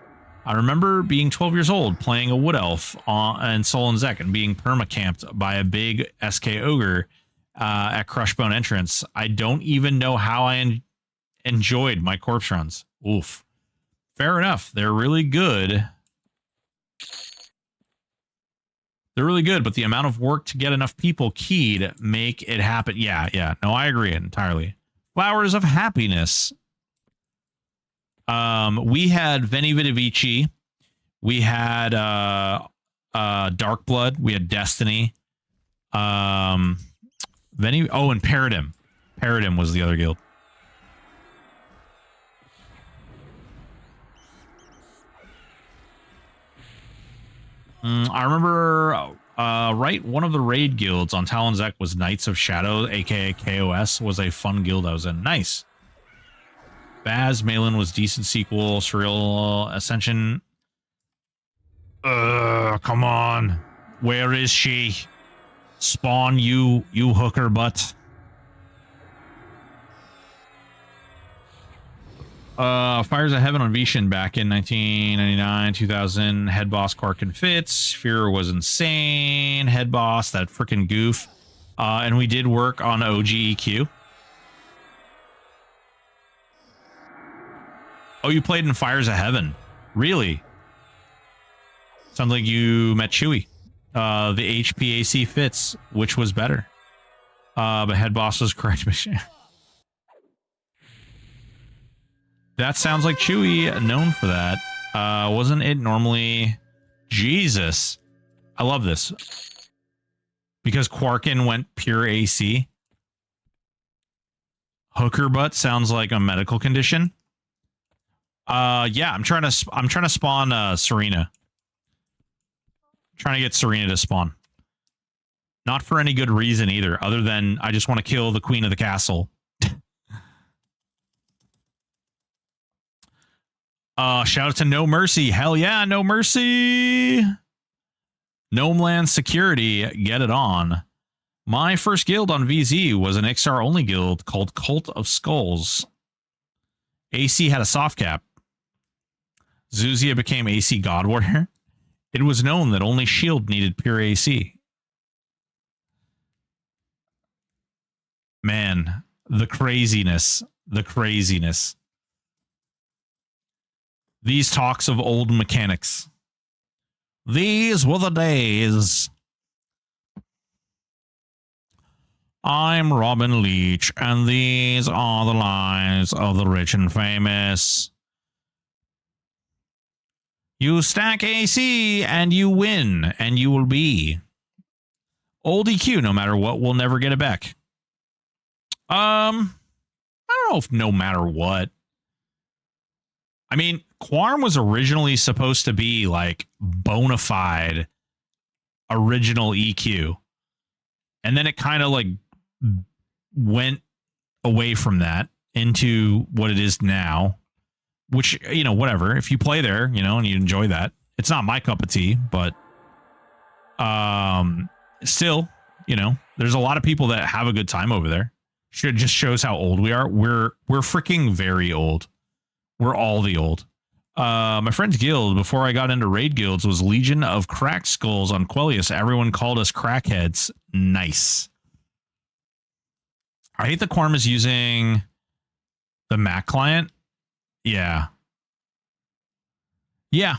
I remember being 12 years old playing a wood elf in Sol and Zek and being permacamped by a big SK ogre at Crushbone entrance. I don't even know how I enjoyed my corpse runs. Oof. Fair enough. They're really good. They're really good, but the amount of work to get enough people keyed make it happen. Yeah. No, I agree entirely. Flowers of Happiness. We had Veni Vidi Vici. We had Dark Blood. We had Destiny. And Paradigm. Paradigm was the other guild. I remember, one of the raid guilds on Talon's Deck was Knights of Shadow, aka KOS, was a fun guild I was in. Nice. Baz Malin was decent sequel. Surreal Ascension. Come on. Where is she? Spawn, you hooker butt. Fires of Heaven on Vishen back in 1999, 2000. Head boss Quark and Fitz. Führer was insane. Head boss, that freaking goof. And we did work on OGEQ. Oh, you played in Fires of Heaven. Really? Sounds like you met Chewy. The HPAC Fitz, which was better. But head boss was correct. That sounds like Chewy, known for that. Wasn't it normally... Jesus. I love this. Because Quarkin went pure AC. Hooker butt sounds like a medical condition. Yeah, I'm trying to spawn Serena. Trying to get Serena to spawn. Not for any good reason either, other than I just want to kill the queen of the castle. Shout out to No Mercy. Hell yeah, No Mercy. Gnomeland Security, get it on. My first guild on VZ was an XR only guild called Cult of Skulls. AC had a soft cap. Zuzia became AC God Warrior. It was known that only Shield needed pure AC. Man, the craziness. The craziness. These talks of old mechanics. These were the days. I'm Robin Leach, and these are the lives of the rich and famous. You stack AC, and you win, and you will be. Old EQ, no matter what, we'll never get it back. I don't know if no matter what. I mean, Quarm was originally supposed to be like bona fide original EQ. And then it kind of like went away from that into what it is now, which, you know, whatever. If you play there, you know, and you enjoy that, it's not my cup of tea, but still, you know, there's a lot of people that have a good time over there. Just shows how old we are. We're freaking very old. We're all the old. My friend's guild, before I got into raid guilds, was Legion of Cracked Skulls on Quellius. Everyone called us crackheads. Nice. I hate that Quarm is using the Mac client. Yeah. Yeah,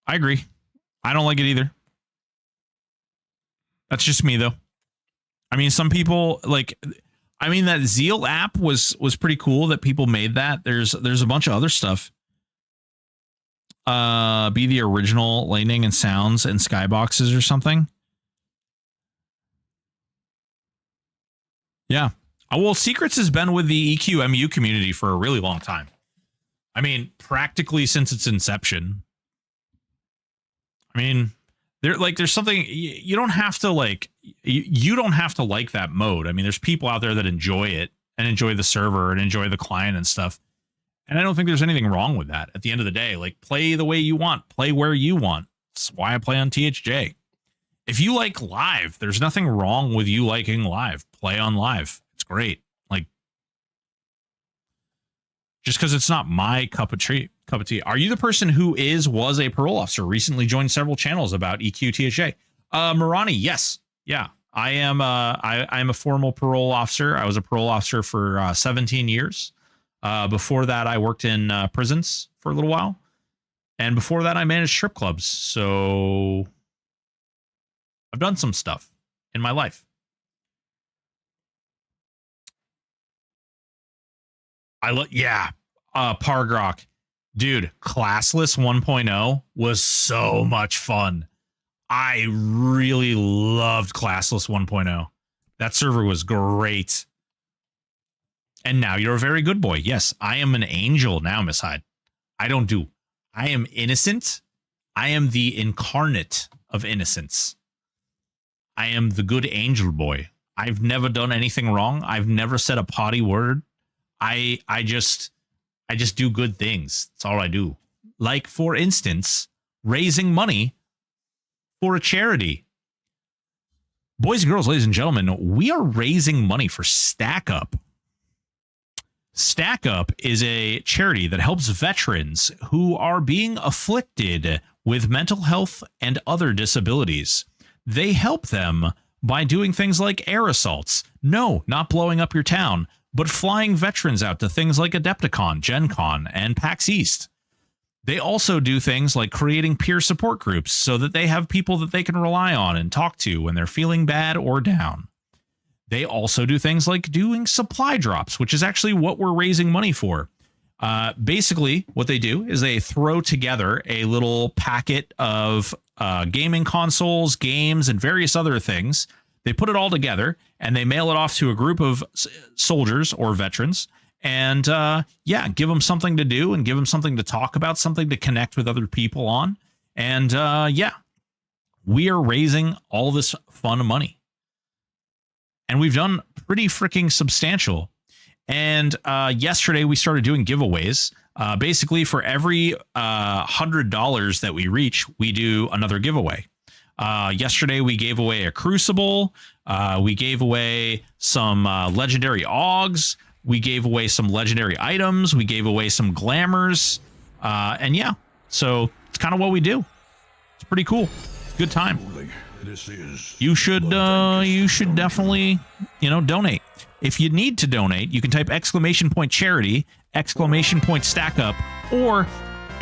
I agree. I don't like it either. That's just me, though. I mean, some people like... I mean, that Zeal app was pretty cool that people made that. There's a bunch of other stuff. Be the original lightning and sounds and skyboxes or something. Yeah. Well, Secrets has been with the EQMU community for a really long time. I mean, practically since its inception. I mean, there's something you don't have to like. You don't have to like that mode. I mean, there's people out there that enjoy it and enjoy the server and enjoy the client and stuff. And I don't think there's anything wrong with that. At the end of the day, like, play the way you want, play where you want. That's why I play on THJ. If you like live, there's nothing wrong with you liking live. Play on live. It's great. Like, just because it's not my cup of tea. Are you the person who was a parole officer, recently joined several channels about EQ THJ? Marani, yes. Yeah, I am. I'm a formal parole officer. I was a parole officer for 17 years. Before that, I worked in prisons for a little while. And before that, I managed strip clubs. So I've done some stuff in my life. Pargrok. Dude, Classless 1.0 was so much fun. I really loved Classless 1.0. That server was great. And now you're a very good boy. Yes, I am an angel now, Miss Hyde. I am innocent. I am the incarnate of innocence. I am the good angel boy. I've never done anything wrong. I've never said a potty word. I just do good things. That's all I do. Like, for instance, raising money for a charity. Boys and girls, ladies and gentlemen, we are raising money for Stack Up. Stack Up is a charity that helps veterans who are being afflicted with mental health and other disabilities. They help them by doing things like air assaults. No, not blowing up your town, but flying veterans out to things like Adepticon, Gen Con, and PAX East. They also do things like creating peer support groups so that they have people that they can rely on and talk to when they're feeling bad or down. They also do things like doing supply drops, which is actually what we're raising money for. Basically, what they do is they throw together a little packet of gaming consoles, games, and various other things. They put it all together and they mail it off to a group of soldiers or veterans. And give them something to do and give them something to talk about, something to connect with other people on. And we are raising all this fun money. And we've done pretty freaking substantial. And yesterday we started doing giveaways. Basically, for every $100 that we reach, we do another giveaway. Yesterday we gave away a Crucible. We gave away some legendary Augs. We gave away some legendary items. We gave away some glamours. So it's kind of what we do. It's pretty cool. Good time. You should definitely, donate. If you need to donate, you can type !charity, !stack up, or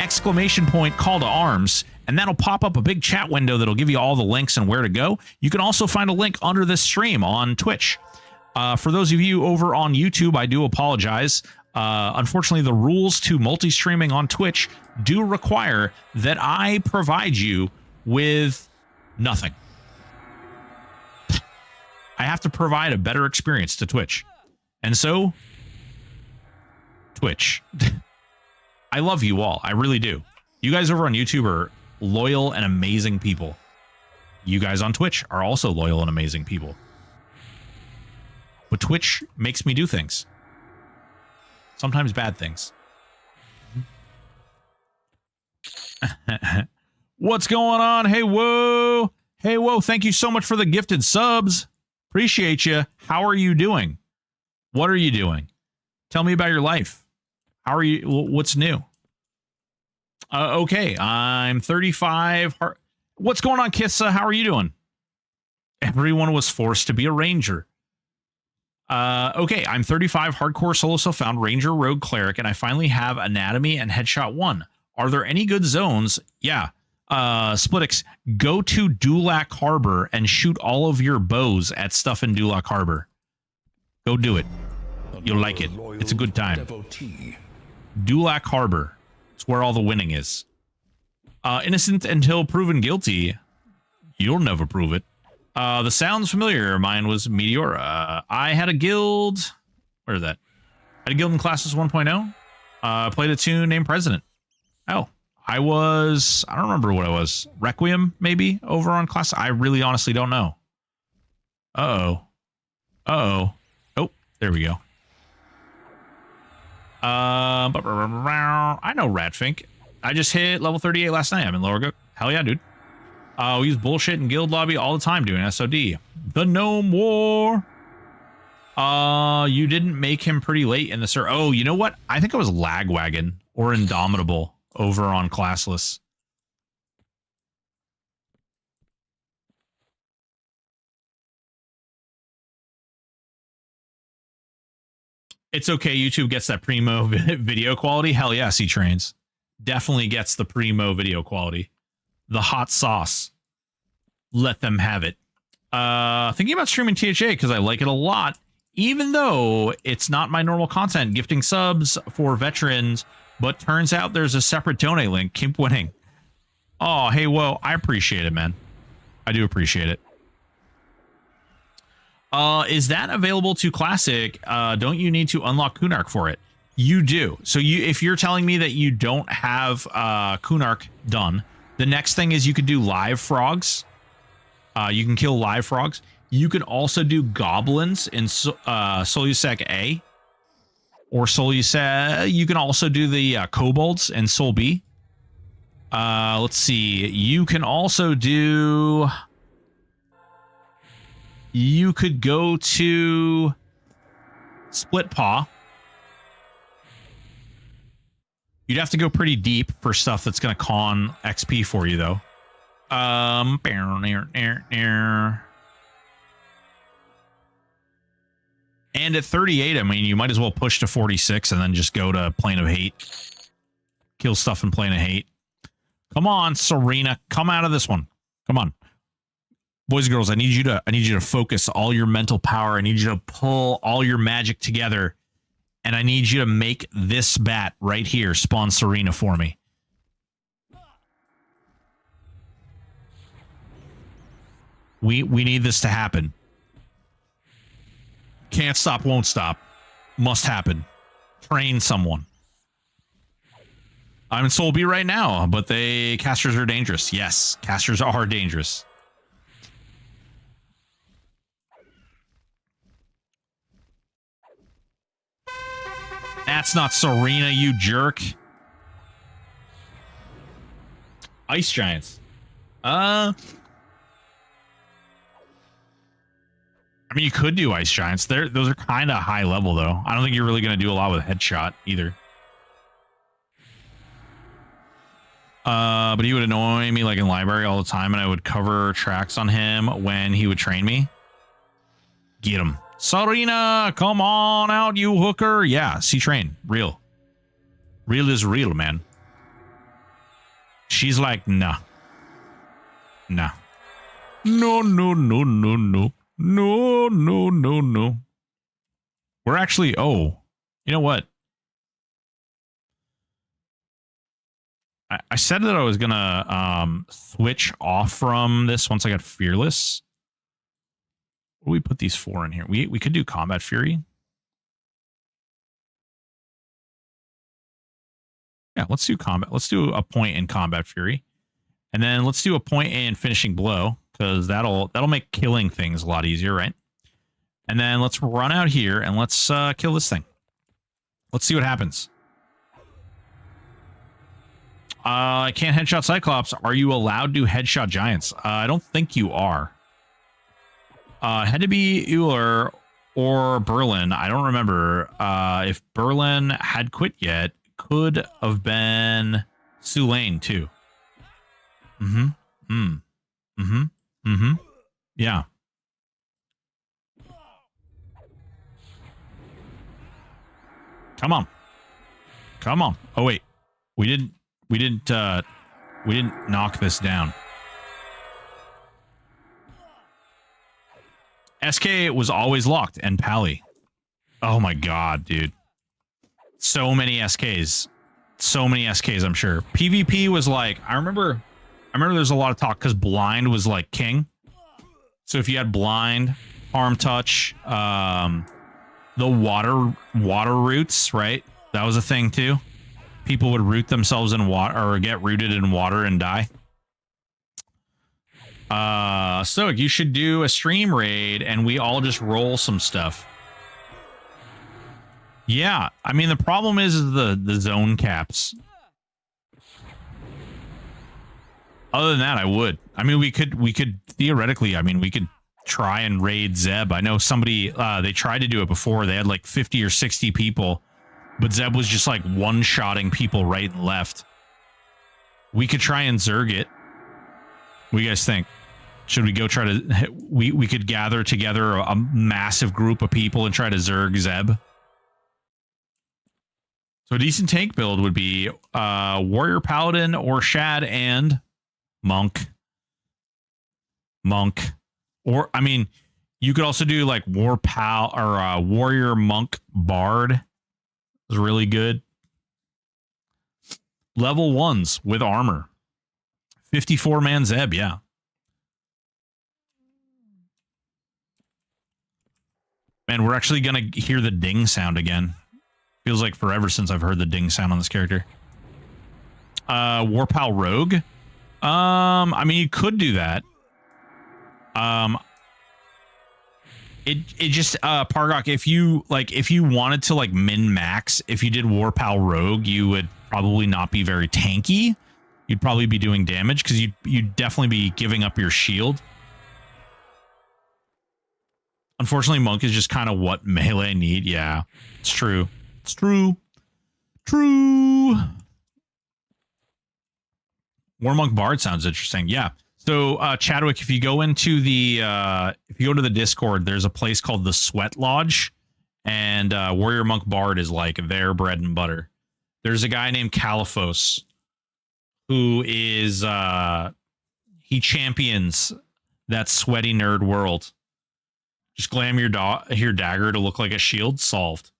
!call to arms, and that'll pop up a big chat window that'll give you all the links and where to go. You can also find a link under this stream on Twitch. For those of you over on YouTube, I do apologize. Unfortunately, the rules to multi-streaming on Twitch do require that I provide you with nothing. I have to provide a better experience to Twitch. And so, Twitch. I love you all. I really do. You guys over on YouTube are loyal and amazing people. You guys on Twitch are also loyal and amazing people. But Twitch makes me do things. Sometimes bad things. What's going on? Hey, whoa. Hey, whoa. Thank you so much for the gifted subs. Appreciate you. How are you doing? What are you doing? Tell me about your life. How are you? What's new? Okay, I'm 35. What's going on, Kissa? How are you doing? Everyone was forced to be a ranger. Okay, I'm 35, hardcore solo self-found, ranger, rogue, cleric, and I finally have anatomy and headshot 1. Are there any good zones? Yeah. Splitix, go to Dulac Harbor and shoot all of your bows at stuff in Dulac Harbor. Go do it. You'll like it. It's a good time. Dulac Harbor. It's where all the winning is. Innocent until proven guilty. You'll never prove it. The sounds familiar. Mine was Meteora. I had a guild. Where is that? I had a guild in Classless 1.0. Played a tune named President. Oh, I don't remember what I was. Requiem, maybe, over on class. I really honestly don't know. Uh-oh. Uh-oh. Oh, there we go. I know Ratfink. I just hit level 38 last night. I'm in lower go. Hell yeah, dude. We use bullshit in guild lobby all the time doing SOD. The Gnome War. You didn't make him pretty late in the server. Oh, you know what? I think it was Lagwagon or Indomitable over on Classless. It's okay. YouTube gets that primo video quality. Hell yeah, C-Trains. Definitely gets the primo video quality. The hot sauce. Let them have it. Thinking about streaming THA because I like it a lot. Even though it's not my normal content, gifting subs for veterans, but turns out there's a separate donate link. Keep winning. Oh, hey, whoa. I appreciate it, man. I do appreciate it. Is that available to Classic? Don't you need to unlock Kunark for it? You do. So if you're telling me that you don't have Kunark done, the next thing is you could do live frogs. You can kill live frogs. You can also do goblins in Solusec A. Or Solusec. You can also do the kobolds in Sol B. Let's see. You can also do... You could go to Split Paw. You'd have to go pretty deep for stuff that's going to con XP for you, though. And at 38, I mean, you might as well push to 46 and then just go to Plane of Hate. Kill stuff in Plane of Hate. Come on, Serena. Come out of this one. Come on. Boys and girls, I need you to focus all your mental power. I need you to pull all your magic together. And I need you to make this bat right here spawn Serena for me. We need this to happen. Can't stop, won't stop. Must happen. Train someone. I'm in Sol B right now, but casters are dangerous. Yes, casters are dangerous. That's not Serena, you jerk. Ice Giants. I mean, you could do Ice Giants. Those are kind of high level, though. I don't think you're really going to do a lot with Headshot, either. But he would annoy me, like, in library all the time, and I would cover tracks on him when he would train me. Get him. Serena, come on out, you hooker. Yeah, C-Train. Real. Real is real, man. She's like, nah. Nah. No, no, no, no, no. No, no, no, no. We're actually, oh, you know what? I said that I was gonna switch off from this once I got Fearless. What do we put these for in here? We could do Combat Fury. Yeah, let's do combat. Let's do a point in Combat Fury. And then let's do a point in Finishing Blow, because that'll make killing things a lot easier, right? And then let's run out here and let's kill this thing. Let's see what happens. I can't headshot Cyclops. Are you allowed to headshot Giants? I don't think you are. Had to be Euler or Berlin. I don't remember. If Berlin had quit yet, could have been Sulaine too. Yeah. Come on. Come on. Oh wait. We didn't knock this down. SK was always locked and Pally. Oh my god, dude. So many SKs. So many SKs, I'm sure. PvP was like, I remember there's a lot of talk because blind was like king. So if you had blind, arm touch, the water roots, right? That was a thing too. people would root themselves in water or get rooted in water and die. Stoic, you should do a stream raid and we all just roll some stuff. Yeah, I mean the problem is the zone caps. Other than that, I would. I mean, we could theoretically. I mean, we could try and raid Zeb. I know somebody they tried to do it before. They had like 50 or 60 people, but Zeb was just like one-shotting people right and left. We could try and Zerg it. What do you guys think? Should we go try to? We could gather together a massive group of people and try to Zerg Zeb. So a decent tank build would be Warrior Paladin or Shad and Monk. Or, I mean, you could also do like Warrior Monk Bard. Is really good. Level 1s with armor. 54-man Zeb, yeah. Man, we're actually going to hear the ding sound again. Feels like forever since I've heard the ding sound on this character. Warpal Rogue. I mean, you could do that. It just Pargok, if you wanted to like min max, if you did Warpal Rogue, you would probably not be very tanky. You'd probably be doing damage because you'd definitely be giving up your shield. Unfortunately, Monk is just kind of what melee need. Yeah, it's true. It's true. True. War Monk Bard sounds interesting. Yeah. So Chadwick, if you go into the Discord, there's a place called the Sweat Lodge, and Warrior Monk Bard is like their bread and butter. There's a guy named Caliphos who is he champions that sweaty nerd world. Just glam your dagger to look like a shield. Solved.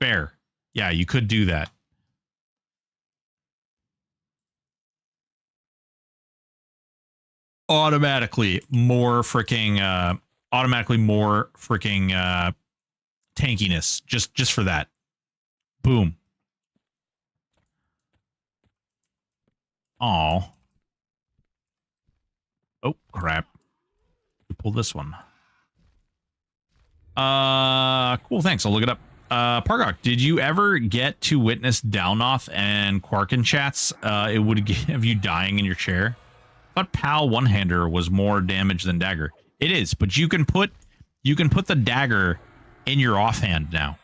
Fair. Yeah, you could do that. Automatically more freaking tankiness just for that. Boom. Oh crap. We pull this one. Cool, thanks. I'll look it up. Pargok, did you ever get to witness Dalnoth and Quarkin chats? It would have you dying in your chair. I thought Pal one-hander was more damage than dagger. It is, but you can put the dagger in your offhand now.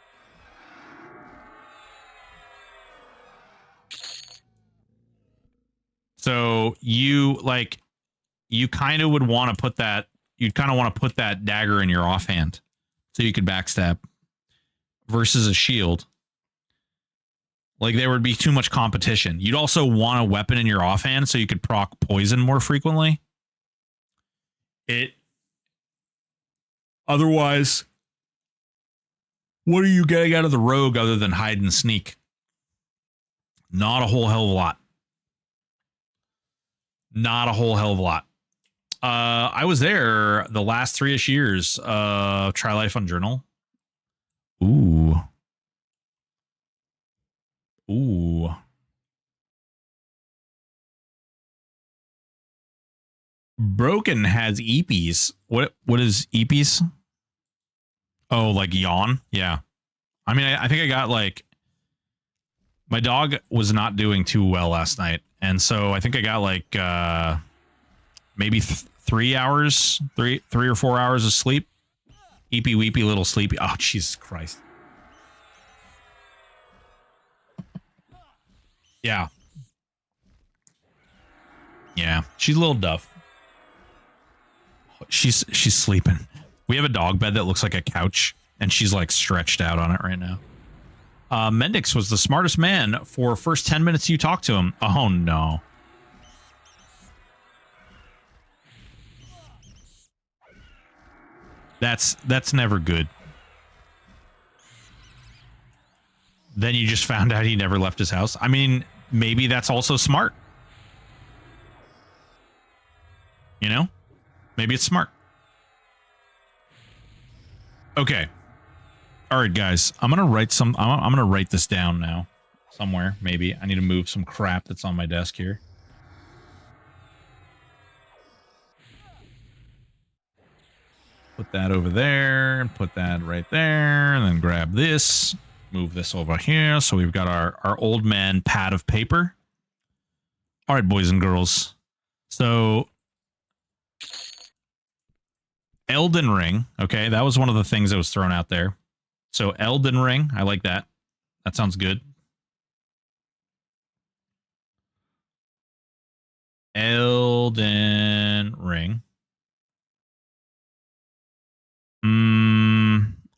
So you kind of would want to put that. You'd kind of want to put that dagger in your offhand, so you could backstab. Versus a shield. Like, there would be too much competition. You'd also want a weapon in your offhand so you could proc poison more frequently. Otherwise, what are you getting out of the rogue other than hide and sneak? Not a whole hell of a lot. Not a whole hell of a lot. I was there the last 3-ish years. Try Life on Journal. Ooh. Broken has eepies. What is eepies? Oh, like yawn? Yeah. I mean, I think I got like, my dog was not doing too well last night, and so I think I got like maybe 3 hours, three or 4 hours of sleep. Eepy weepy little sleepy. Oh, Jesus Christ. Yeah. Yeah. She's a little duff. She's sleeping. We have a dog bed that looks like a couch, and she's like stretched out on it right now. Mendix was the smartest man for first 10 minutes you talked to him. Oh no. That's never good. Then you just found out he never left his house. I mean, maybe that's also smart. You know? Maybe it's smart. Okay. All right, guys. I'm gonna write this down now. somewhere, maybe. I need to move some crap that's on my desk here. Put that over there, and put that right there, and then grab this. Move this over here. So we've got our old man pad of paper. All right, boys and girls. So Elden Ring. Okay, that was one of the things that was thrown out there. So Elden Ring. I like that. That sounds good. Elden Ring.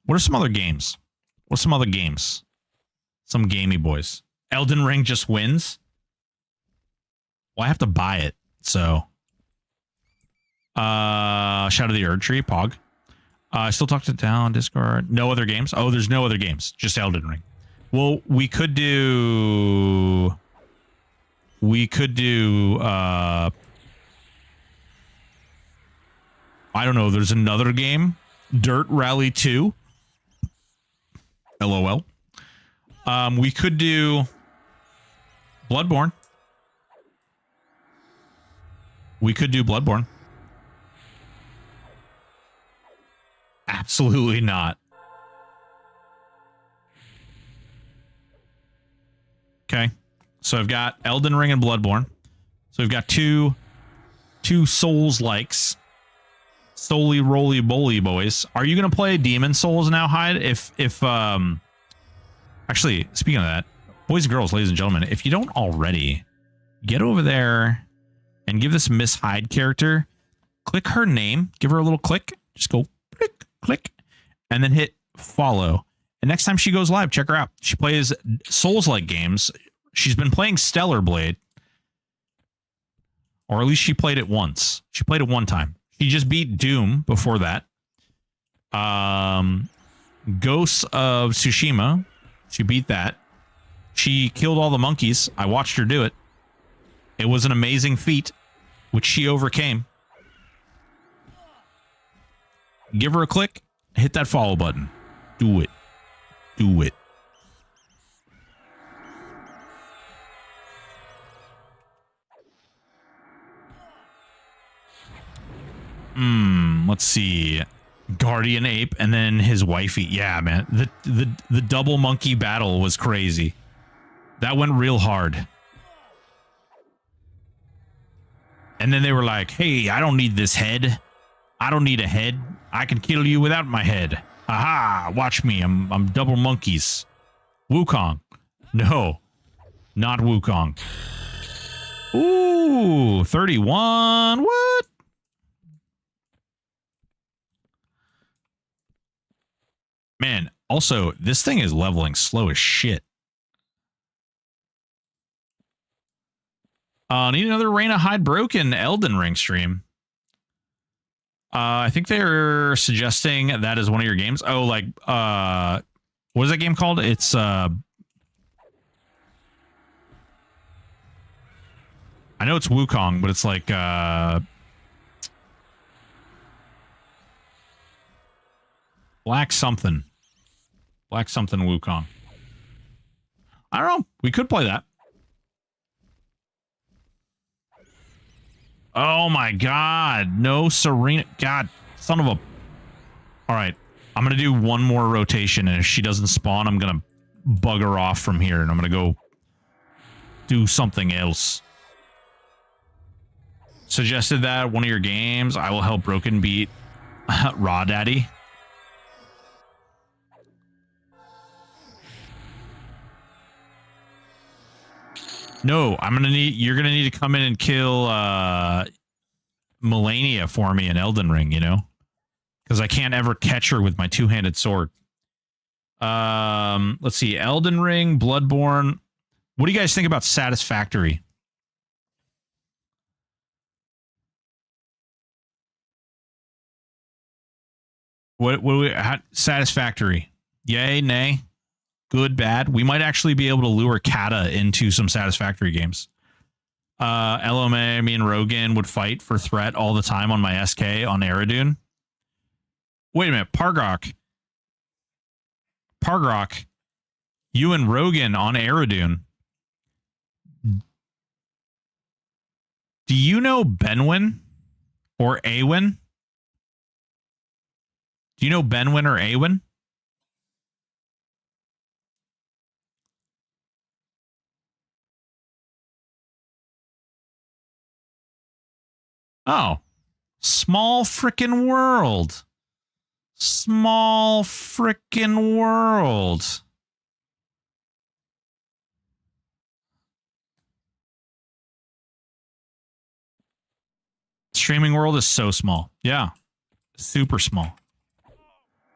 What are some other games? What's some other games? Some gamey boys. Elden Ring just wins. Well, I have to buy it, so. Shadow of the Erd Tree, Pog. I still talk to Down, Discord. No other games? Oh, there's no other games. Just Elden Ring. Well, we could do... I don't know. There's another game. Dirt Rally 2. LOL. We could do Bloodborne. We could do Bloodborne. Absolutely not. Okay. So I've got Elden Ring and Bloodborne. So we've got two Souls likes. Solely roly boly boys. Are you gonna play Demon Souls now, Hyde? If actually, speaking of that, boys and girls, ladies and gentlemen, if you don't already, get over there and give this Miss Hyde character, click her name, give her a little click, just go click, click, and then hit follow. And next time she goes live, check her out. She plays Souls-like games. She's been playing Stellar Blade, or at least she played it once. She played it one time. She just beat Doom before that. Ghosts of Tsushima. She beat that. She killed all the monkeys. I watched her do it. It was an amazing feat, which she overcame. Give her a click. Hit that follow button. Do it. Do it. Let's see. Guardian Ape and then his wifey. Yeah, man. The double monkey battle was crazy. That went real hard. And then they were like, hey, I don't need this head. I don't need a head. I can kill you without my head. Aha, watch me. I'm double monkeys. Wukong. No, not Wukong. Ooh, 31. What? Man, also, this thing is leveling slow as shit. Need another Reina Hyde Broken Elden Ring stream. I think they're suggesting that is one of your games. Oh, like, what is that game called? It's, I know it's Wukong, but it's like, Black something Wukong. I don't know. We could play that. Oh my God. No Serena. God, son of a. All right. I'm going to do one more rotation. And if she doesn't spawn, I'm going to bug her off from here. And I'm going to go do something else. Suggested that one of your games. I will help Broken beat Raw Daddy. No, you're gonna need to come in and kill Melania for me in Elden Ring, you know? Because I can't ever catch her with my two-handed sword. Let's see, Elden Ring, Bloodborne. What do you guys think about Satisfactory? Satisfactory? Yay, nay? Good, bad. We might actually be able to lure Kata into some Satisfactory games. LMA, me and Rogan would fight for threat all the time on my SK on Aerodune. Wait a minute, Pargrok. You and Rogan on Aerodune. Do you know Benwin or Awin? Do you know Benwin or Awin? Oh, small frickin' world. Small frickin' world. Streaming world is so small. Yeah. Super small.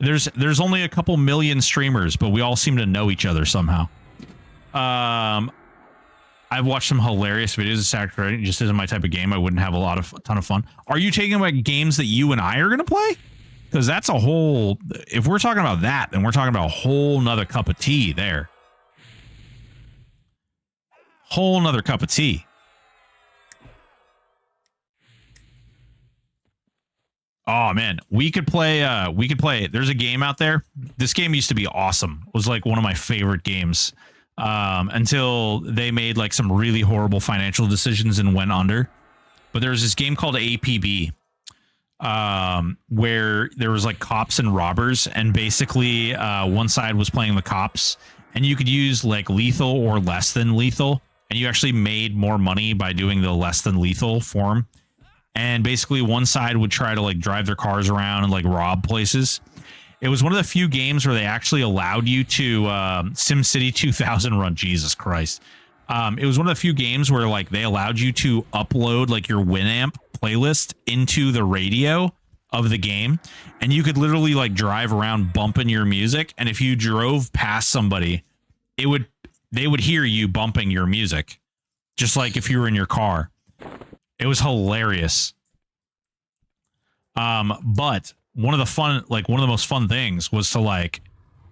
There's only a couple million streamers, but we all seem to know each other somehow. I've watched some hilarious videos of Saturday. It just isn't my type of game. I wouldn't have a ton of fun. Are you taking like games that you and I are gonna play? Because that's a whole. If we're talking about that, then we're talking about a whole nother cup of tea there. Whole nother cup of tea. Oh man, we could play. There's a game out there. This game used to be awesome. It was like one of my favorite games. Until they made like some really horrible financial decisions and went under. But there's this game called APB, where there was like cops and robbers, and basically one side was playing the cops, and you could use like lethal or less than lethal, and you actually made more money by doing the less than lethal form. And basically one side would try to like drive their cars around and like rob places. It was one of the few games where they actually allowed you to SimCity 2000 run. Jesus Christ. It was one of the few games where like they allowed you to upload like your Winamp playlist into the radio of the game. And you could literally like drive around bumping your music. And if you drove past somebody, they would hear you bumping your music. Just like if you were in your car. It was hilarious. But one of the most fun things was to like,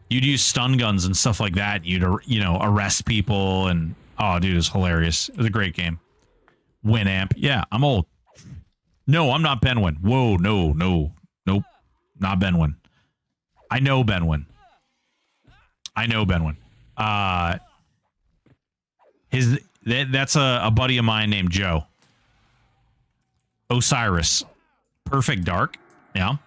you'd use stun guns and stuff like that. You'd, arrest people and, oh, dude, it was hilarious. It was a great game. Winamp. Yeah, I'm old. No, I'm not Benwin. Whoa, nope. Not Benwin. I know Benwin. That's a buddy of mine named Joe. Osiris. Perfect Dark. Yeah.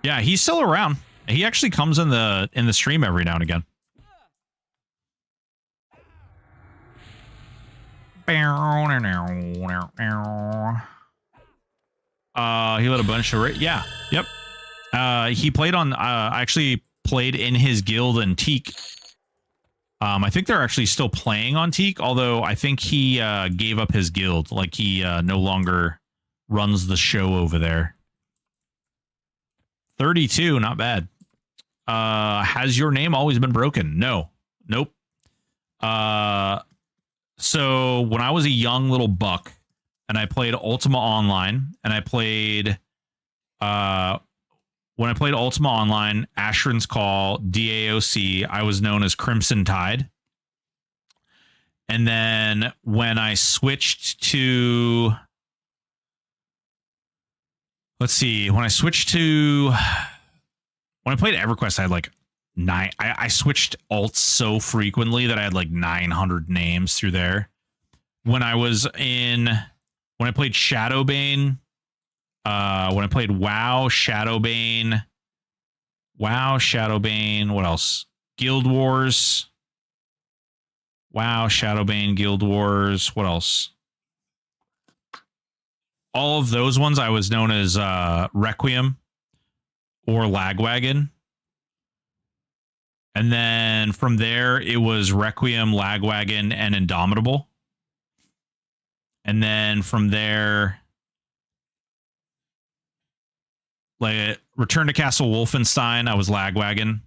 Yeah, he's still around. He actually comes in the stream every now and again. He let a bunch of yeah. Yep. He played on I actually played in his guild in Teak. I think they're actually still playing on Teak, although I think he gave up his guild. Like he no longer runs the show over there. 32, not bad. Has your name always been broken? No. Nope. So when I was a young little buck and I played Ultima Online and I played when I played Ultima Online, Ashran's Call, DAOC, I was known as Crimson Tide. And then when I switched to, when I played EverQuest, I had like I switched alts so frequently that I had like 900 names through there. When I played Shadowbane, when I played WoW, Shadowbane, what else? Guild Wars. WoW, Shadowbane, Guild Wars, what else? All of those ones I was known as Requiem or Lagwagon. And then from there, it was Requiem, Lagwagon, and Indomitable. And then from there, like Return to Castle Wolfenstein, I was Lagwagon.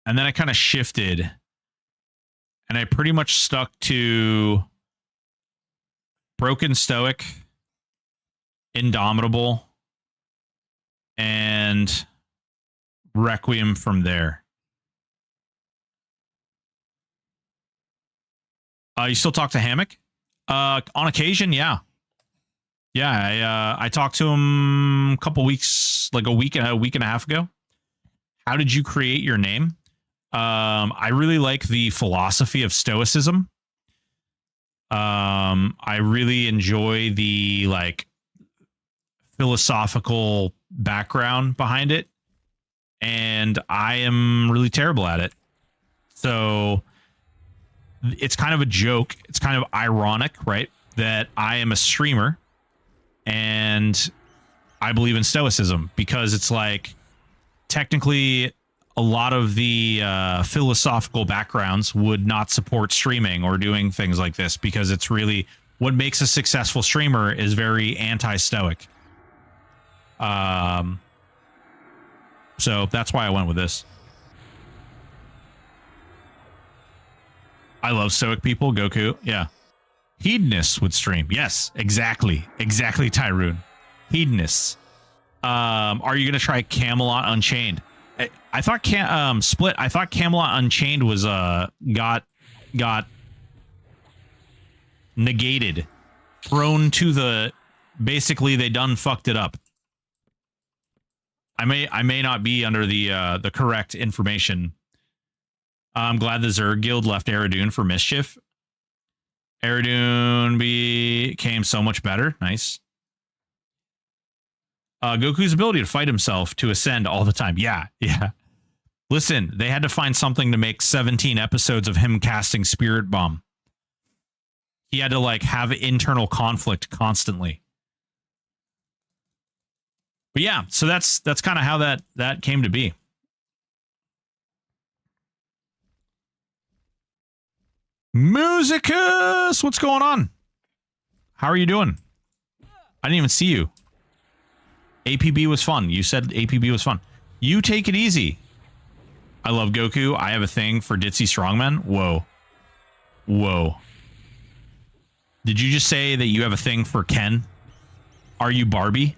And then I kind of shifted. And I pretty much stuck to Broken Stoic, Indomitable, and Requiem from there. You still talk to Hammock? On occasion, yeah. Yeah, I talked to him a couple weeks, like a week and a half ago. How did you create your name? I really like the philosophy of Stoicism. I really enjoy the like philosophical background behind it, and I am really terrible at it. So it's kind of a joke. It's kind of ironic, right? That I am a streamer and I believe in Stoicism, because it's like technically a lot of the philosophical backgrounds would not support streaming or doing things like this, because it's really what makes a successful streamer is very anti-Stoic. So that's why I went with this. I love Stoic people. Goku. Yeah. Hedonists would stream. Yes, exactly. Exactly, Tyroon. Hedonists. Are you going to try Camelot Unchained? I thought Split. I thought Camelot Unchained was got negated, thrown to the, basically they done fucked it up. I may not be under the correct information. I'm glad the Zerg Guild left Eridune for Mischief. Eridune became so much better. Nice. Goku's ability to fight himself to ascend all the time. Yeah. Listen, they had to find something to make 17 episodes of him casting Spirit Bomb. He had to like have internal conflict constantly. But yeah, so that's kind of how that came to be. Musicus, what's going on? How are you doing? I didn't even see you. APB was fun. You said APB was fun. You take it easy. I love Goku. I have a thing for ditzy strongmen. Whoa. Did you just say that you have a thing for Ken? Are you Barbie?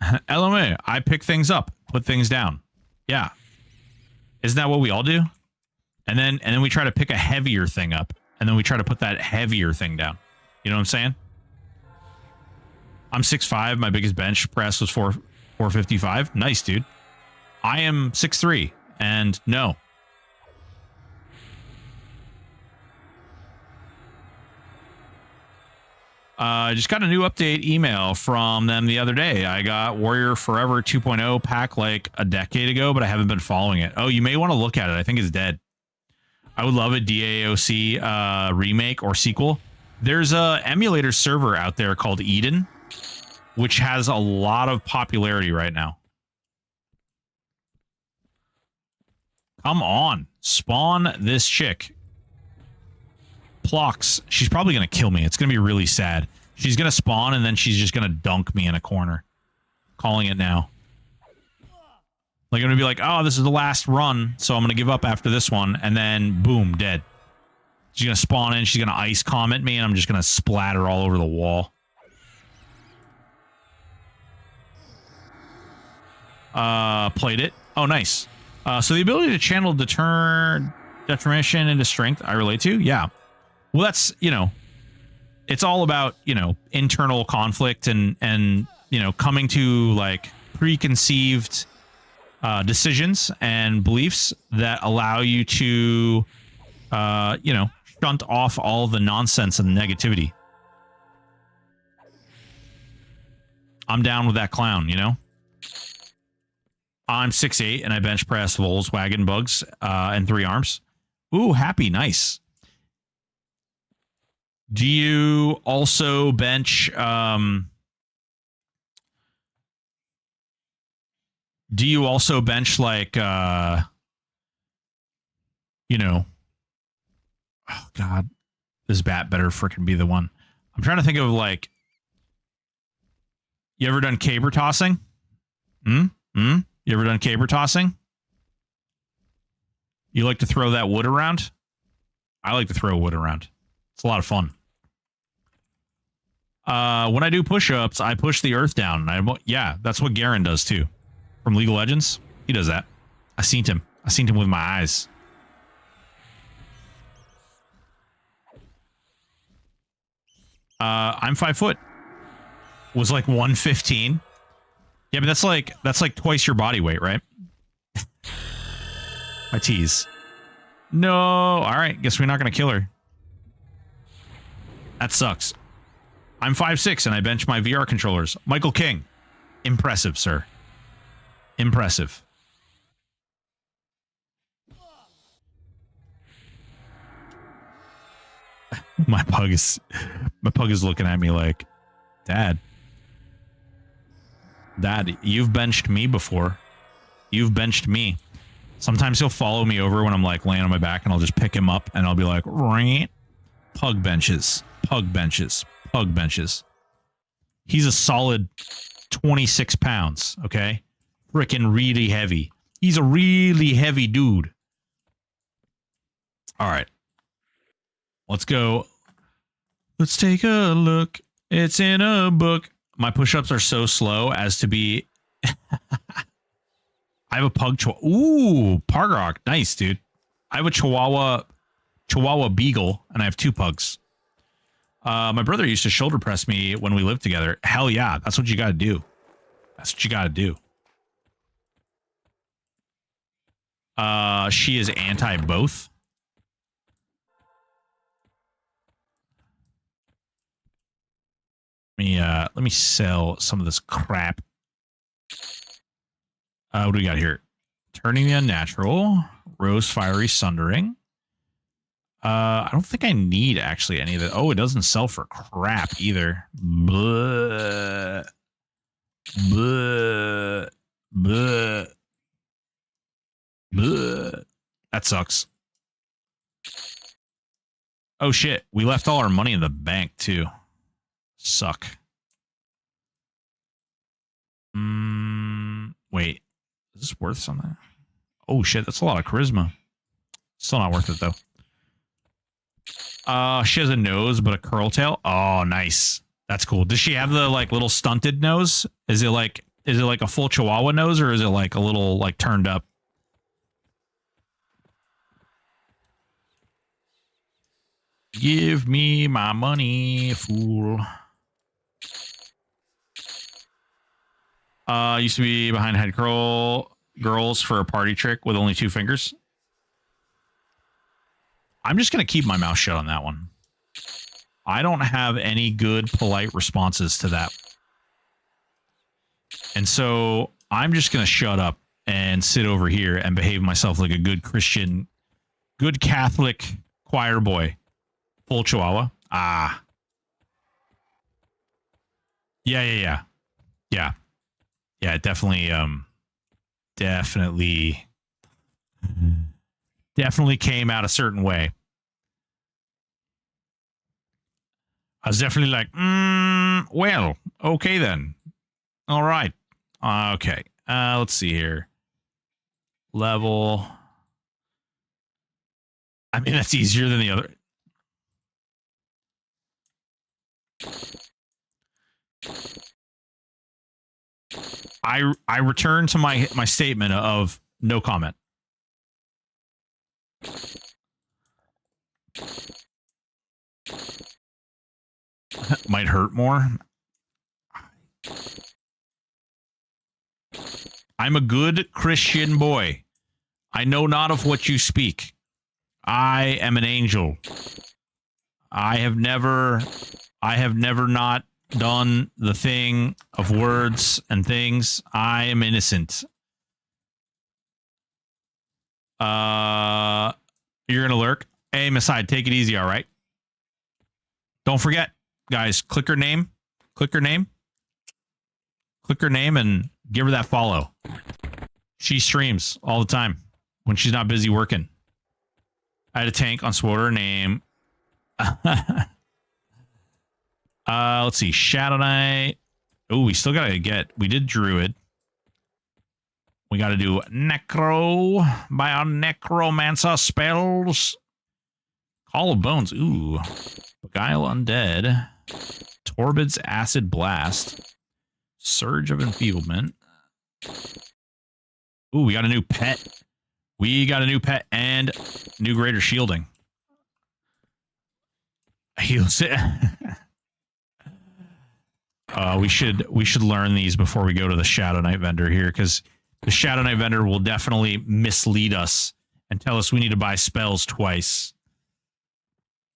LMA, I pick things up, put things down. Yeah. Isn't that what we all do? And then we try to pick a heavier thing up, and then we try to put that heavier thing down. You know what I'm saying? I'm 6'5". My biggest bench press was 455. Nice, dude. I am 6'3", and no. I just got a new update email from them the other day. I got Warrior Forever 2.0 pack like a decade ago, but I haven't been following it. Oh, you may want to look at it. I think it's dead. I would love a DAOC remake or sequel. There's a emulator server out there called Eden, which has a lot of popularity right now. Come on. Spawn this chick. Plox. She's probably going to kill me. It's going to be really sad. She's going to spawn, and then she's just going to dunk me in a corner. Calling it now. Like, I'm going to be like, oh, this is the last run, so I'm going to give up after this one, and then, boom, dead. She's going to spawn in, she's going to ice comment me, and I'm just going to splatter all over the wall. Played it. Oh, nice. So the ability to channel determination into strength, I relate to? Yeah. Well, that's, you know, it's all about, you know, internal conflict and you know, coming to, like, preconceived decisions and beliefs that allow you to, you know, shunt off all the nonsense and negativity. I'm down with that clown, you know? I'm 6'8", and I bench press Volkswagen bugs and 3 arms. Ooh, happy, nice. Do you also bench... do you also bench, like, you know... Oh, God. This bat better freaking be the one. I'm trying to think of, like... You ever done caber tossing? You ever done caber tossing? You like to throw that wood around? I like to throw wood around. It's a lot of fun. When I do push-ups, I push the earth down. Yeah, that's what Garen does too. From League of Legends. He does that. I seen him. I seen him with my eyes. I'm 5 foot. Was like 115. Yeah, but that's like twice your body weight, right? I tease. No. All right. Guess we're not going to kill her. That sucks. I'm 5'6" and I bench my VR controllers. Michael King. Impressive, sir. Impressive. My pug is looking at me like, Dad, you've benched me before. You've benched me. Sometimes he'll follow me over when I'm like laying on my back, and I'll just pick him up and I'll be like, pug benches, pug benches, pug benches. He's a solid 26 pounds. Okay. Freaking really heavy. He's a really heavy dude. All right. Let's go. Let's take a look. It's in a book. My push-ups are so slow as to be... I have a pug chihuahua. Ooh, Pargrock. Nice, dude. I have a chihuahua beagle, and I have 2 pugs. My brother used to shoulder press me when we lived together. Hell yeah. That's what you got to do. That's what you got to do. She is anti-both. Let me sell some of this crap. What do we got here? Turning the unnatural, rose fiery sundering. I don't think I need actually any of that. Oh, it doesn't sell for crap either. Blah. Blah. Blah. Blah. That sucks. Oh shit, we left all our money in the bank too. Suck. Wait. Is this worth something? Oh shit, that's a lot of charisma. Still not worth it though. She has a nose but a curl tail. Oh, nice. That's cool. Does she have the like little stunted nose? Is it like a full chihuahua nose, or is it like a little like turned up? Give me my money, fool. Used to be behind head curl girls for a party trick with only 2 fingers. I'm just going to keep my mouth shut on that one. I don't have any good, polite responses to that. And so I'm just going to shut up and sit over here and behave myself like a good Christian, good Catholic choir boy. Full chihuahua. Ah. Yeah. Yeah, definitely, definitely came out a certain way. I was definitely like, well, okay then. All right. Okay. Let's see here. Level. I mean, that's easier than the other. I return to my statement of no comment. Might hurt more. I'm a good Christian boy. I know not of what you speak. I am an angel. I have never not done the thing of words and things. I am innocent. You're gonna lurk. Hey, Masai, take it easy, all right? Don't forget, guys, click her name. Click her name. Click her name and give her that follow. She streams all the time when she's not busy working. I had a tank on Swoter name. Let's see. Shadow Knight. Oh, we still gotta get. We did Druid. We gotta do Necro by our Necromancer spells. Call of Bones. Ooh. Beguile Undead. Torbid's Acid Blast. Surge of Enfeeblement. Ooh, we got a new pet. We got a new pet and new greater shielding. Heals it. We should learn these before we go to the Shadow Knight vendor here, because the Shadow Knight vendor will definitely mislead us and tell us we need to buy spells twice.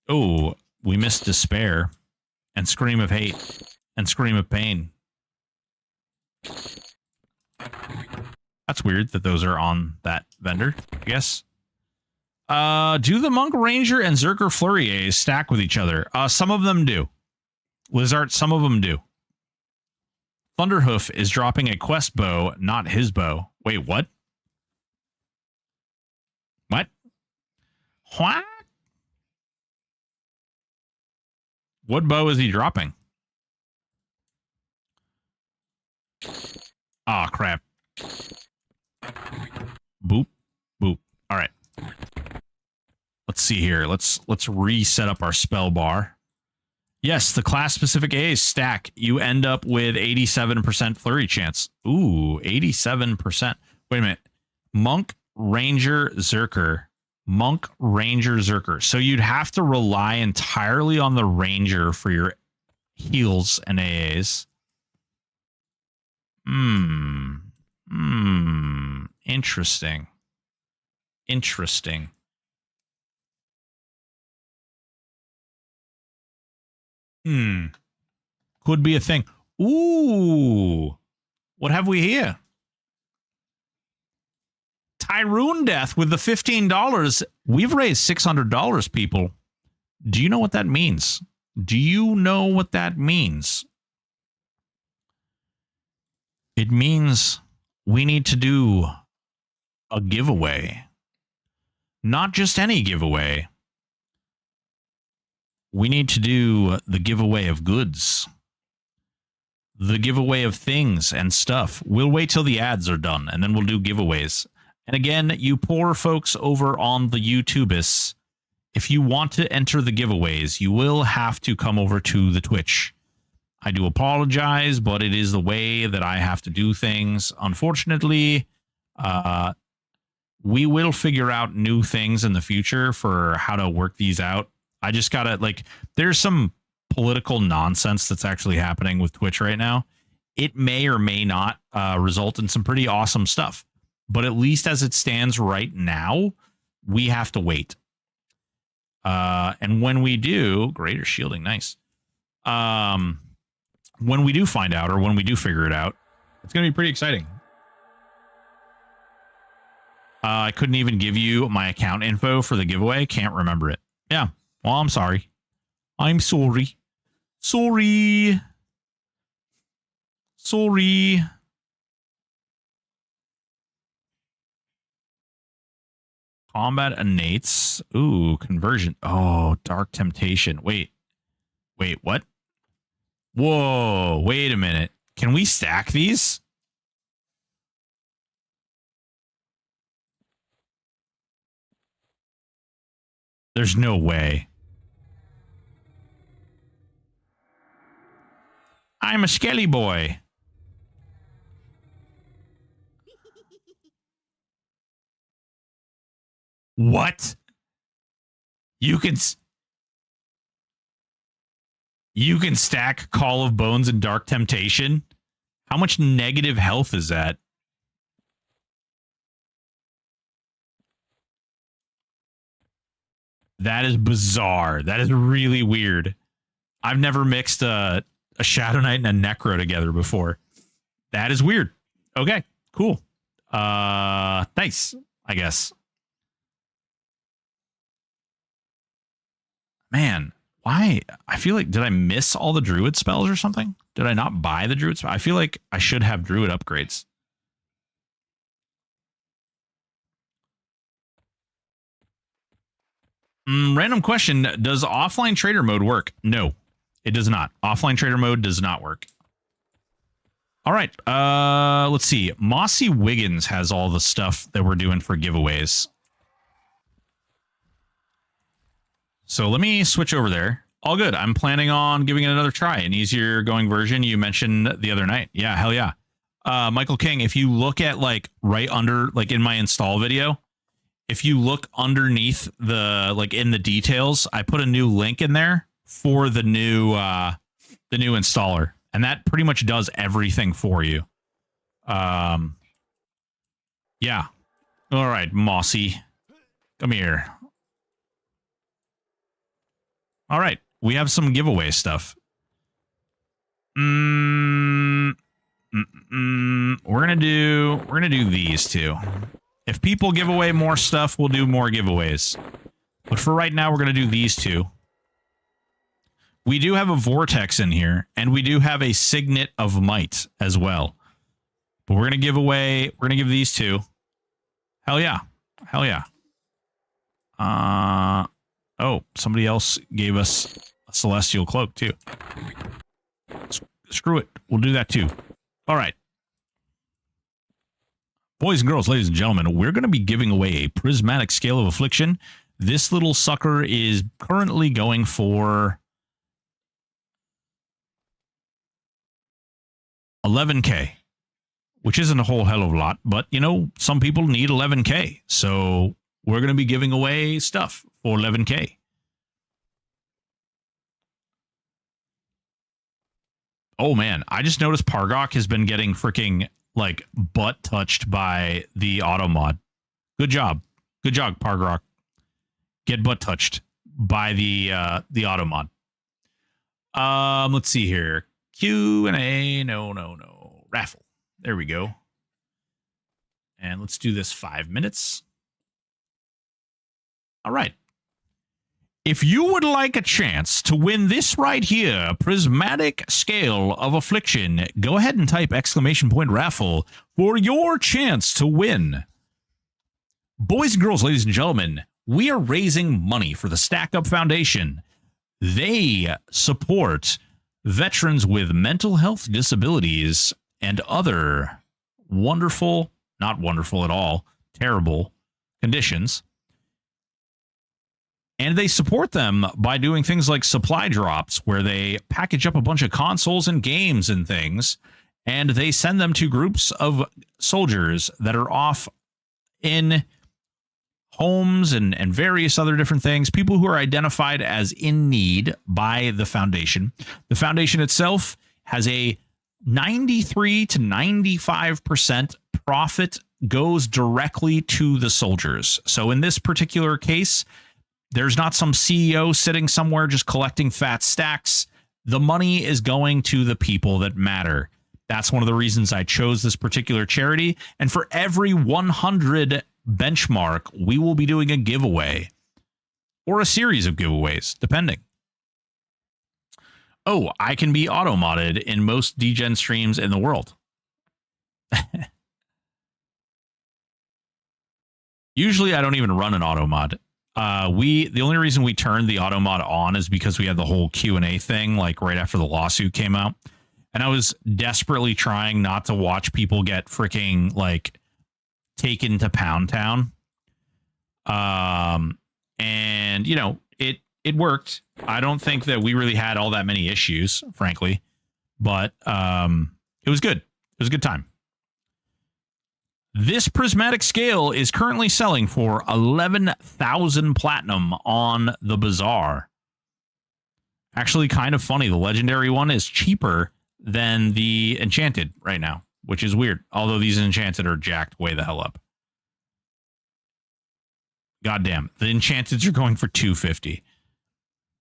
Oh, we missed Despair and Scream of Hate and Scream of Pain. That's weird that those are on that vendor, I guess. Do the Monk Ranger and Zerker Flurrier stack with each other? Some of them do. Lizard, some of them do. Thunderhoof is dropping a quest bow, not his bow. Wait, what? What? What? What bow is he dropping? Ah, oh, crap. Boop. Boop. All right. Let's see here. Let's reset up our spell bar. Yes, the class-specific A's stack. You end up with 87% flurry chance. Ooh, 87%. Wait a minute. Monk, Ranger, Zerker. Monk, Ranger, Zerker. So you'd have to rely entirely on the Ranger for your heals and AAs. Interesting. Interesting. Could be a thing. Ooh. What have we here? Tyroon Death with the $15. We've raised $600, people. Do you know what that means? Do you know what that means? It means we need to do a giveaway. Not just any giveaway. We need to do the giveaway of goods. The giveaway of things and stuff. We'll wait till the ads are done, and then we'll do giveaways. And again, you poor folks over on the YouTubis, if you want to enter the giveaways, you will have to come over to the Twitch. I do apologize, but it is the way that I have to do things. Unfortunately, we will figure out new things in the future for how to work these out. I just gotta, like, there's some political nonsense that's actually happening with Twitch right now. It may or may not result in some pretty awesome stuff. But at least as it stands right now, we have to wait. And when we do, greater shielding, nice. When we do find out, or when we do figure it out, it's going to be pretty exciting. I couldn't even give you my account info for the giveaway. Can't remember it. Yeah. Well, I'm sorry. I'm sorry. Sorry. Sorry. Combat innates. Ooh, conversion. Oh, Dark Temptation. Wait, what? Whoa, wait a minute. Can we stack these? There's no way. I'm a skelly boy. What? You can stack Call of Bones and Dark Temptation? How much negative health is that? That is bizarre. That is really weird. I've never mixed a Shadow Knight and a Necro together before. That is weird. Okay, cool. Nice, I guess. Man, why? I feel like, did I miss all the Druid spells or something? Did I not buy the Druid spells? I feel like I should have Druid upgrades. Random question. Does offline trader mode work? No, it does not. Offline trader mode does not work. All right. Let's see. Mossy Wiggins has all the stuff that we're doing for giveaways. So let me switch over there. All good. I'm planning on giving it another try. An easier going version you mentioned the other night. Yeah, hell yeah. Michael King, if you look at like right under, like in my install video, if you look underneath the, like in the details, I put a new link in there for the new installer. And that pretty much does everything for you. Yeah. All right, Mossy. Come here. All right. We have some giveaway stuff. We're gonna do these two. If people give away more stuff, we'll do more giveaways. But for right now, we're gonna do these two. We do have a vortex in here, and we do have a signet of might as well. But we're gonna give these two. Hell yeah. Hell yeah. Oh, somebody else gave us a celestial cloak too. Screw it. We'll do that too. All right. Boys and girls, ladies and gentlemen, we're going to be giving away a prismatic scale of affliction. This little sucker is currently going for 11K, which isn't a whole hell of a lot, but you know, some people need 11K. So we're going to be giving away stuff for 11K. Oh man, I just noticed Pargok has been getting freaking like butt touched by the auto mod. Good job. Good job, Pargok. Get butt touched by the auto mod. Let's see here. Q&A. No. Raffle. There we go. And let's do this 5 minutes. All right. If you would like a chance to win this right here, Prismatic Scale of Affliction, go ahead and type !raffle for your chance to win. Boys and girls, ladies and gentlemen, we are raising money for the Stack Up Foundation. They support veterans with mental health disabilities and other wonderful, not wonderful at all, terrible conditions. And they support them by doing things like supply drops, where they package up a bunch of consoles and games and things, and they send them to groups of soldiers that are off in homes and various other different things, people who are identified as in need by the foundation. The foundation itself has a 93 to 95% profit goes directly to the soldiers. So in this particular case, there's not some CEO sitting somewhere just collecting fat stacks. The money is going to the people that matter. That's one of the reasons I chose this particular charity. And for every 100 benchmark, we will be doing a giveaway or a series of giveaways, depending. Oh, I can be auto-modded in most degen streams in the world. Usually, I don't even run an auto mod. The only reason we turned the auto mod on is because we had the whole Q&A thing, like right after the lawsuit came out. And I was desperately trying not to watch people get freaking like taken to Pound Town. And you know, it worked. I don't think that we really had all that many issues, frankly, but it was good. It was a good time. This prismatic scale is currently selling for 11,000 platinum on the bazaar. Actually, kind of funny. The legendary one is cheaper than the enchanted right now, which is weird. Although these enchanted are jacked way the hell up. Goddamn, the enchanteds are going for 250.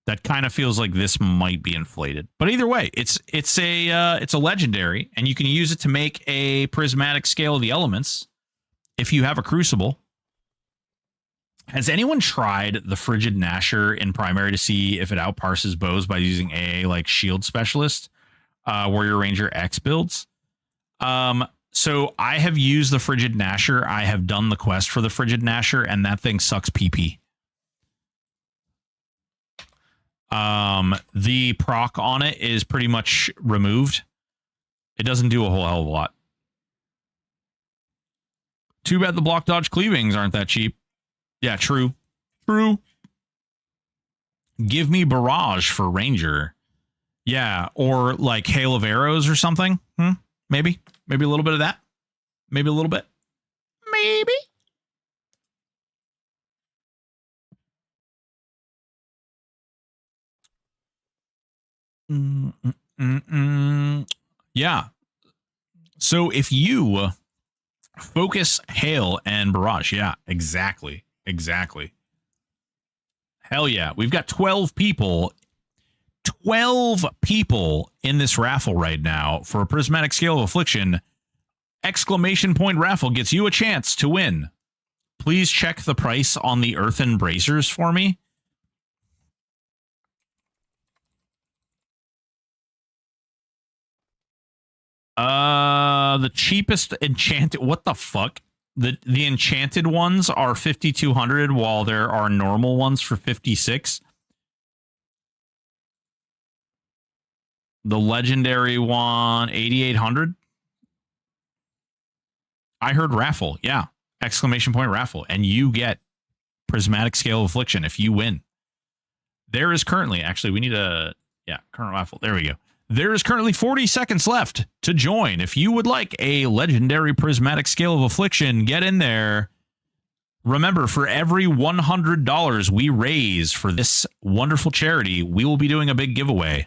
That kind of feels like this might be inflated. But either way, it's a legendary, and you can use it to make a prismatic scale of the elements if you have a crucible. Has anyone tried the Frigid Gnasher in primary to see if it outparses bows by using AA like Shield Specialist, Warrior Ranger X builds? So I have used the Frigid Gnasher. I have done the quest for the Frigid Gnasher, and that thing sucks PP. The proc on it is pretty much removed. It doesn't do a whole hell of a lot. Too bad the block dodge cleavings aren't that cheap. Yeah, true. True. Give me barrage for Ranger. Yeah, or like hail of arrows or something. Maybe. Maybe a little bit of that. Maybe a little bit. Maybe. Yeah. So if you focus, hail, and barrage, yeah, exactly. Hell yeah. We've got 12 people. 12 people in this raffle right now for a prismatic scale of affliction. Exclamation point raffle gets you a chance to win. Please check the price on the earthen bracers for me. The cheapest enchanted, what the fuck? The enchanted ones are 5,200 while there are normal ones for 56. The legendary one 8,800. I heard raffle. Yeah. Exclamation point raffle. And you get prismatic scale of affliction if you win. There is currently, actually, we need a, yeah, current raffle. There we go. There is currently 40 seconds left to join. If you would like a legendary prismatic scale of affliction, get in there. Remember, for every $100 we raise for this wonderful charity, we will be doing a big giveaway.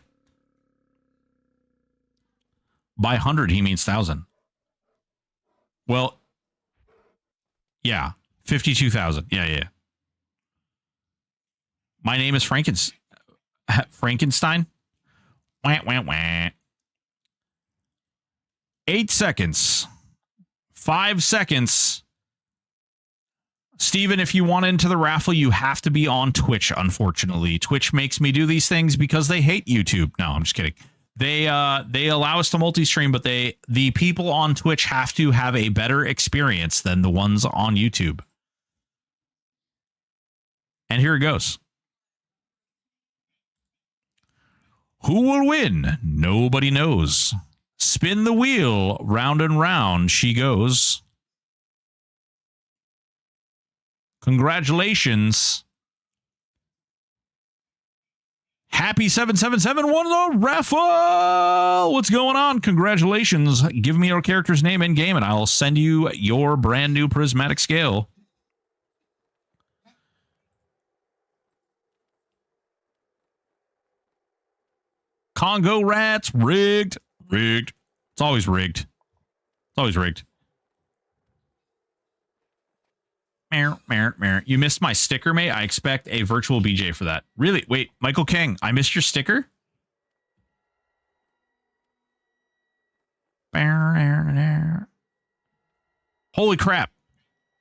By 100, he means 1,000. Well, yeah, 52,000. Yeah. My name is Frankenstein. Wah. 8 seconds. 5 seconds. Steven, if you want into the raffle, you have to be on Twitch, unfortunately. Twitch makes me do these things because they hate YouTube. No, I'm just kidding. They allow us to multi-stream, but the people on Twitch have to have a better experience than the ones on YouTube. And here it goes. Who will win? Nobody knows. Spin the wheel, round and round she goes. Congratulations. Happy 777 won the raffle. What's going on? Congratulations. Give me your character's name in game and I'll send you your brand new prismatic scale. Congo rats, rigged. It's always rigged. You missed my sticker, mate. I expect a virtual BJ for that. Really? Wait, Michael King, I missed your sticker? Holy crap.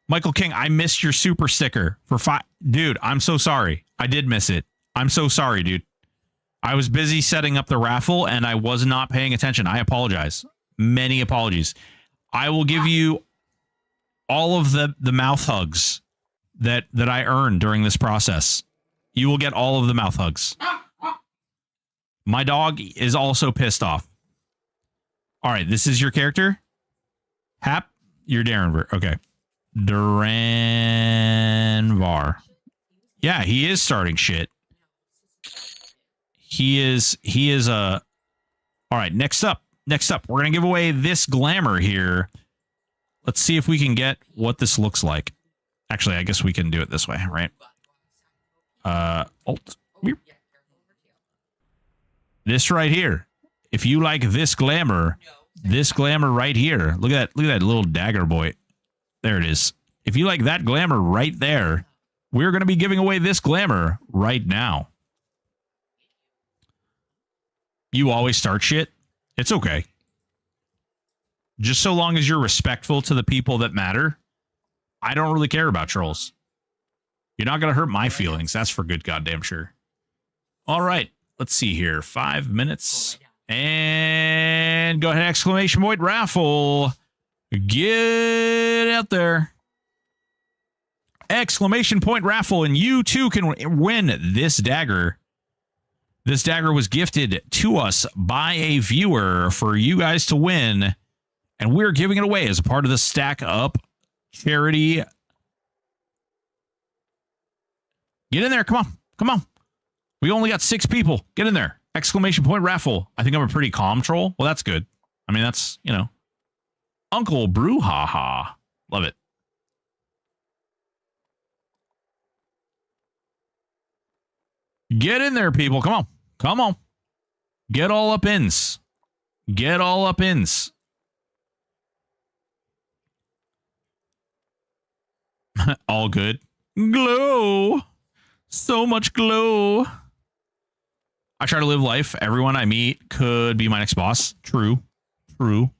Michael King, I missed your super sticker for 5. Dude, I'm so sorry. I did miss it. I'm so sorry, dude. I was busy setting up the raffle and I was not paying attention. I apologize. Many apologies. I will give you all of the mouth hugs that I earned during this process. You will get all of the mouth hugs. My dog is also pissed off. All right, this is your character? Hap, you're Darrenvar. Okay. Duranvar. Yeah, he is starting shit. He is all right, next up, we're going to give away this glamour here. Let's see if we can get what this looks like. Actually, I guess we can do it this way, right? Alt. This right here. If you like this glamour right here. Look at that little dagger boy. There it is. If you like that glamour right there, we're going to be giving away this glamour right now. You always start shit. It's okay. Just so long as you're respectful to the people that matter. I don't really care about trolls. You're not going to hurt my feelings. That's for good goddamn sure. All right. Let's see here. 5 minutes. And go ahead. Exclamation point raffle. Get out there. Exclamation point raffle. And you too can win this dagger. This dagger was gifted to us by a viewer for you guys to win. And we're giving it away as a part of the Stack Up charity. Get in there. Come on. We only got 6 people. Get in there. Exclamation point raffle. I think I'm a pretty calm troll. Well, that's good. I mean, that's, Uncle Brouhaha. Love it. Get in there, people. Come on. Get all up ins. Get all up ins. All good. Glow. So much glow. I try to live life. Everyone I meet could be my next boss. True. True.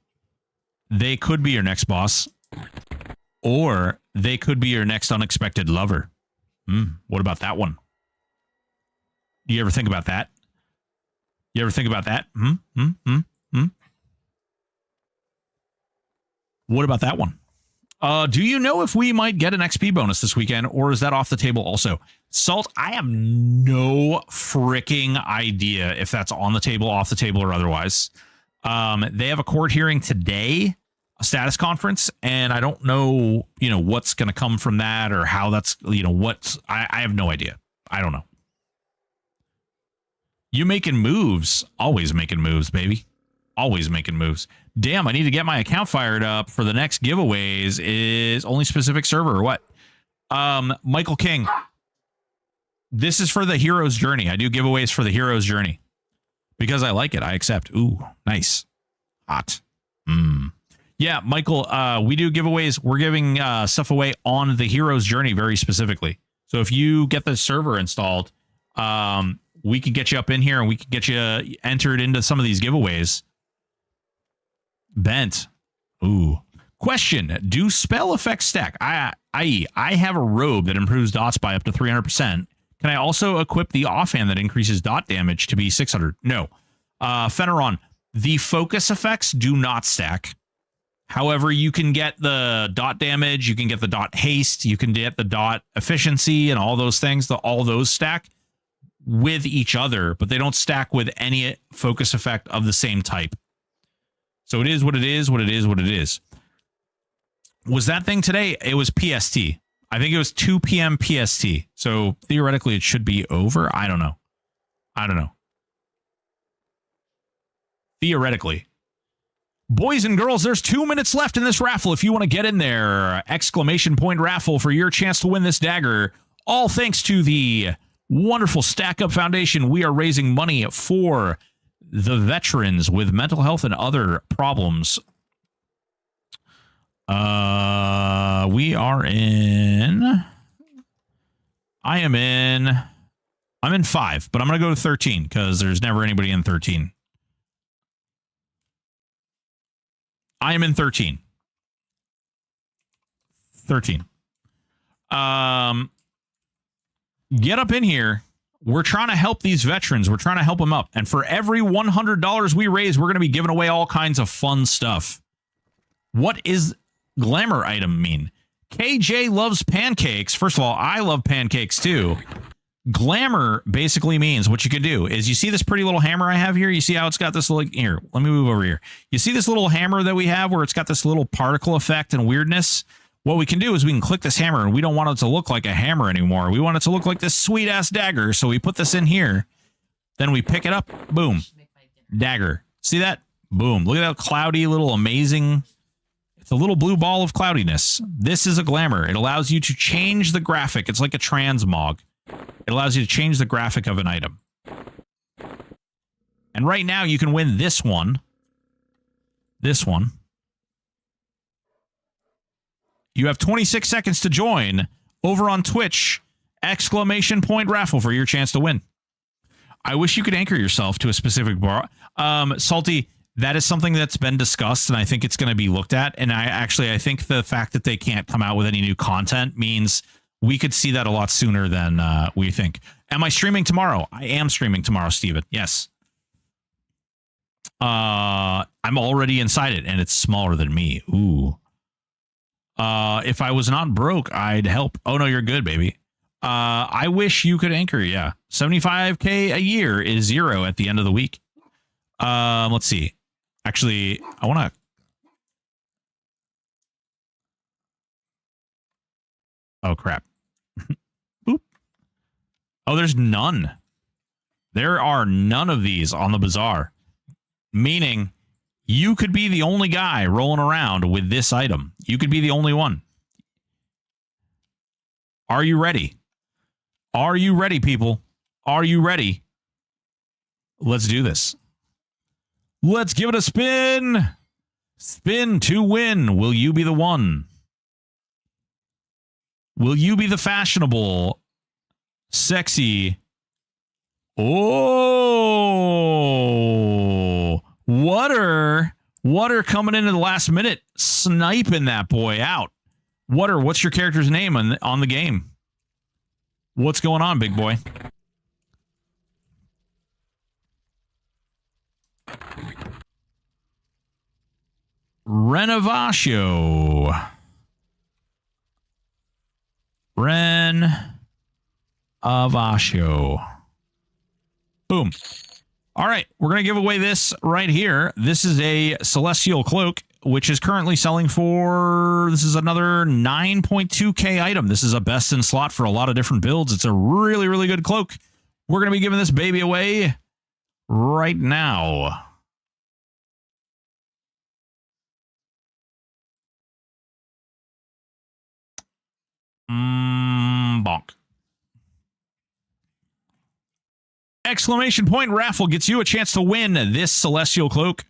They could be your next boss. Or they could be your next unexpected lover. What about that one? Do you ever think about that? You ever think about that? What about that one? Do you know if we might get an XP bonus this weekend, or is that off the table also? Salt, I have no freaking idea if that's on the table, off the table, or otherwise. They have a court hearing today, a status conference, and I don't know, what's going to come from that or how that's, I have no idea. I don't know. You making moves. Always making moves, baby. Always making moves. Damn, I need to get my account fired up for the next giveaways. Is only specific server or what? Michael King. This is for the hero's journey. I do giveaways for the hero's journey because I like it. I accept. Ooh, nice. Hot. Yeah, Michael, we do giveaways. We're giving stuff away on the hero's journey very specifically. So if you get the server installed, we could get you up in here and we could get you entered into some of these giveaways. Bent. Ooh. Question. Do spell effects stack? I.e., I have a robe that improves dots by up to 300%. Can I also equip the offhand that increases dot damage to be 600? No. Fenneron. The focus effects do not stack. However, you can get the dot damage, you can get the dot haste, you can get the dot efficiency and all those things. All those stack with each other, but they don't stack with any focus effect of the same type. So it is what it is, what it is, what it is. Was that thing today? It was PST. I think it was 2 p.m. PST. So theoretically, it should be over. I don't know. Theoretically. Boys and girls, there's 2 minutes left in this raffle. If you want to get in there, exclamation point raffle for your chance to win this dagger. All thanks to the wonderful Stack Up Foundation. We are raising money for the veterans with mental health and other problems. We are in. I'm in 5, but I'm going to go to 13 because there's never anybody in 13. I am in 13. 13. Get up in here. We're trying to help these veterans. We're trying to help them up. And for every $100 we raise, we're going to be giving away all kinds of fun stuff. What is glamour item mean? KJ loves pancakes. First of all, I love pancakes too. Glamour basically means what you can do is you see this pretty little hammer I have here. You see how it's got this little here. Let me move over here. You see this little hammer that we have where it's got this little particle effect and weirdness. What we can do is we can click this hammer, and we don't want it to look like a hammer anymore. We want it to look like this sweet ass dagger. So we put this in here. Then we pick it up. Boom. Dagger. See that? Boom. Look at that cloudy little amazing. It's a little blue ball of cloudiness. This is a glamour. It allows you to change the graphic. It's like a transmog. It allows you to change the graphic of an item. And right now you can win this one. This one. You have 26 seconds to join over on Twitch. Exclamation point raffle for your chance to win. I wish you could anchor yourself to a specific bar. Salty, that is something that's been discussed, and I think it's going to be looked at. And I think the fact that they can't come out with any new content means we could see that a lot sooner than we think. Am I streaming tomorrow? I am streaming tomorrow, Steven. Yes. I'm already inside it, and it's smaller than me. Ooh. If I was not broke, I'd help. Oh, no, you're good, baby. I wish you could anchor. Yeah. 75K a year is 0 at the end of the week. Let's see. Actually, I want to. Oh, crap. Boop. Oh, there's none. There are none of these on the bazaar. Meaning you could be the only guy rolling around with this item. You could be the only one. Are you ready? Are you ready, people? Are you ready? Let's do this. Let's give it a spin. Spin to win. Will you be the one? Will you be the fashionable, sexy? Oh, Water coming into the last minute, sniping that boy out. Water, what's your character's name on the game? What's going on, big boy? Renovatio. Boom. All right, we're going to give away this right here. This is a Celestial Cloak, which is currently selling for, this is another 9.2k item. This is a best in slot for a lot of different builds. It's a really, really good cloak. We're going to be giving this baby away right now. Bonk. Exclamation point raffle gets you a chance to win this Celestial Cloak.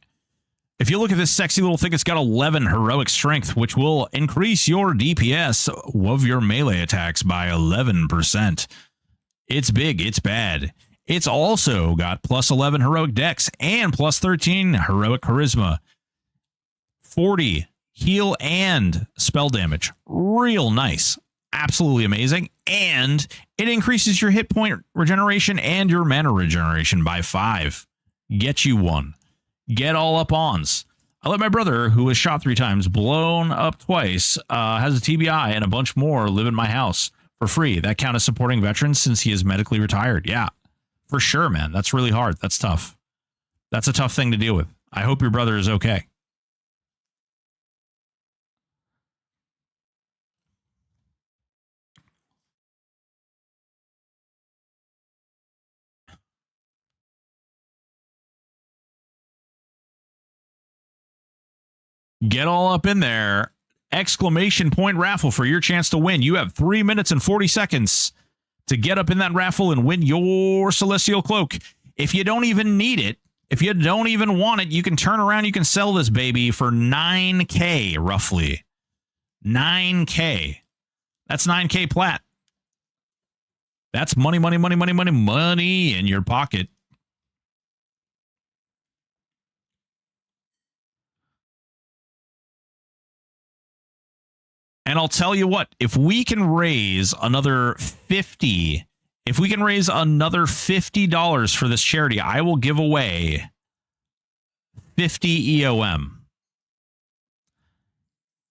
If you look at this sexy little thing, it's got 11 heroic strength, which will increase your DPS of your melee attacks by 11%. It's big, it's bad. It's also got plus 11 heroic dex and plus 13 heroic charisma. 40 heal and spell damage. Real nice. Absolutely amazing. And it increases your hit point regeneration and your mana regeneration by 5. Get you one. Get all up ons. I let my brother, who was shot 3 times, blown up twice, has a TBI, and a bunch more live in my house for free. That count as supporting veterans since he is medically retired. Yeah, for sure, man. That's really hard. That's tough. That's a tough thing to deal with. I hope your brother is okay. Get all up in there. Exclamation point raffle for your chance to win. You have 3 minutes and 40 seconds to get up in that raffle and win your Celestial Cloak. If you don't even need it, if you don't even want it, you can turn around, you can sell this baby for 9K, roughly. 9K. That's 9K plat. That's money, money, money, money, money, money in your pocket. And I'll tell you what, if we can raise another $50 for this charity, I will give away 50 EOM.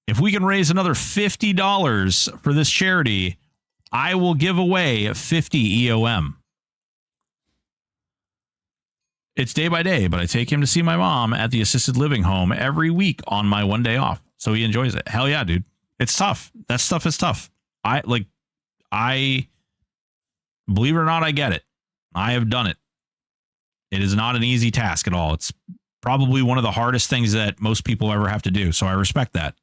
If we can raise another $50 for this charity, I will give away 50 EOM. It's day by day, but I take him to see my mom at the assisted living home every week on my 1 day off. So he enjoys it. Hell yeah, dude. It's tough. That stuff is tough. I believe it or not, I get it. I have done it. It is not an easy task at all. It's probably one of the hardest things that most people ever have to do. So I respect that.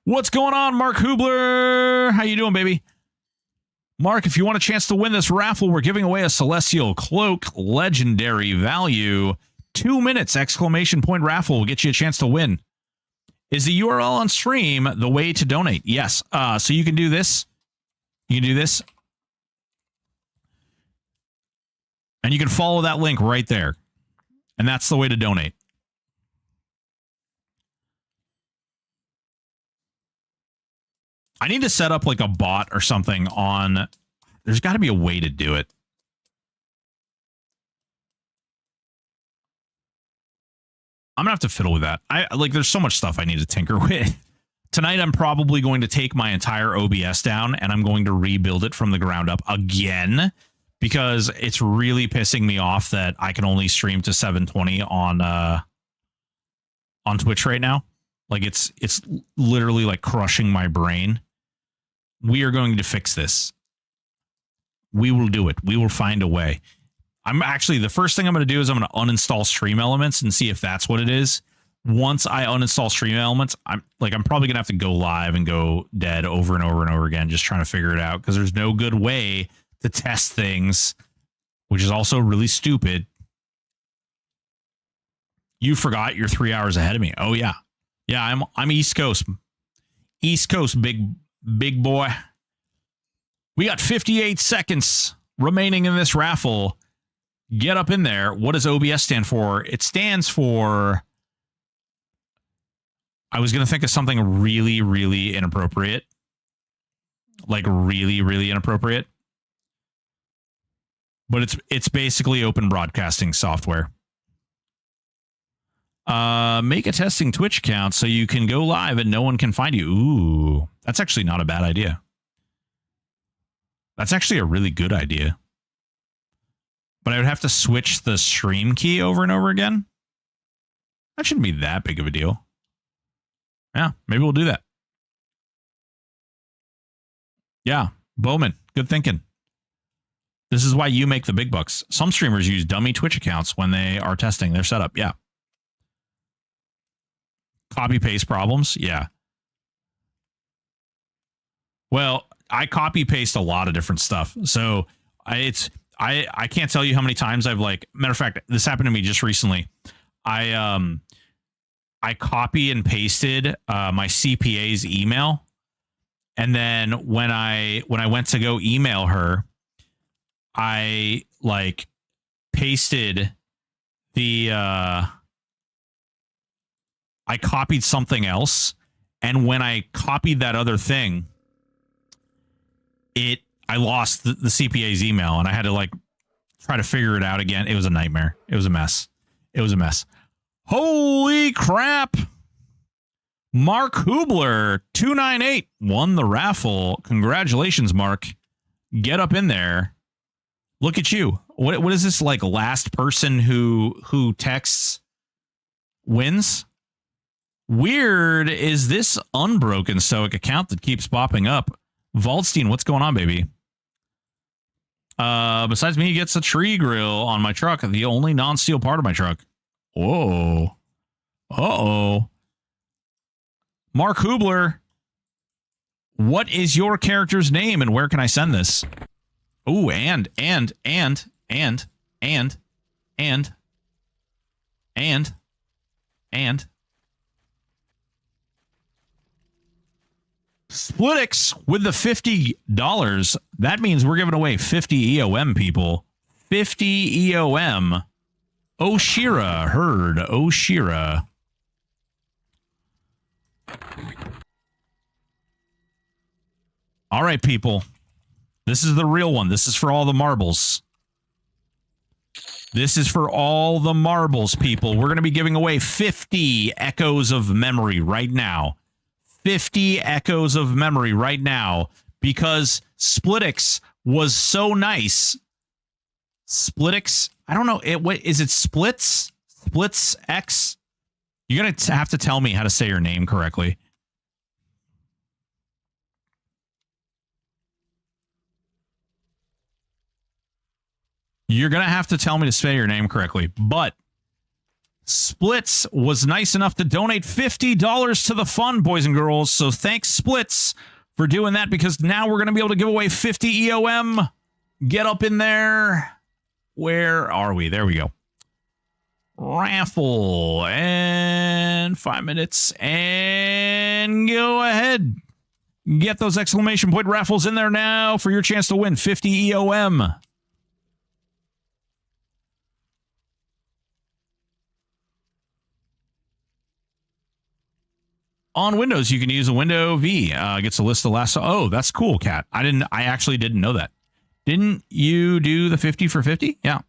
What's going on, Mark Hubler? How you doing, baby? Mark, if you want a chance to win this raffle, we're giving away a Celestial Cloak, legendary value. 2 minutes, exclamation point raffle will get you a chance to win. Is the URL on stream the way to donate? Yes. So you can do this. You can do this. And you can follow that link right there. And that's the way to donate. I need to set up like a bot or something on... There's got to be a way to do it. I'm gonna have to fiddle with that. There's so much stuff I need to tinker with. Tonight, I'm probably going to take my entire OBS down and I'm going to rebuild it from the ground up again because it's really pissing me off that I can only stream to 720 on Twitch right now. Like it's literally like crushing my brain. We are going to fix this. We will do it. We will find a way. I'm actually, the first thing I'm going to do is I'm going to uninstall Stream Elements and see if that's what it is. Once I uninstall Stream Elements, I'm probably going to have to go live and go dead over and over and over again, just trying to figure it out because there's no good way to test things, which is also really stupid. You forgot you're 3 hours ahead of me. Oh yeah. Yeah, I'm East Coast. East Coast, big boy. We got 58 seconds remaining in this raffle. Get up in there. What does OBS stand for? It stands for... I was going to think of something really, really inappropriate. Like really, really inappropriate. But it's basically open broadcasting software. Make a testing Twitch account so you can go live and no one can find you. Ooh, that's actually not a bad idea. That's actually a really good idea. But I would have to switch the stream key over and over again. That shouldn't be that big of a deal. Yeah, maybe we'll do that. Yeah, Bowman, good thinking. This is why you make the big bucks. Some streamers use dummy Twitch accounts when they are testing their setup. Yeah. Copy paste problems. Yeah. Well, I copy paste a lot of different stuff. So I can't tell you how many times I've like, matter of fact, this happened to me just recently. I copy and pasted my CPA's email. And then when I went to go email her, I like pasted the I copied something else, and when I copied that other thing, I lost the CPA's email, and I had to like try to figure it out again. It was a nightmare. It was a mess. It was a mess. Holy crap! Mark Hubler 298 won the raffle. Congratulations, Mark. Get up in there. Look at you. What is this, like, last person who texts wins? Weird is this unbroken Stoic account that keeps popping up. Waldstein, what's going on, baby? Besides me, he gets a tree grill on my truck, the only non-steel part of my truck. Whoa. Uh-oh. Mark Hubler, what is your character's name and where can I send this? Oh, and. Splitix with the $50. That means we're giving away 50 EOM, people. 50 EOM. Oshira, heard. Oshira. All right, people. This is the real one. This is for all the marbles. This is for all the marbles, people. We're going to be giving away 50 echoes of memory right now. 50 echoes of memory right now because Splitix was so nice. Splitix? I don't know. What is it? Splits? Splits X? You're going to have to tell me how to say your name correctly. You're going to have to tell me to say your name correctly. But Splits was nice enough to donate $50 to the fund, boys and girls. So thanks, Splits, for doing that, because now we're going to be able to give away 50 EOM. Get up in there. Where are we? There we go. Raffle. And 5 minutes. And go ahead. Get those exclamation point raffles in there now for your chance to win 50 EOM. On Windows, you can use a window V. Gets a list of last. Oh, that's cool, Kat. I actually didn't know that. Didn't you do the 50 for 50? Yeah.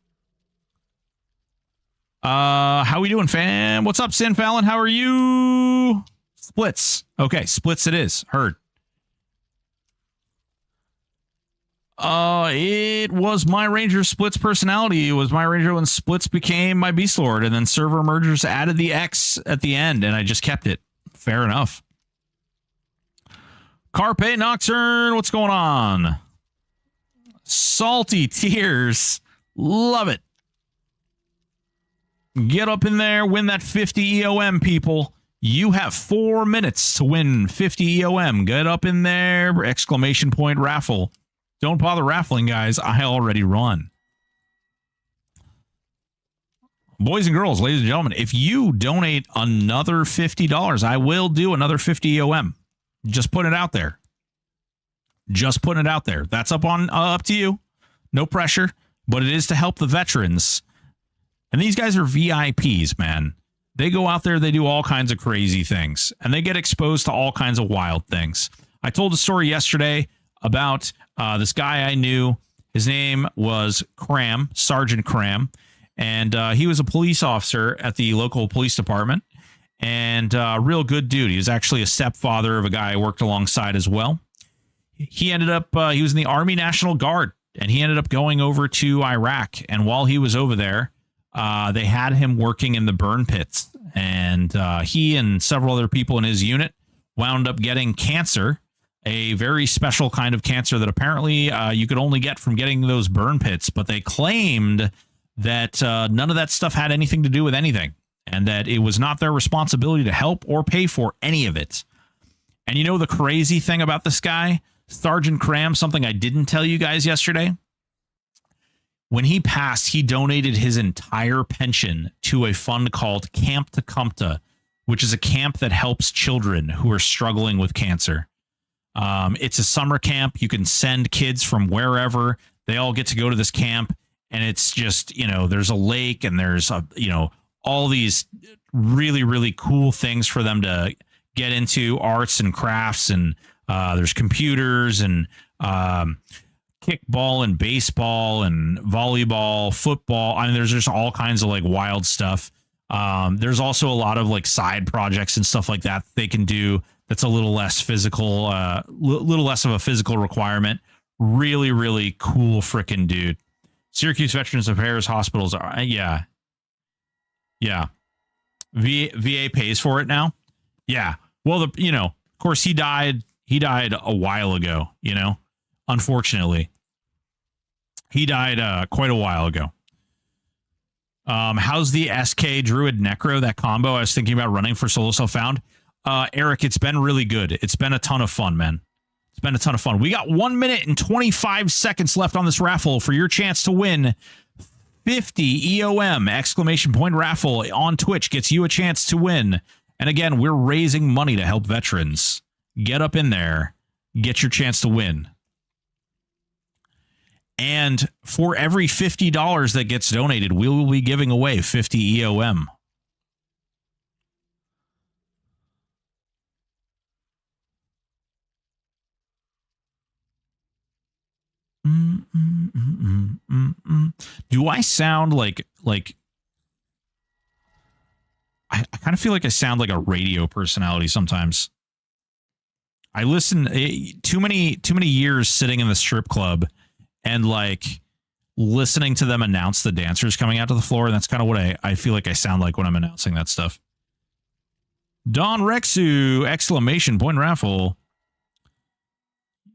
How we doing, fam? What's up, Sin Fallon? How are you? Splits. Okay, Splits it is. Heard. It was my Ranger Splits personality. It was my Ranger when Splits became my Beast Lord, and then server mergers added the X at the end, and I just kept it. Fair enough. Carpe Nocturne, what's going on? Salty Tears. Love it. Get up in there, win that 50 EOM, people. You have 4 minutes to win 50 EOM. Get up in there, exclamation point raffle. Don't bother raffling, guys. I already run. Boys and girls, ladies and gentlemen, if you donate another $50, I will do another 50 EOM. Just putting it out there. Just putting it out there. That's up to you. No pressure, but it is to help the veterans. And these guys are VIPs, man. They go out there, they do all kinds of crazy things, and they get exposed to all kinds of wild things. I told a story yesterday about this guy I knew. His name was Quarm, Sergeant Quarm, and he was a police officer at the local police department, and a real good dude. He was actually a stepfather of a guy I worked alongside as well. He ended up, he was in the Army National Guard, and he ended up going over to Iraq. And while he was over there, they had him working in the burn pits. And he and several other people in his unit wound up getting cancer, a very special kind of cancer that apparently you could only get from getting those burn pits. But they claimed that none of that stuff had anything to do with anything, and that it was not their responsibility to help or pay for any of it. And you know the crazy thing about this guy, Sergeant Quarm, something I didn't tell you guys yesterday? When he passed, he donated his entire pension to a fund called Camp Tecumseh, which is a camp that helps children who are struggling with cancer. It's a summer camp. You can send kids from wherever. They all get to go to this camp. And it's just, there's a lake and there's, all these really, really cool things for them to get into, arts and crafts. And there's computers and kickball and baseball and volleyball, football. I mean, there's just all kinds of like wild stuff. There's also a lot of like side projects and stuff like that they can do. That's a little less physical, little less of a physical requirement. Really, really cool freaking dude. Syracuse Veterans Affairs Hospitals are, yeah. VA pays for it now. Yeah. Well, of course he died a while ago, unfortunately. He died quite a while ago. How's the SK Druid Necro, that combo I was thinking about running for Solo Self-Found? Eric, it's been really good. It's been a ton of fun, man. It's been a ton of fun. We got 1 minute and 25 seconds left on this raffle for your chance to win 50 EOM exclamation point raffle on Twitch gets you a chance to win. And again, we're raising money to help veterans. Get up in there. Get your chance to win. And for every $50 that gets donated, we will be giving away 50 EOM. Do I sound like I kind of feel like I sound like a radio personality sometimes. I listen too many years sitting in the strip club and like listening to them announce the dancers coming out to the floor, and that's kind of what I feel like I sound like when I'm announcing that stuff. Don Rexu exclamation point raffle.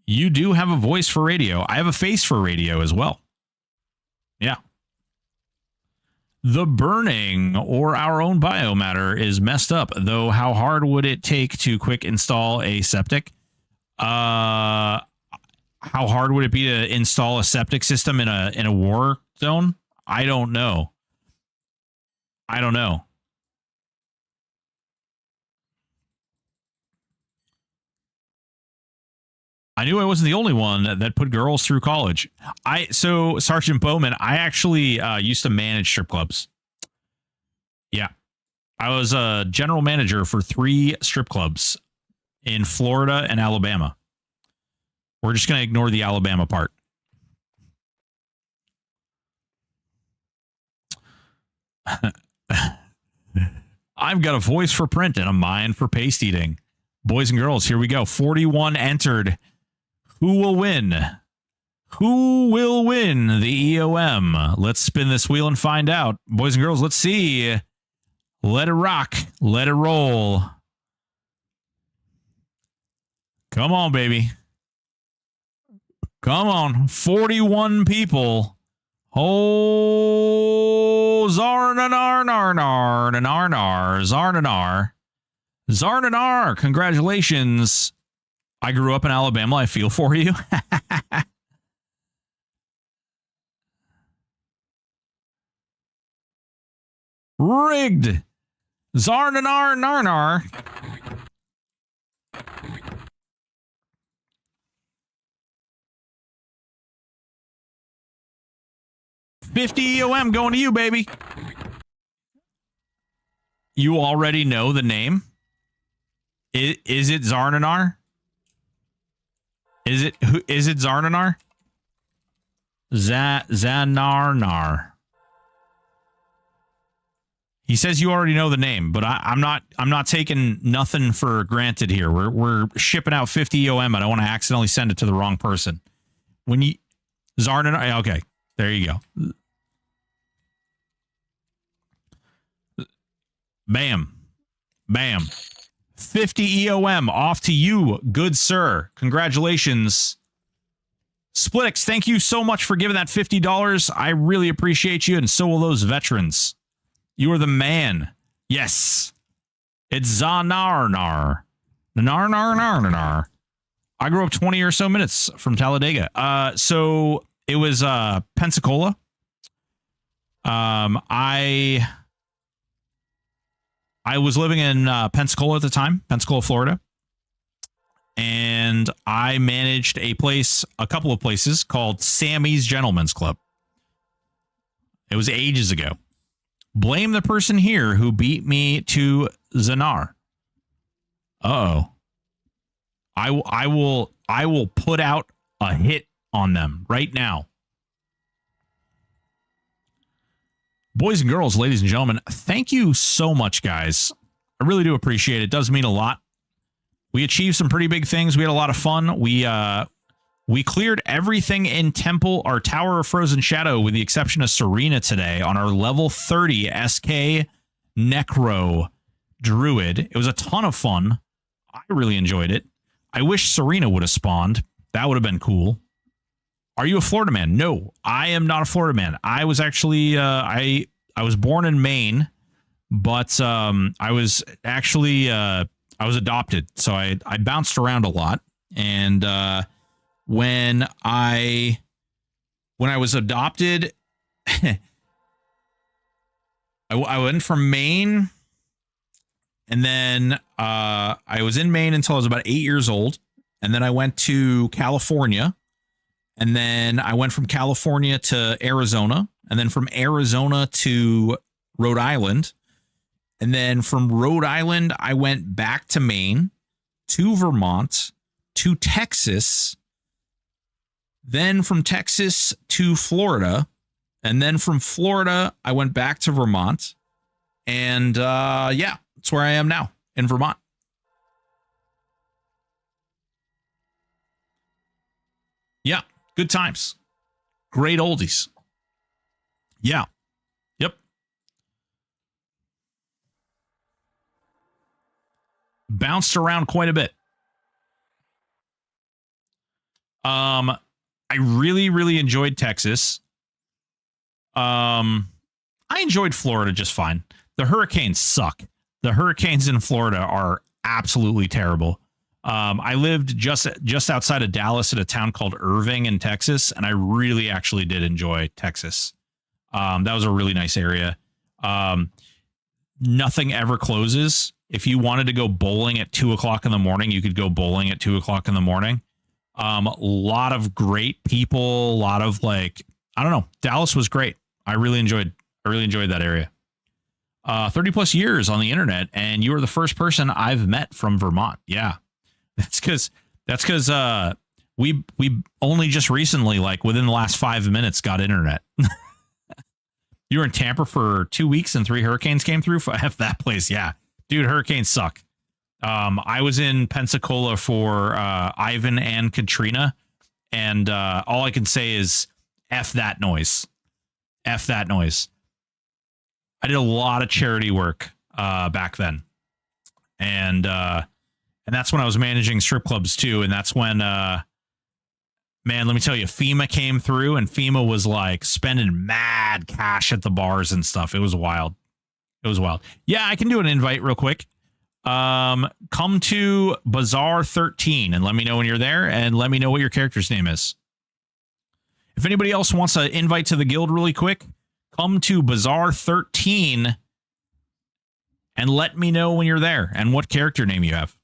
You do have a voice for radio. I have a face for radio as well. Yeah. The burning or our own biomatter is messed up, though. How hard would it take to quick install a septic? How hard would it be to install a septic system in a war zone? I don't know. I knew I wasn't the only one that put girls through college. So Sergeant Bowman, I actually used to manage strip clubs. Yeah. I was a general manager for 3 strip clubs in Florida and Alabama. We're just going to ignore the Alabama part. I've got a voice for print and a mind for paste eating. Boys and girls, here we go. 41 entered. Who will win? Who will win the EOM? Let's spin this wheel and find out. Boys and girls, let's see. Let it rock. Let it roll. Come on, baby. Come on. 41 people. Oh, Zarnanar. Congratulations. I grew up in Alabama. I feel for you. Rigged. Zarnanar Narnar. $50 EOM going to you, baby. You already know the name. Is it Zarnanar? Is it Zarnanar? Zanarnar. He says you already know the name, but I'm not taking nothing for granted here. We're shipping out 50 EOM. I don't want to accidentally send it to the wrong person. When you Zarnanar, okay, there you go. Bam. Bam. 50 EOM off to you, good sir. Congratulations. Splitix, thank you so much for giving that $50. I really appreciate you, and so will those veterans. You are the man. Yes. It's Zanarnar. Narnar. I grew up 20 or so minutes from Talladega. So it was Pensacola. I was living in Pensacola at the time, Pensacola, Florida. And I managed a couple of places called Sammy's Gentlemen's Club. It was ages ago. Blame the person here who beat me to Zanar. Uh-oh. I will put out a hit on them right now. Boys and girls, ladies and gentlemen, thank you so much, guys. I really do appreciate it. It does mean a lot. We achieved some pretty big things. We had a lot of fun. We cleared everything in Temple, our Tower of Frozen Shadow, with the exception of Serena today on our level 30 SK Necro Druid. It was a ton of fun. I really enjoyed it. I wish Serena would have spawned. That would have been cool. Are you a Florida man? No, I am not a Florida man. I was actually I was born in Maine, but I was actually I was adopted, so I bounced around a lot. And when I was adopted, I went from Maine, and then I was in Maine until I was about 8 years old, and then I went to California. And then I went from California to Arizona, and then from Arizona to Rhode Island. And then from Rhode Island, I went back to Maine, to Vermont, to Texas, then from Texas to Florida. And then from Florida, I went back to Vermont. And yeah, that's where I am now, in Vermont. Yeah. Good times. Great oldies. Yeah. Yep. Bounced around quite a bit. I really, really enjoyed Texas. I enjoyed Florida just fine. The hurricanes suck. The hurricanes in Florida are absolutely terrible. I lived just outside of Dallas at a town called Irving in Texas, and I really actually did enjoy Texas. That was a really nice area. Nothing ever closes. If you wanted to go bowling at 2 o'clock in the morning, you could go bowling at 2 o'clock in the morning. A lot of great people, a lot of I don't know. Dallas was great. I really enjoyed that area. 30 plus years on the internet, and you were the first person I've met from Vermont. Yeah. That's because we only just recently, within the last 5 minutes, got internet. You were in Tampa for 2 weeks and 3 hurricanes came through. F that place. Yeah, dude, hurricanes suck. I was in Pensacola for Ivan and Katrina, and all I can say is F that noise. F that noise. I did a lot of charity work back then, and that's when I was managing strip clubs too. And that's when, man, let me tell you, FEMA came through, and FEMA was spending mad cash at the bars and stuff. It was wild. It was wild. Yeah, I can do an invite real quick. Come to Bazaar 13 and let me know when you're there, and let me know what your character's name is. If anybody else wants an invite to the guild really quick, come to Bazaar 13 and let me know when you're there and what character name you have.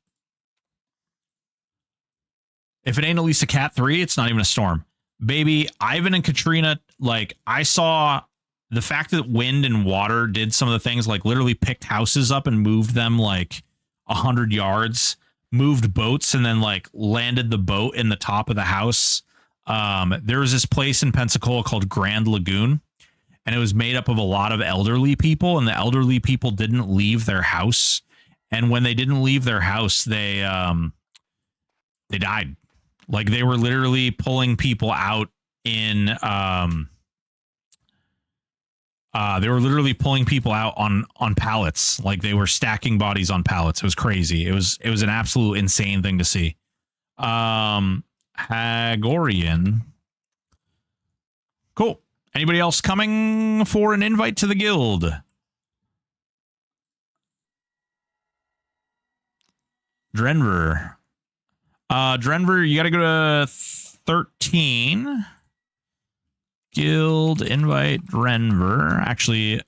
If it ain't at least a Cat 3, it's not even a storm. Baby, Ivan and Katrina, like, I saw the fact that wind and water did some of the things, like literally picked houses up and moved them like 100 yards, moved boats, and then like landed the boat in the top of the house. There was this place in Pensacola called Grand Lagoon, and it was made up of a lot of elderly people, and the elderly people didn't leave their house. And when they didn't leave their house, they died. Like, they were literally pulling people out in they were literally pulling people out on pallets. Like, they were stacking bodies on pallets. It was crazy. It was an absolute insane thing to see. Hagorian. Cool. Anybody else coming for an invite to the guild? Drenver. Drenver, you got to go to 13. Guild invite Drenver. Actually,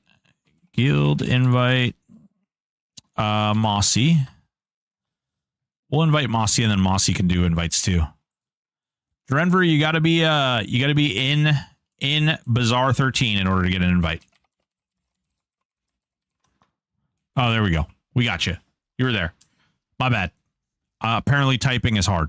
guild invite Mossy. We'll invite Mossy, and then Mossy can do invites too. Drenver, you got to be in Bazaar 13 in order to get an invite. Oh, there we go. We got you. You were there. My bad. Apparently typing is hard.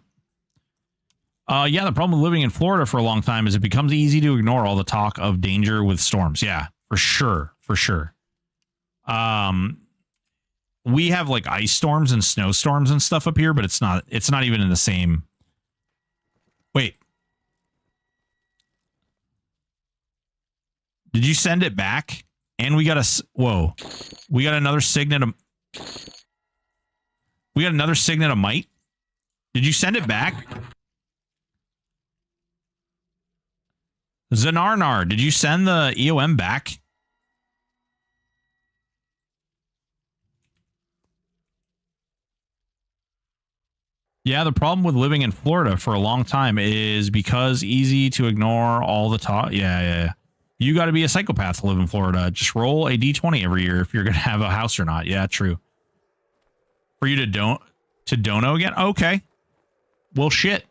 Yeah, the problem with living in Florida for a long time is it becomes easy to ignore all the talk of danger with storms. Yeah, for sure. For sure. We have like ice storms and snowstorms and stuff up here, but it's not even in the same. Wait. Did you send it back? And we got whoa. We got another signet of might. Did you send it back? Zanarnar, did you send the EOM back? Yeah, the problem with living in Florida for a long time is because easy to ignore all the talk. Yeah. You got to be a psychopath to live in Florida. Just roll a D20 every year if you're going to have a house or not. Yeah, true. For you to dono again? Okay. Well, shit.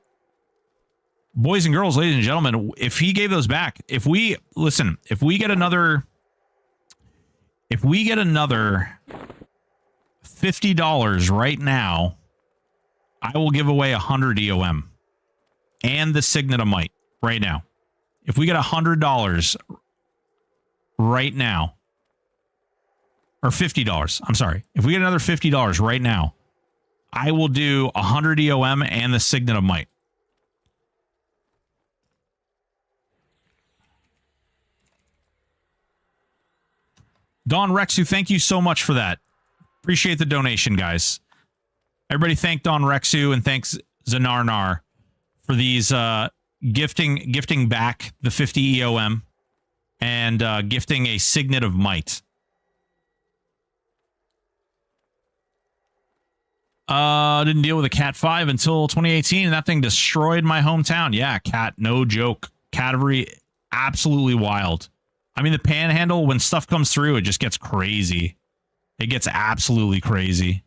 Boys and girls, ladies and gentlemen, if he gave those back, if we get another $50 right now, I will give away 100 EOM and the Signet of Might right now. If we get $100 right now, or $50, I'm sorry. If we get another $50 right now, I will do 100 EOM and the Signet of Might. Don Rexu, thank you so much for that. Appreciate the donation, guys. Everybody thank Don Rexu and thanks Zanarnar for these gifting back the 50 EOM and gifting a Signet of Might. Didn't deal with a Cat 5 until 2018, and that thing destroyed my hometown. Yeah, Cat, no joke. Category, absolutely wild. I mean, the Panhandle, when stuff comes through, it just gets crazy. It gets absolutely crazy.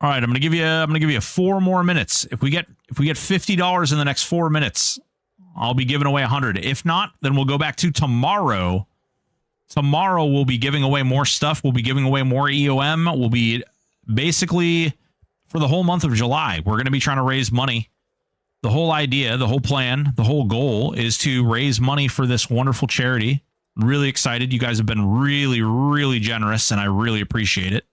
All right, I'm gonna give you 4 more minutes. If we get $50 in the next 4 minutes, I'll be giving away 100. If not, then we'll go back to tomorrow. Tomorrow we'll be giving away more stuff. We'll be giving away more EOM. We'll be basically for the whole month of July. We're going to be trying to raise money. The whole idea, the whole plan, the whole goal is to raise money for this wonderful charity. Really excited. You guys have been really, really generous, and I really appreciate it.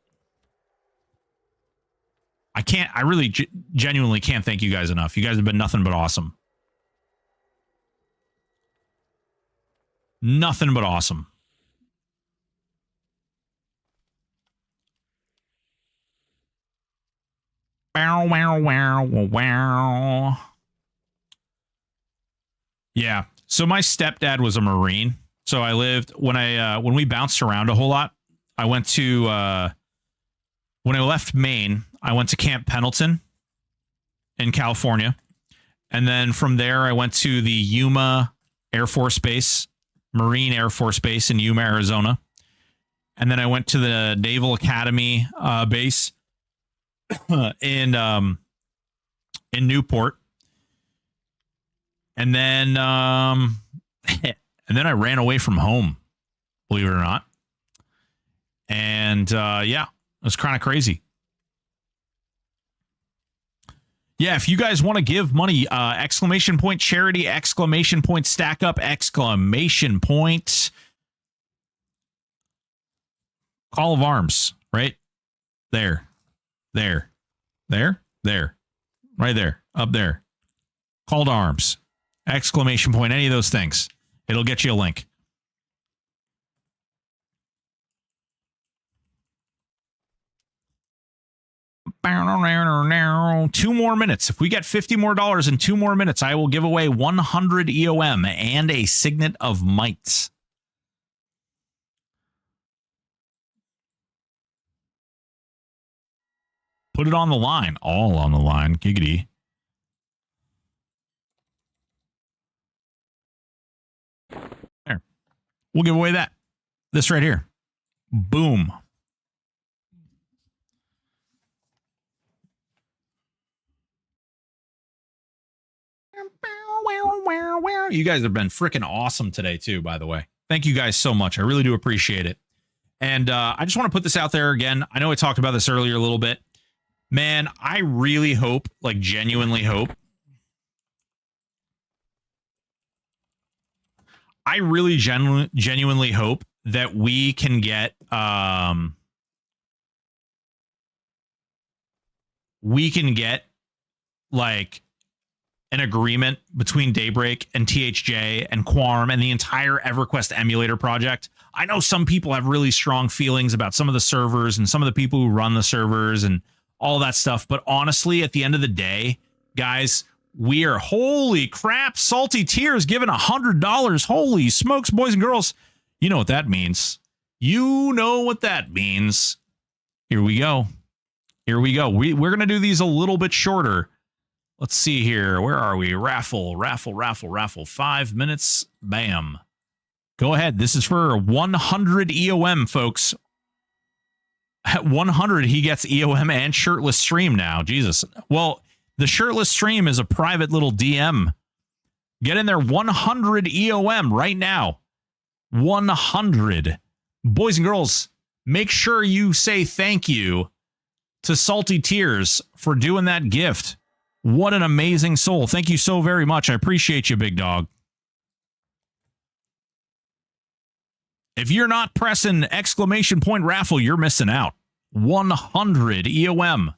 I really genuinely can't thank you guys enough. You guys have been nothing but awesome. Nothing but awesome. Wow, wow, wow, wow. Yeah. So my stepdad was a Marine. So I lived when we bounced around a whole lot. I went to when I left Maine, I went to Camp Pendleton in California. And then from there I went to the Yuma Air Force Base Marine Air Force Base in Yuma, Arizona. And then I went to the Naval Academy base in Newport. And then and then I ran away from home, believe it or not. And yeah, it was kind of crazy. Yeah, if you guys want to give money, exclamation point charity, exclamation point stack up, exclamation point call of arms, right? There, right there, up there. Call to arms, exclamation point, any of those things. It'll get you a link. Two more minutes. If we get $50 more in 2 more minutes, I will give away 100 EOM and a Signet of Might. Put it on the line. All on the line. Giggity. There. We'll give away that. This right here. Boom. You guys have been freaking awesome today, too, by the way. Thank you guys so much. I really do appreciate it. And I just want to put this out there again. I know I talked about this earlier a little bit. Man, I really hope, like genuinely hope. I really genuinely hope that we can get like an agreement between Daybreak and THJ and Quarm and the entire EverQuest emulator project. I know some people have really strong feelings about some of the servers and some of the people who run the servers and all that stuff. But honestly, at the end of the day, guys, we are, holy crap, Salty Tears giving $100. Holy smokes, boys and girls. You know what that means. You know what that means. Here we go. Here we go. We're going to do these a little bit shorter. Let's see here. Where are we? Raffle. 5 minutes. Bam. Go ahead. This is for 100 EOM, folks. At 100, he gets EOM and shirtless stream now. Jesus. Well, the shirtless stream is a private little DM. Get in there. 100 EOM right now. 100. Boys and girls, make sure you say thank you to Salty Tears for doing that gift. What an amazing soul. Thank you so very much. I appreciate you, big dog. If you're not pressing exclamation point raffle, you're missing out. 100 EOM.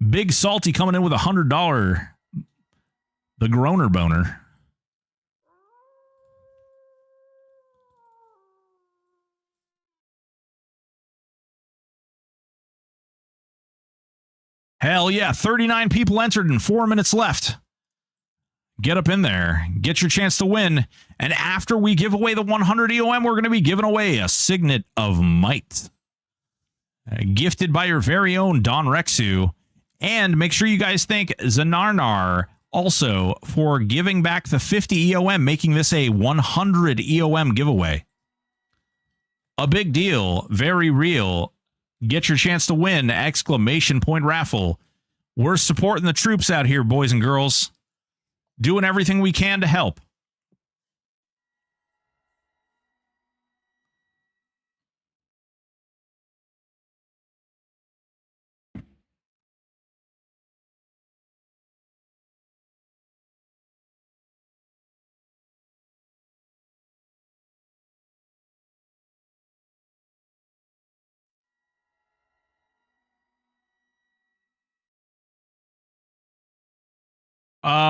Big Salty coming in with $100. The Groner Boner. Hell yeah, 39 people entered and 4 minutes left. Get up in there. Get your chance to win. And after we give away the 100 EOM, we're going to be giving away a Signet of Might. Gifted by your very own Don Rexu. And make sure you guys thank Zanarnar also for giving back the 50 EOM, making this a 100 EOM giveaway. A big deal. Very real. Get your chance to win. Exclamation point raffle. We're supporting the troops out here, boys and girls. Doing everything we can to help.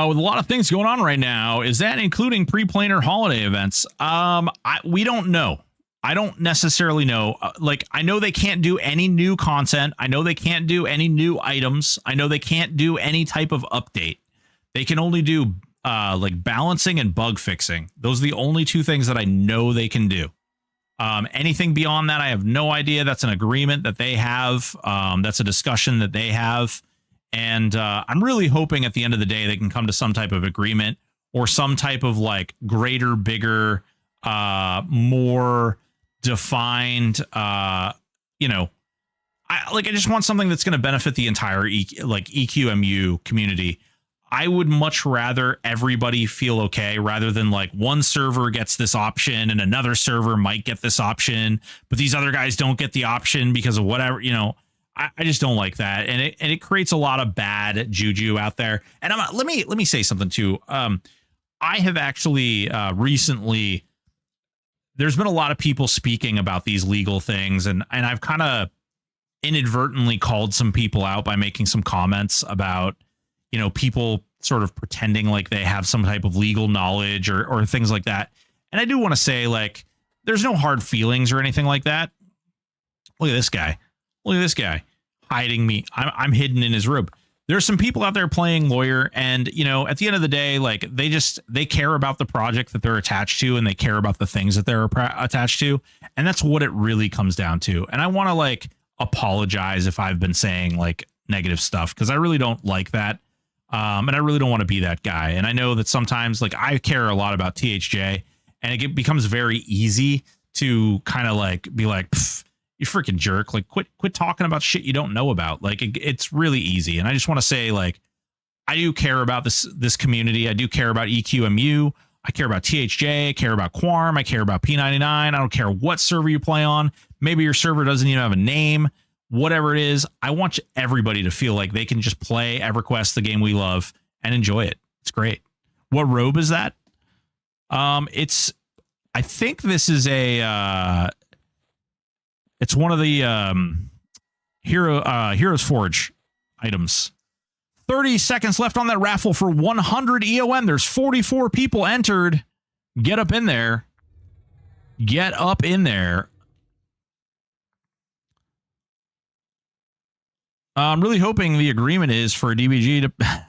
With a lot of things going on right now, is that including pre-planer holiday events? We don't know. I don't necessarily know. Like, I know they can't do any new content. I know they can't do any new items. I know they can't do any type of update. They can only do like balancing and bug fixing. Those are the only two things that I know they can do. Anything beyond that, I have no idea. That's an agreement that they have. That's a discussion that they have. And I'm really hoping at the end of the day they can come to some type of agreement or some type of like greater, bigger, more defined, you know, I just want something that's going to benefit the entire EQMU community. I would much rather everybody feel okay rather than like one server gets this option and another server might get this option, but these other guys don't get the option because of whatever, you know. I just don't like that, and it creates a lot of bad juju out there. And let me say something too. I have actually recently, there's been a lot of people speaking about these legal things, and I've kind of inadvertently called some people out by making some comments about, you know, people sort of pretending like they have some type of legal knowledge or things like that. And I do want to say, like, there's no hard feelings or anything like that. Look at this guy. Look at this guy hiding me. I'm hidden in his robe. There's some people out there playing lawyer, and, you know, at the end of the day, like, they care about the project that they're attached to, and they care about the things that they're attached to. And that's what it really comes down to. And I want to, like, apologize if I've been saying like negative stuff, because I really don't like that. And I really don't want to be that guy. And I know that sometimes, like, I care a lot about THJ, and it becomes very easy to kind of like be like, you freaking jerk, like quit talking about shit you don't know about. Like, it's really easy. And I just want to say, like, I do care about this community. I do care about EQMU. I care about THJ. I care about Quarm. I care about P99. I don't care what server you play on. Maybe your server doesn't even have a name. Whatever it is, I want everybody to feel like they can just play EverQuest, the game we love, and enjoy it. It's great. What robe is that? I think this is it's one of the Heroes Forge items. 30 seconds left on that raffle for 100 EOM. There's 44 people entered. Get up in there. Get up in there. I'm really hoping the agreement is for DBG to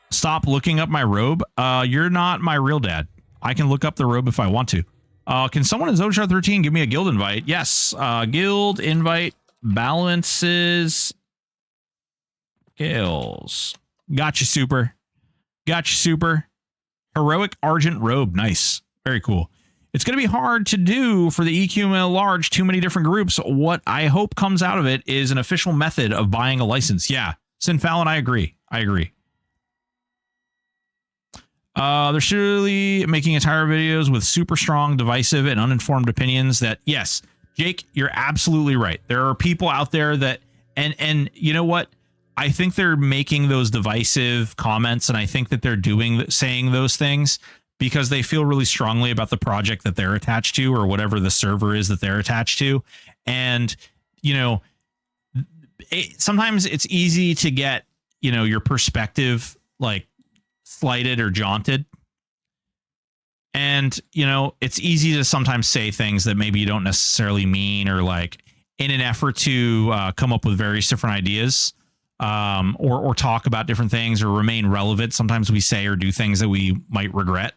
stop looking up my robe. You're not my real dad. I can look up the robe if I want to. Can someone in Zodchar 13 give me a guild invite? Yes. Guild invite balances. Skills. Gotcha, super. Gotcha, super. Heroic Argent Robe. Nice. Very cool. It's going to be hard to do for the EQML large, too many different groups. What I hope comes out of it is an official method of buying a license. Yeah. Sin Fallon, I agree. I agree. They're surely making entire videos with super strong, divisive, and uninformed opinions that, yes, Jake, you're absolutely right. There are people out there that, and you know what? I think they're making those divisive comments, and I think that they're saying those things because they feel really strongly about the project that they're attached to, or whatever the server is that they're attached to. And, you know, sometimes it's easy to get, you know, your perspective like slighted or jaunted. And, you know, it's easy to sometimes say things that maybe you don't necessarily mean, or like in an effort to come up with various different ideas, or talk about different things or remain relevant. Sometimes we say or do things that we might regret,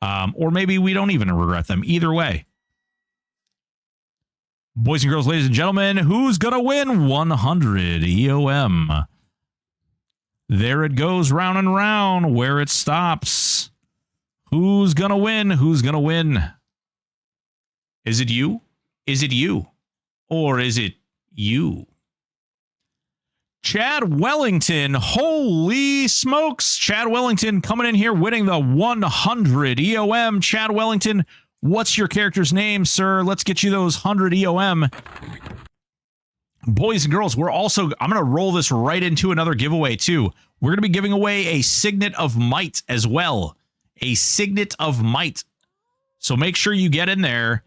or maybe we don't even regret them. Either way, boys and girls, ladies and gentlemen, who's going to win 100 EOM? There it goes, round and round, where it stops. Who's going to win? Who's going to win? Is it you? Is it you? Or is it you? Chad Wellington. Holy smokes. Chad Wellington coming in here winning the 100 EOM. Chad Wellington, what's your character's name, sir? Let's get you those 100 EOM. Boys and girls, I'm going to roll this right into another giveaway too. We're going to be giving away a Signet of Might as well. A Signet of Might. So make sure you get in there.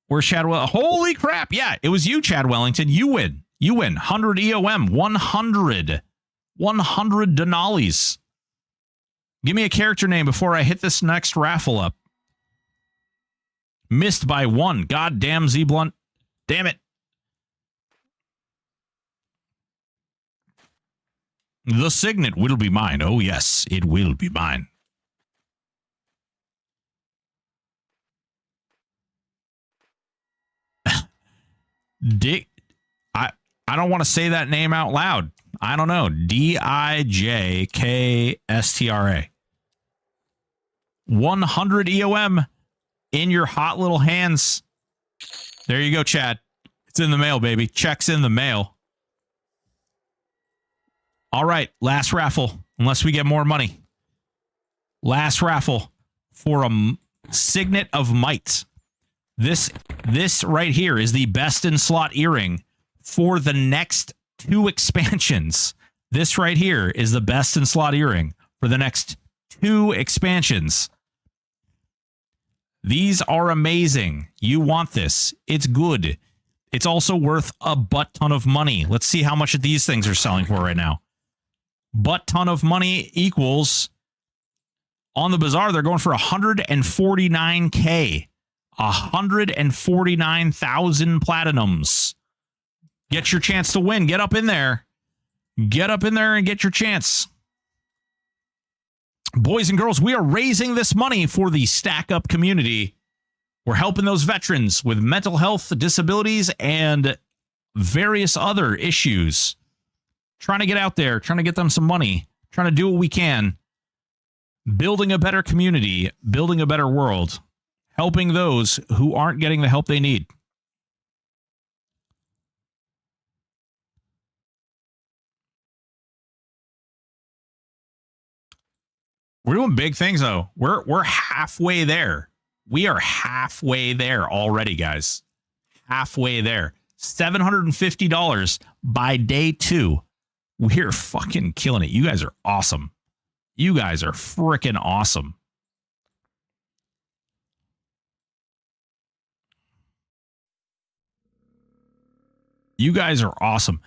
Where's Chad Wellington? Holy crap. Yeah, it was you, Chad Wellington. You win. You win. 100 EOM. 100. 100 Denali's. Give me a character name before I hit this next raffle up. Missed by one. Goddamn Z-Blunt. Damn it. The Signet will be mine. Oh, yes, it will be mine. Dick. I don't want to say that name out loud. I don't know. DIJKSTRA. 100 EOM in your hot little hands. There you go, chat. It's in the mail, baby. Check's in the mail. All right, last raffle, unless we get more money. Last raffle for a Signet of Might. This right here is the best in slot earring for the next 2 expansions. This right here is the best in slot earring for the next 2 expansions. These are amazing. You want this. It's good. It's also worth a butt ton of money. Let's see how much these things are selling for right now. Butt ton of money equals, on the bazaar, they're going for 149K. 149,000 platinums. Get your chance to win. Get up in there. Get up in there and get your chance. Boys and girls, we are raising this money for the Stack Up community. We're helping those veterans with mental health disabilities and various other issues. Trying to get out there, trying to get them some money, trying to do what we can. Building a better community, building a better world. Helping those who aren't getting the help they need. We're doing big things, though. We're halfway there. We are halfway there already, guys. Halfway there. $750 by day 2. We're fucking killing it. You guys are awesome. You guys are freaking awesome. You guys are awesome.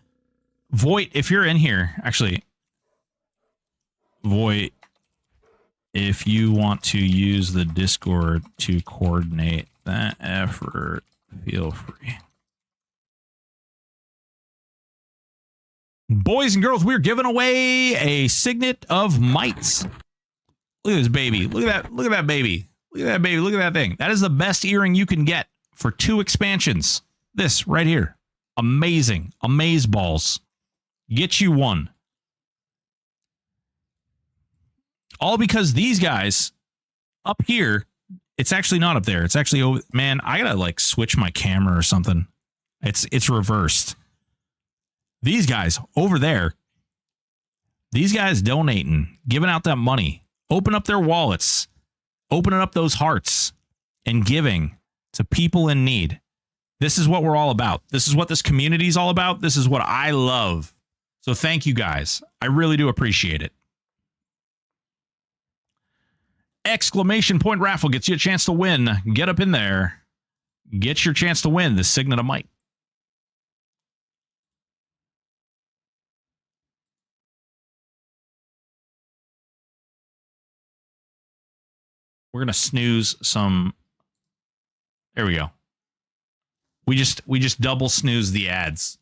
Voight, if you're in here, actually, Voight, if you want to use the Discord to coordinate that effort, feel free. Boys and girls, we're giving away a Signet of Might. Look at this baby. Look at that. Look at that baby. Look at that baby. Look at that thing. That is the best earring you can get for 2 expansions. This right here. Amazing. Amaze balls. Get you one. All because these guys up here, it's actually not up there. It's actually over. Man, I gotta like switch my camera or something. It's reversed. These guys over there, these guys donating, giving out that money, open up their wallets, opening up those hearts and giving to people in need. This is what we're all about. This is what this community is all about. This is what I love. So thank you guys. I really do appreciate it. Exclamation point raffle gets you a chance to win. Get up in there. Get your chance to win the Signet of Might. We're gonna snooze some. There we go. We just double snooze the ads.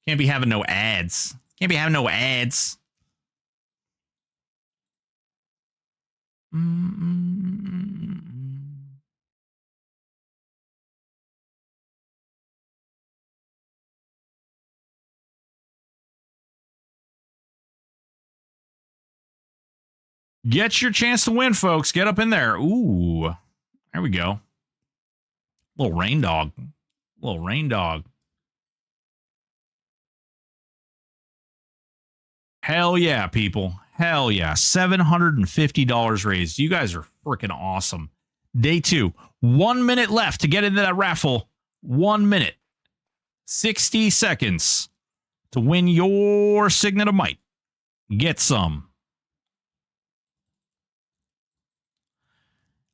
Can't be having no ads. Can't be having no ads. Get your chance to win, folks. Get up in there. Ooh. There we go. Little rain dog. Little rain dog. Hell yeah, people. Hell yeah. $750 raised. You guys are freaking awesome. Day 2. 1 minute left to get into that raffle. 1 minute. 60 seconds to win your Signet of Might. Get some.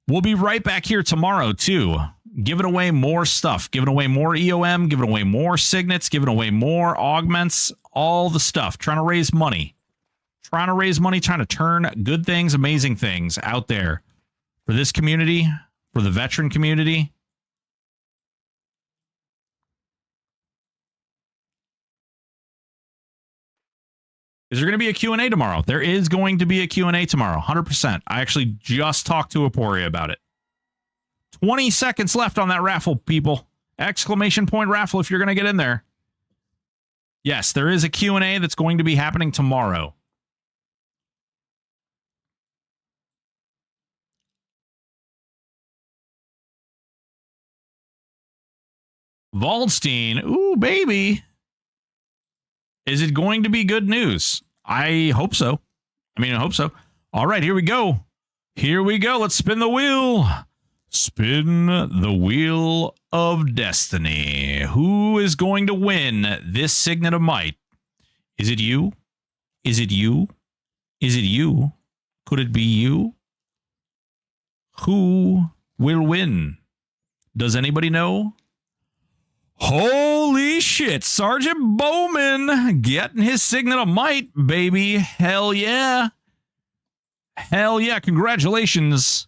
We'll be right back here tomorrow, too. Giving away more stuff. Giving away more EOM. Giving away more signets. Giving away more augments. All the stuff. Trying to raise money. Trying to raise money. Trying to turn good things, amazing things out there. For this community. For the veteran community. Is there going to be a Q&A tomorrow? There is going to be a Q&A tomorrow, 100%. I actually just talked to Aporia about it. 20 seconds left on that raffle, people. Exclamation point raffle if you're going to get in there. Yes, there is a Q&A that's going to be happening tomorrow. Waldstein, ooh, baby. Is it going to be good news? I hope so. I hope so. All right, here we go. Here we go. Let's spin the wheel. Spin the wheel of destiny. Who is going to win this Signet of Might? Is it you? Is it you? Is it you? Could it be you? Who will win? Does anybody know? Holy shit, Sergeant Bowman getting his Signet of Might, baby. Hell yeah. Hell yeah, congratulations.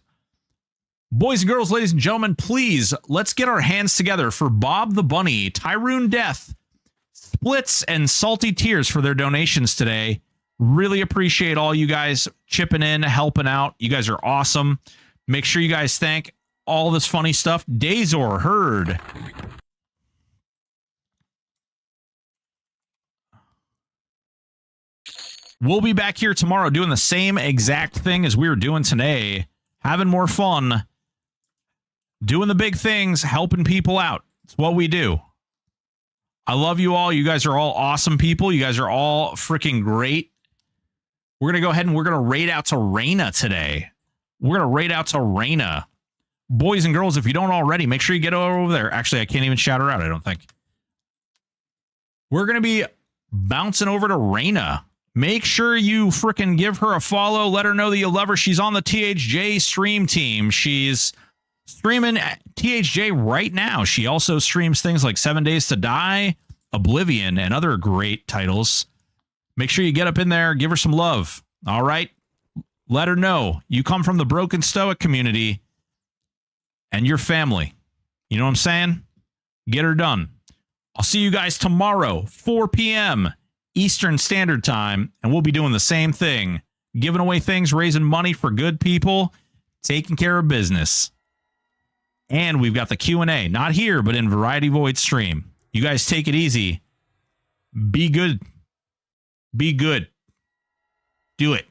Boys and girls, ladies and gentlemen, please, let's get our hands together for Bob the Bunny, Tyrone Death, Splits, and Salty Tears for their donations today. Really appreciate all you guys chipping in, helping out. You guys are awesome. Make sure you guys thank all this funny stuff. Dazor, Herd. We'll be back here tomorrow doing the same exact thing as we were doing today. Having more fun. Doing the big things, helping people out. It's what we do. I love you all. You guys are all awesome people. You guys are all freaking great. We're going to go ahead and we're going to raid out to Reyna today. We're going to raid out to Reyna. Boys and girls, if you don't already, make sure you get over there. Actually, I can't even shout her out, I don't think. We're going to be bouncing over to Reyna. Make sure you freaking give her a follow. Let her know that you love her. She's on the THJ stream team. She's streaming THJ right now. She also streams things like 7 Days to Die, Oblivion, and other great titles. Make sure you get up in there. Give her some love. All right? Let her know you come from the Broken Stoic community and your family. You know what I'm saying? Get her done. I'll see you guys tomorrow, 4 p.m. Eastern Standard Time, and we'll be doing the same thing. Giving away things, raising money for good people, taking care of business. And we've got the Q&A, not here, but in Variety Void stream. You guys take it easy. Be good. Be good. Do it.